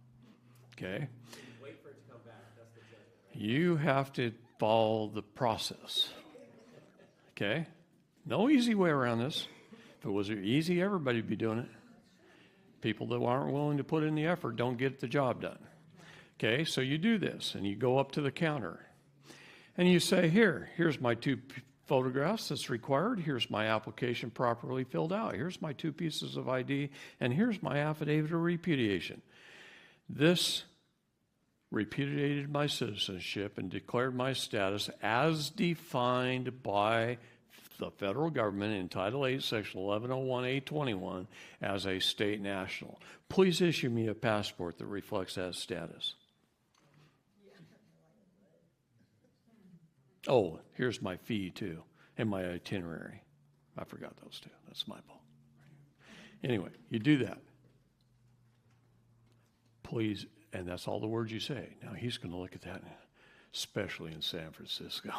A: Okay?
N: Wait for it to come back. That's the judgment, right?
A: You have to follow the process. Okay? No easy way around this. If it was easy, everybody would be doing it. People that aren't willing to put in the effort don't get the job done. Okay, so you do this, and you go up to the counter, and you say, here's my 2 photographs that's required. Here's my application properly filled out. Here's my 2 pieces of ID, and here's my affidavit of repudiation. This repudiated my citizenship and declared my status as defined by the federal government in Title 8, Section 1101A21 as a state national. Please issue me a passport that reflects that status. Oh, here's my fee too, and my itinerary. I forgot those 2. That's my fault. Anyway, you do that. Please, and that's all the words you say. Now he's going to look at that, especially in San Francisco,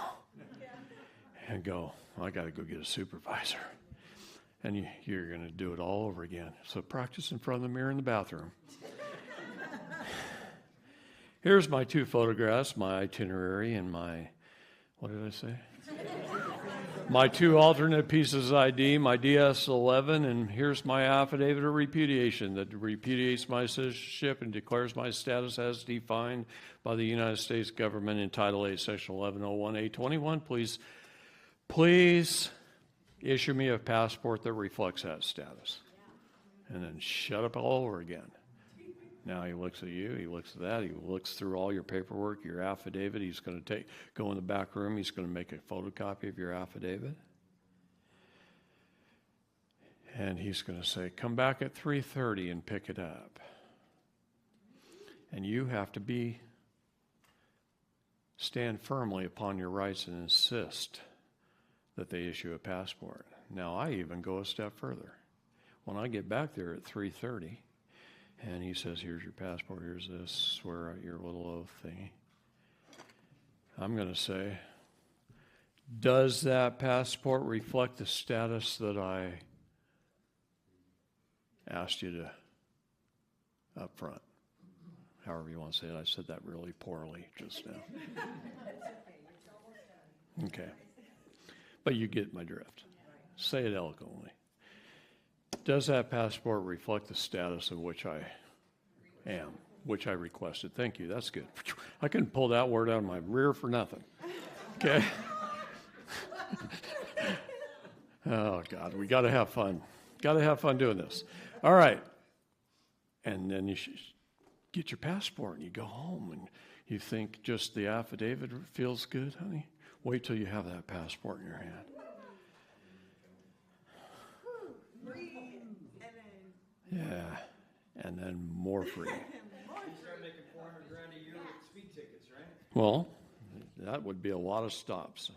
A: and go, I got to go get a supervisor. And you're going to do it all over again. So practice in front of the mirror in the bathroom. Here's my 2 photographs, my itinerary, and my, what did I say? My 2 alternate pieces of ID, my DS-11, and here's my affidavit of repudiation that repudiates my citizenship and declares my status as defined by the United States government in Title 8, Section 1101A21. Please issue me a passport that reflects that status. And then shut up all over again. Now he looks at you, he looks at that, he looks through all your paperwork, your affidavit. He's going to go in the back room, he's going to make a photocopy of your affidavit. And he's going to say, come back at 3:30 and pick it up. And you have to stand firmly upon your rights and insist that they issue a passport. Now I even go a step further. When I get back there at 3:30, and he says, here's your passport, here's this, swear out your little oath thingy, I'm going to say, does that passport reflect the status that I asked you to up front? However you want to say it. I said that really poorly just now. Okay. But you get my drift. Say it eloquently. Does that passport reflect the status of which I am, which I requested? Thank you. That's good. I couldn't pull that word out of my rear for nothing. Okay. Oh, God. We got to have fun. Got to have fun doing this. All right. And then you get your passport and you go home and you think just the affidavit feels good, honey. Wait till you have that passport in your hand. Yeah, and then more free.
B: You start making $400,000 a year with speed tickets, right?
A: Well, that would be a lot of stops.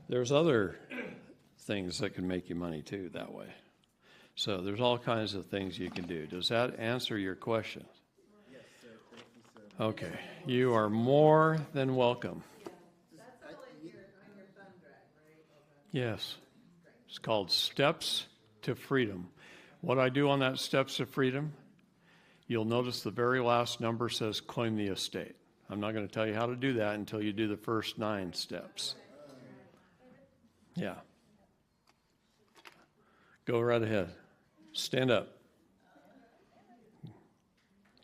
A: There's other things that can make you money too that way. So there's all kinds of things you can do. Does that answer your question?
L: Yes, sir. Thank you, sir.
A: Okay, you are more than welcome. Yes, it's called Steps to Freedom. What I do on that Steps to Freedom, you'll notice the very last number says claim the estate. I'm not going to tell you how to do that until you do the first 9 steps. Yeah. Go right ahead. Stand up.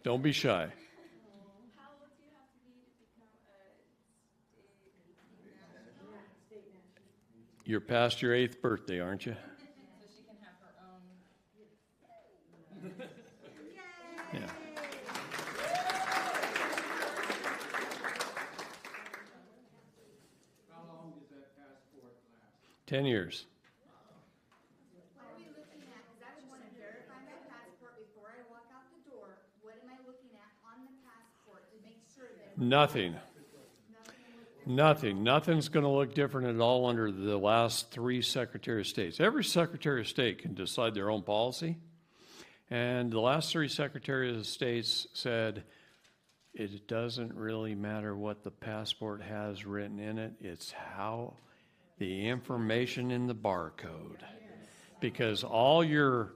A: Don't be shy. You're past your 8th birthday, aren't you? Yeah.
J: How long does that passport last?
A: 10 years.
K: What are we looking at? Because I would want to verify my passport before I walk out the door. What am I looking at on the passport to make sure that...
A: Nothing. Nothing. Nothing's going to look different at all under the last 3 Secretary of States. Every Secretary of State can decide their own policy. And the last 3 Secretaries of States said, it doesn't really matter what the passport has written in it. It's how the information in the barcode. Because all your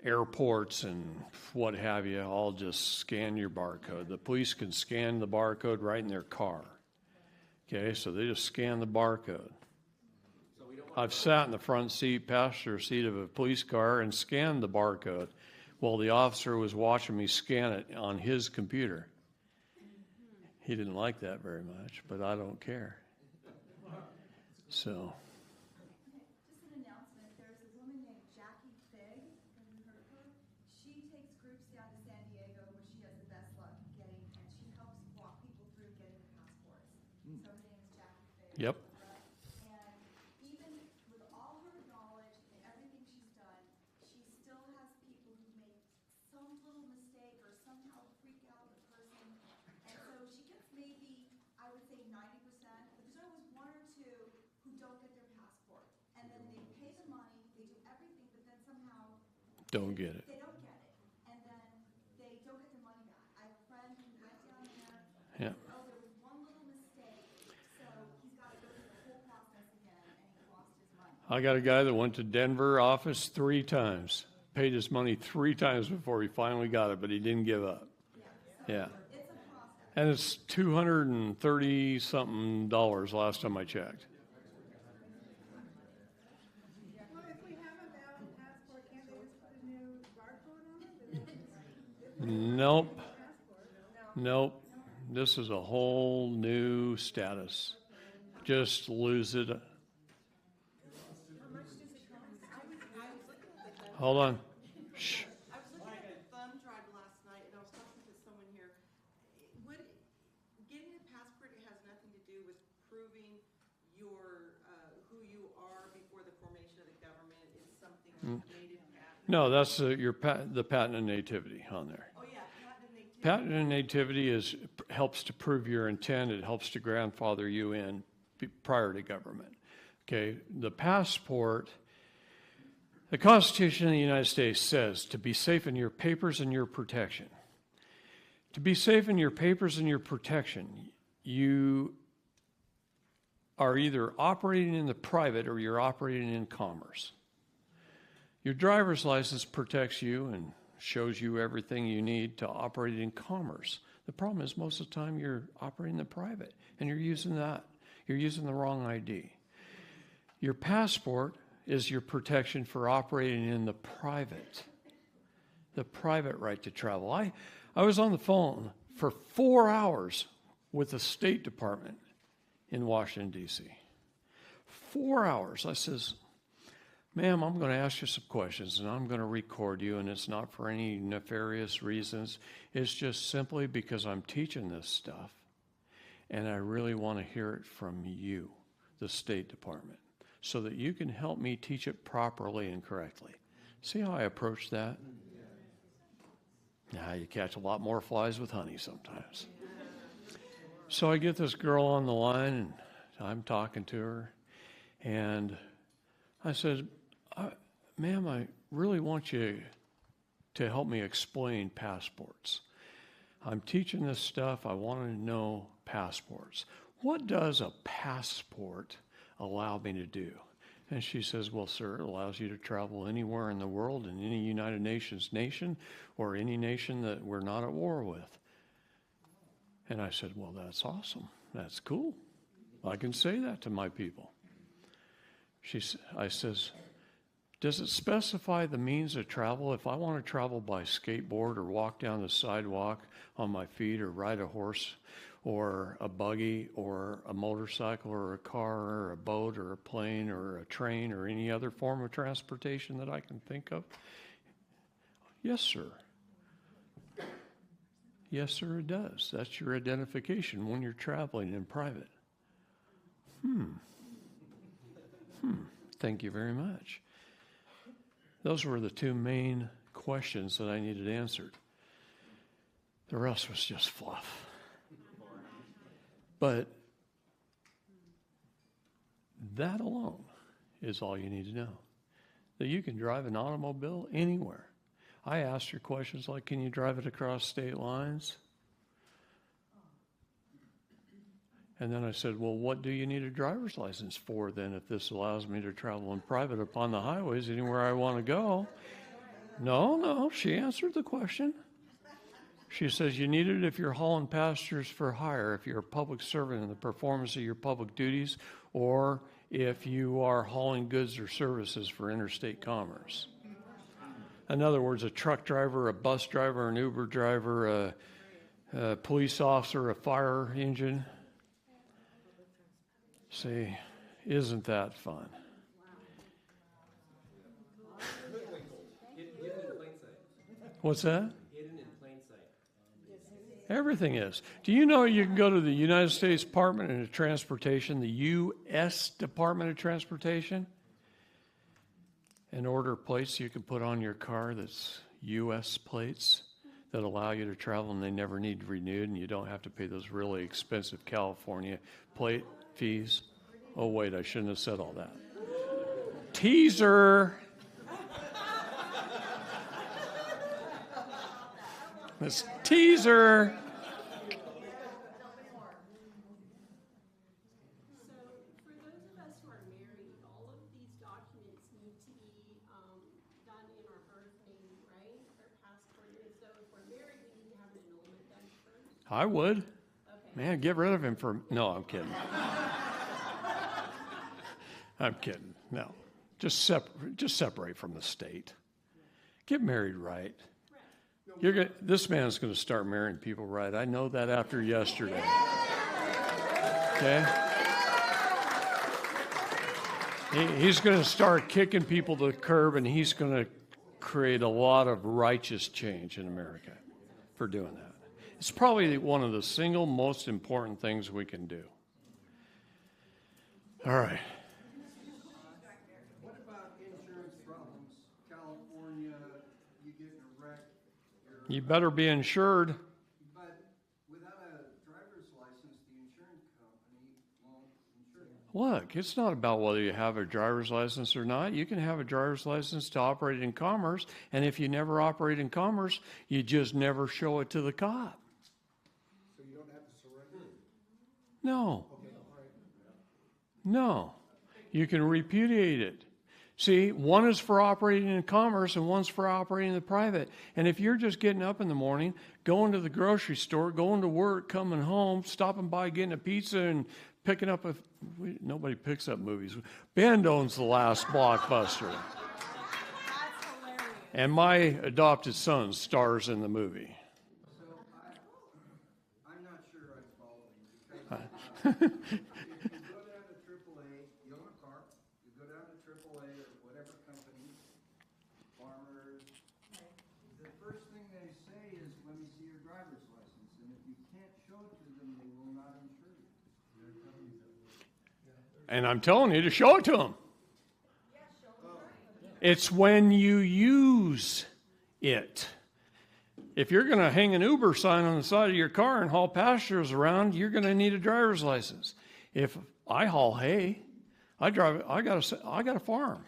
A: airports and what have you all just scan your barcode. The police can scan the barcode right in their car. Okay, so they just scan the barcode. I've sat in the front seat, passenger seat of a police car and scanned the barcode while the officer was watching me scan it on his computer. He didn't like that very much, but I don't care. So.
G: Just an announcement, there's a woman named Jackie Fig, have you heard of her? She takes groups down to San Diego where she has the best luck getting, and she helps walk people through getting the passports. So her name is Jackie Fig.
A: Yep.
G: And even with all her knowledge and everything she's done, she still has people who make some little mistake or somehow freak out the person. And so she gets maybe, I would say 90%, but there's always 1 or 2 who don't get their passport. And then they pay the money, they do everything, but then somehow
A: Don't get it.
G: they don't get it. And then they don't get their money back. I have a friend who went down there.
A: Yeah.
G: Oh, there was one little mistake, so he's got to go through the whole process again, and he lost his money.
A: I got a guy that went to Denver office 3 times. paid his money 3 times before he finally got it, but he didn't give up. Yeah. And it's $230-something last time I checked.
I: Well, if we have a valid passport, can't they just put a new barcode on it?
A: Nope. Nope. This is a whole new status. Just lose it. Hold on. Shh.
D: I was looking at the thumb drive last night, and I was talking to someone here. Getting a passport has nothing to do with proving your who you are before the formation of the government. It's something like native patent.
A: No, that's the patent and nativity on there.
D: Oh yeah, patent and nativity.
A: Patent and nativity helps to prove your intent. It helps to grandfather you in prior to government. Okay, the passport. The Constitution of the United States says to be safe in your papers and your protection. To be safe in your papers and your protection, you are either operating in the private or you're operating in commerce. Your driver's license protects you and shows you everything you need to operate in commerce. The problem is most of the time you're operating in the private and you're using that. You're using the wrong ID. Your passport is your protection for operating in the private right to travel. I was on the phone for 4 hours with the State Department in Washington, D.C. 4 hours. I says, ma'am, I'm going to ask you some questions, and I'm going to record you, and it's not for any nefarious reasons. It's just simply because I'm teaching this stuff, and I really want to hear it from you, the State Department, so that you can help me teach it properly and correctly. See how I approach that? Now you catch a lot more flies with honey sometimes. So I get this girl on the line, and I'm talking to her, and I said, ma'am, I really want you to help me explain passports. I'm teaching this stuff. I want to know passports. What does a passport allow me to do? And she says, well, sir, it allows you to travel anywhere in the world, in any United Nations nation, or any nation that we're not at war with. And I said, well, that's awesome. That's cool. I can say that to my people. I says, does it specify the means of travel? If I want to travel by skateboard or walk down the sidewalk on my feet or ride a horse or a buggy or a motorcycle or a car or a boat or a plane or a train or any other form of transportation that I can think of? Yes, sir. Yes, sir, it does. That's your identification when you're traveling in private. Thank you very much. Those were the 2 main questions that I needed answered. The rest was just fluff. But that alone is all you need to know. That you can drive an automobile anywhere. I asked her questions like, can you drive it across state lines? And then I said, well, what do you need a driver's license for then if this allows me to travel in private upon the highways anywhere I want to go? No, she answered the question. She says you need it if you're hauling passengers for hire, if you're a public servant in the performance of your public duties, or if you are hauling goods or services for interstate commerce. In other words, a truck driver, a bus driver, an Uber driver, a police officer, a fire engine. See, isn't that fun? What's that? Everything is. Do you know you can go to the United States Department of Transportation, the U.S. Department of Transportation, and order plates you can put on your car that's U.S. plates that allow you to travel and they never need renewed and you don't have to pay those really expensive California plate fees? Oh, wait, I shouldn't have said all that. Teaser! This teaser!
S: All of these documents need to be done in our birth
A: I would. Man, get rid of him for... No, I'm kidding. I'm kidding. No. Just separate from the state. Get married right. This man's going to start marrying people right. I know that after yesterday. Okay? He's going to start kicking people to the curb, and he's going to create a lot of righteous change in America for doing that. It's probably one of the single most important things we can do. All right.
L: What about insurance problems? California, you get in a wreck.
A: You better be insured.
L: But without a driver's license, the insurance company won't insure you.
A: Look, it's not about whether you have a driver's license or not. You can have a driver's license to operate in commerce, and if you never operate in commerce, you just never show it to the cop.
J: So you don't have to surrender?
A: No. No. You can repudiate it. See, one is for operating in commerce and one's for operating in the private. And if you're just getting up in the morning, going to the grocery store, going to work, coming home, stopping by, getting a pizza, and picking up nobody picks up movies. Ben owns the last Blockbuster. And my adopted son stars in the movie.
L: So I'm not sure I'm following because if you go down to AAA, you own a car, you go down to AAA or whatever company, Farmers, the first thing they say is, let me see your driver's license. And if you can't show it to them, they will not insure you.
A: And I'm telling you to show it to them. It's when you use it. If you're going to hang an Uber sign on the side of your car and haul passengers around, you're going to need a driver's license. If I haul hay, I got a farm.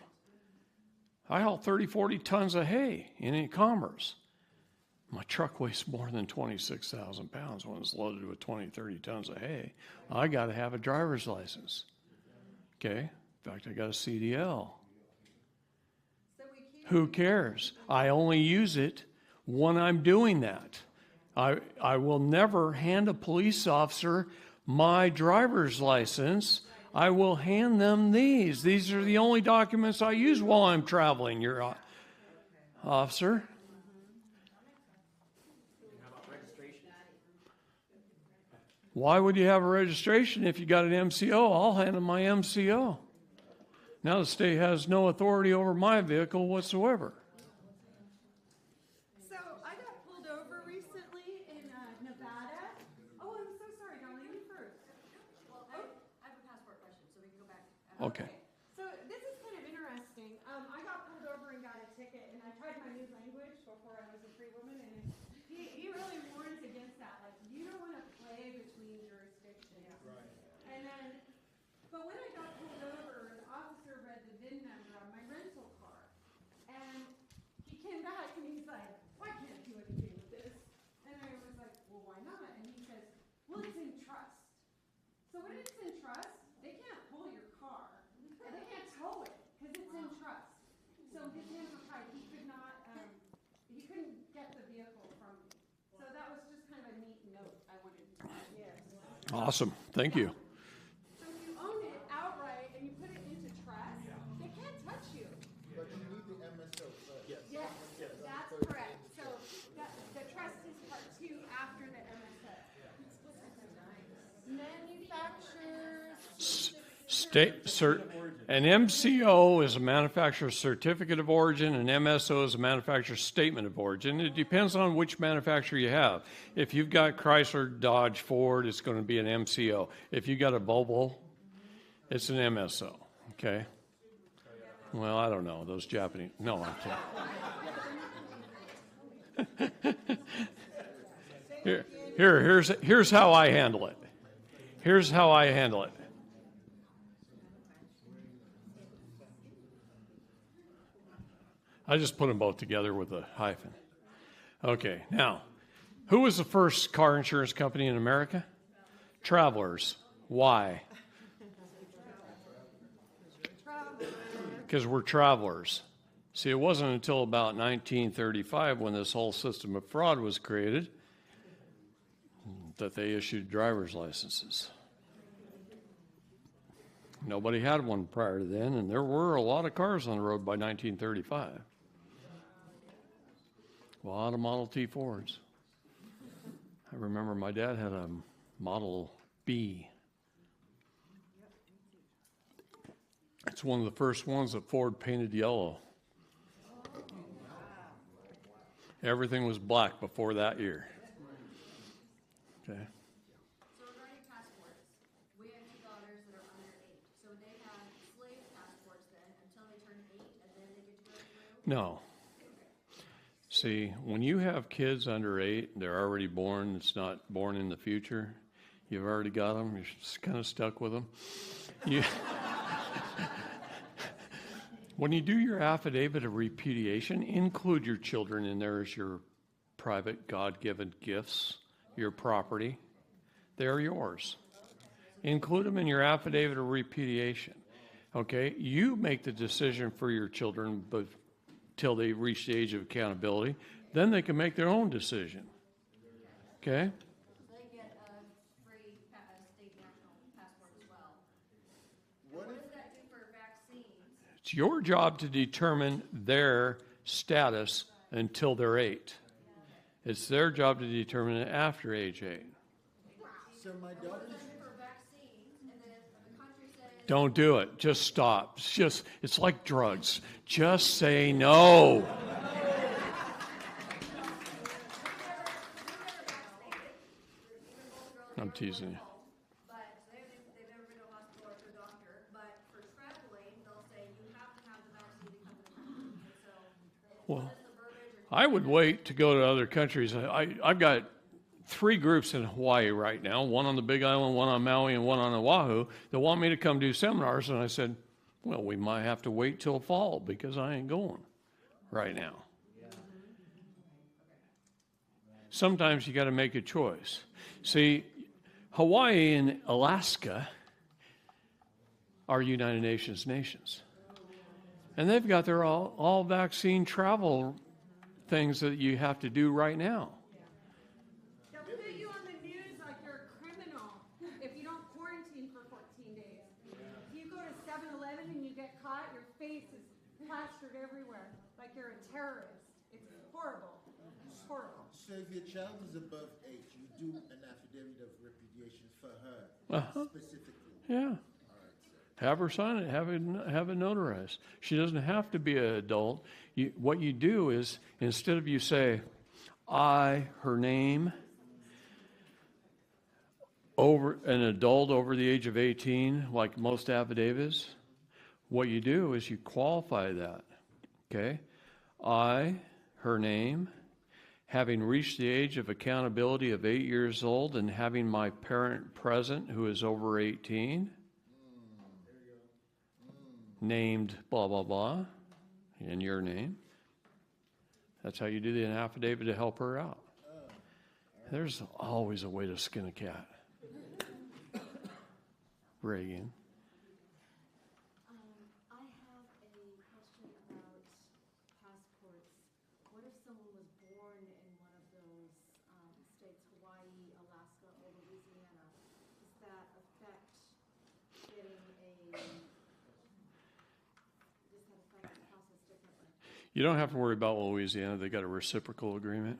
A: I haul 30, 40 tons of hay in e-commerce. My truck weighs more than 26,000 pounds when it's loaded with 20, 30 tons of hay. I got to have a driver's license. Okay? In fact, I got a CDL. Who cares? I only use it when I'm doing that. I will never hand a police officer my driver's license. I will hand them these. These are the only documents I use while I'm traveling, your officer. Why would you have a registration if you got an MCO? I'll hand them my MCO. Now the state has no authority over my vehicle whatsoever.
D: So I got pulled over recently in Nevada. Oh, I'm so sorry, Darlene, you first.
O: Well, I have a passport question, so we can go back.
A: Okay.
D: So this is kind of interesting. I got pulled over and got a ticket, and I tried my new language before I was a free woman, and he really warns against that. Like, you don't want to play between jurisdictions. Right. And then, but when I got pulled over, the officer read the VIN number on my rental car, and he came back and he's like, "Well, I can't do anything with this." And I was like, "Well, why not?" And he says, "Well, it's in trust. So when it's in trust, they can't pull your car. And they can't tow it because it's in trust." So his hands were tied. He could not, he couldn't get the vehicle from me. So that was just kind of a neat note I wanted to add. Yes.
A: Awesome. Thank you.
D: So if you own it outright and you put it into trust, they can't touch you.
M: But you need the MSO first.
D: Yes, that's correct. So the trust is part two after the MSO. Manufacturers.
A: An MCO is a manufacturer's certificate of origin, and MSO is a manufacturer's statement of origin. It depends on which manufacturer you have. If you've got Chrysler, Dodge, Ford, it's going to be an MCO. If you've got a Volvo, it's an MSO. Okay? Well, I don't know. Those Japanese. No, I'm kidding. Here's how I handle it. Here's how I handle it. I just put them both together with a hyphen. Okay, now, who was the first car insurance company in America? Travelers. Why? Because we're travelers. See, it wasn't until about 1935 when this whole system of fraud was created. that they issued driver's licenses. Nobody had one prior to then, and there were a lot of cars on the road by 1935. A lot of Model T Fords. I remember my dad had a Model B. It's one of the first ones that Ford painted yellow. Everything was black before that year. Okay.
O: So regarding passports, we have two daughters that are under 8. So they have slave passports then until they turn 8 and then they get to go through?
A: No. See, when you have kids under 8, they're already born, it's not born in the future, you've already got them, you're just kind of stuck with them. When you do your affidavit of repudiation, include your children in there as your private God-given gifts, your property. They're yours. Include them in your affidavit of repudiation. Okay? You make the decision for your children, but till they reach the age of accountability, then they can make their own decision. Okay?
O: So they get a free state national passport as well. What does that do for vaccines?
A: It's your job to determine their status until they're 8. It's their job to determine it after age 8.
M: So my daughter's...
A: Don't do it. Just stop. It's like drugs. Just say no. I'm teasing you.
O: But they've never been to a hospital or to a doctor. But for traveling, they'll say you have to have the vaccine to come to the country. And so,
A: Well, I would wait to go to other countries. I've got 3 groups in Hawaii right now, one on the Big Island, one on Maui, and one on Oahu, that want me to come do seminars. And I said, well, we might have to wait till fall because I ain't going right now. Sometimes you got to make a choice. See, Hawaii and Alaska are United Nations nations. And they've got their all vaccine travel things that you have to do right now.
D: They'll put you on the news like you're a criminal if you don't quarantine for 14 days. If you go to 7-Eleven and you get caught, your face is plastered everywhere like you're a terrorist. It's horrible. It's horrible.
M: So if your child is above 8, you do an affidavit of repudiation for her specifically?
A: Yeah. Have her sign it. Have it notarized. She doesn't have to be an adult. What you do is, instead of you say, I, her name, over an adult over the age of 18, like most affidavits, what you do is you qualify that. Okay? I, her name, having reached the age of accountability of 8 years old and having my parent present who is over 18, named blah, blah, blah, in your name. That's how you do the affidavit to help her out. There's always a way to skin a cat. Reagan.
O: I have a question about passports. What if someone was born in one of those states, Hawaii, Alaska, or Louisiana? Does that affect getting does that affect the process differently?
A: You don't have to worry about Louisiana. They got a reciprocal agreement.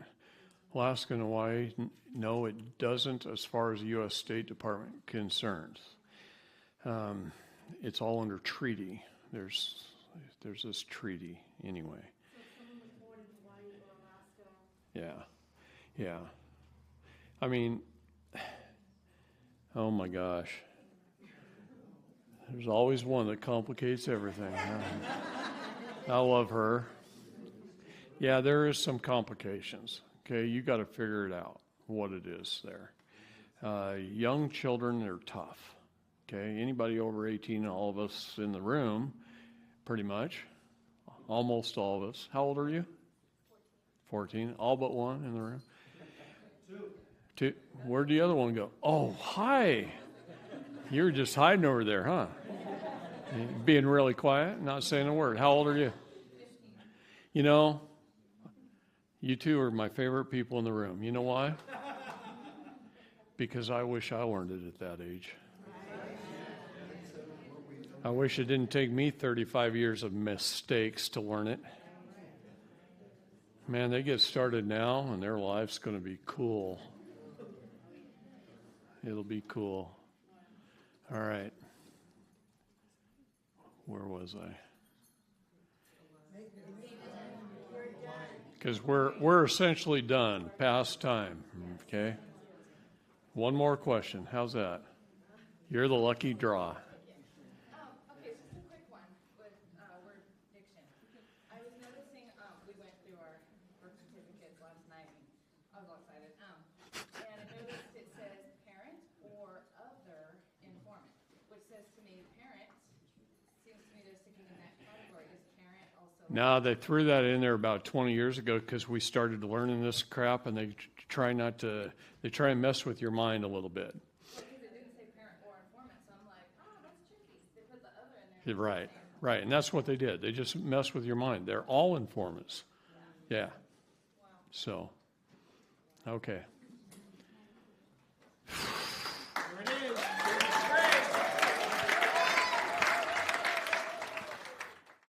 A: Alaska and Hawaii, no, it doesn't as far as the U.S. State Department concerns. It's all under treaty. There's this treaty anyway.
O: So if someone was born in Hawaii or Alaska?
A: Yeah. I mean, oh my gosh. There's always one that complicates everything. I love her. Yeah, there is some complications. Okay, you got to figure it out, what it is there. Young children are tough. Okay, anybody over 18, all of us in the room, pretty much, almost all of us. How old are you? 14. All but one in the room. 2. Where'd the other one go? Oh, hi. You were just hiding over there, huh? Being really quiet, not saying a word. How old are you? You know, you two are my favorite people in the room. You know why? because I wish I learned it at that age. I wish it didn't take me 35 years of mistakes to learn it. Man, they get started now, and their life's going to be cool. It'll be cool. All right. Where was I? Because we're essentially done, past time. Okay. One more question. How's that? You're the lucky draw.
S: Okay, just a quick one with word diction. I was noticing, we went through our birth certificates last night, and I was all excited. And I noticed it says parent or other informant, which says to me parent, seems to me they're sticking in that category. Is parent also?
A: No, they threw that in there about 20 years ago because we started learning this crap, and they try and mess with your mind a little bit. Right, right. And that's what they did. They just mess with your mind. They're all informants. Yeah. So, okay.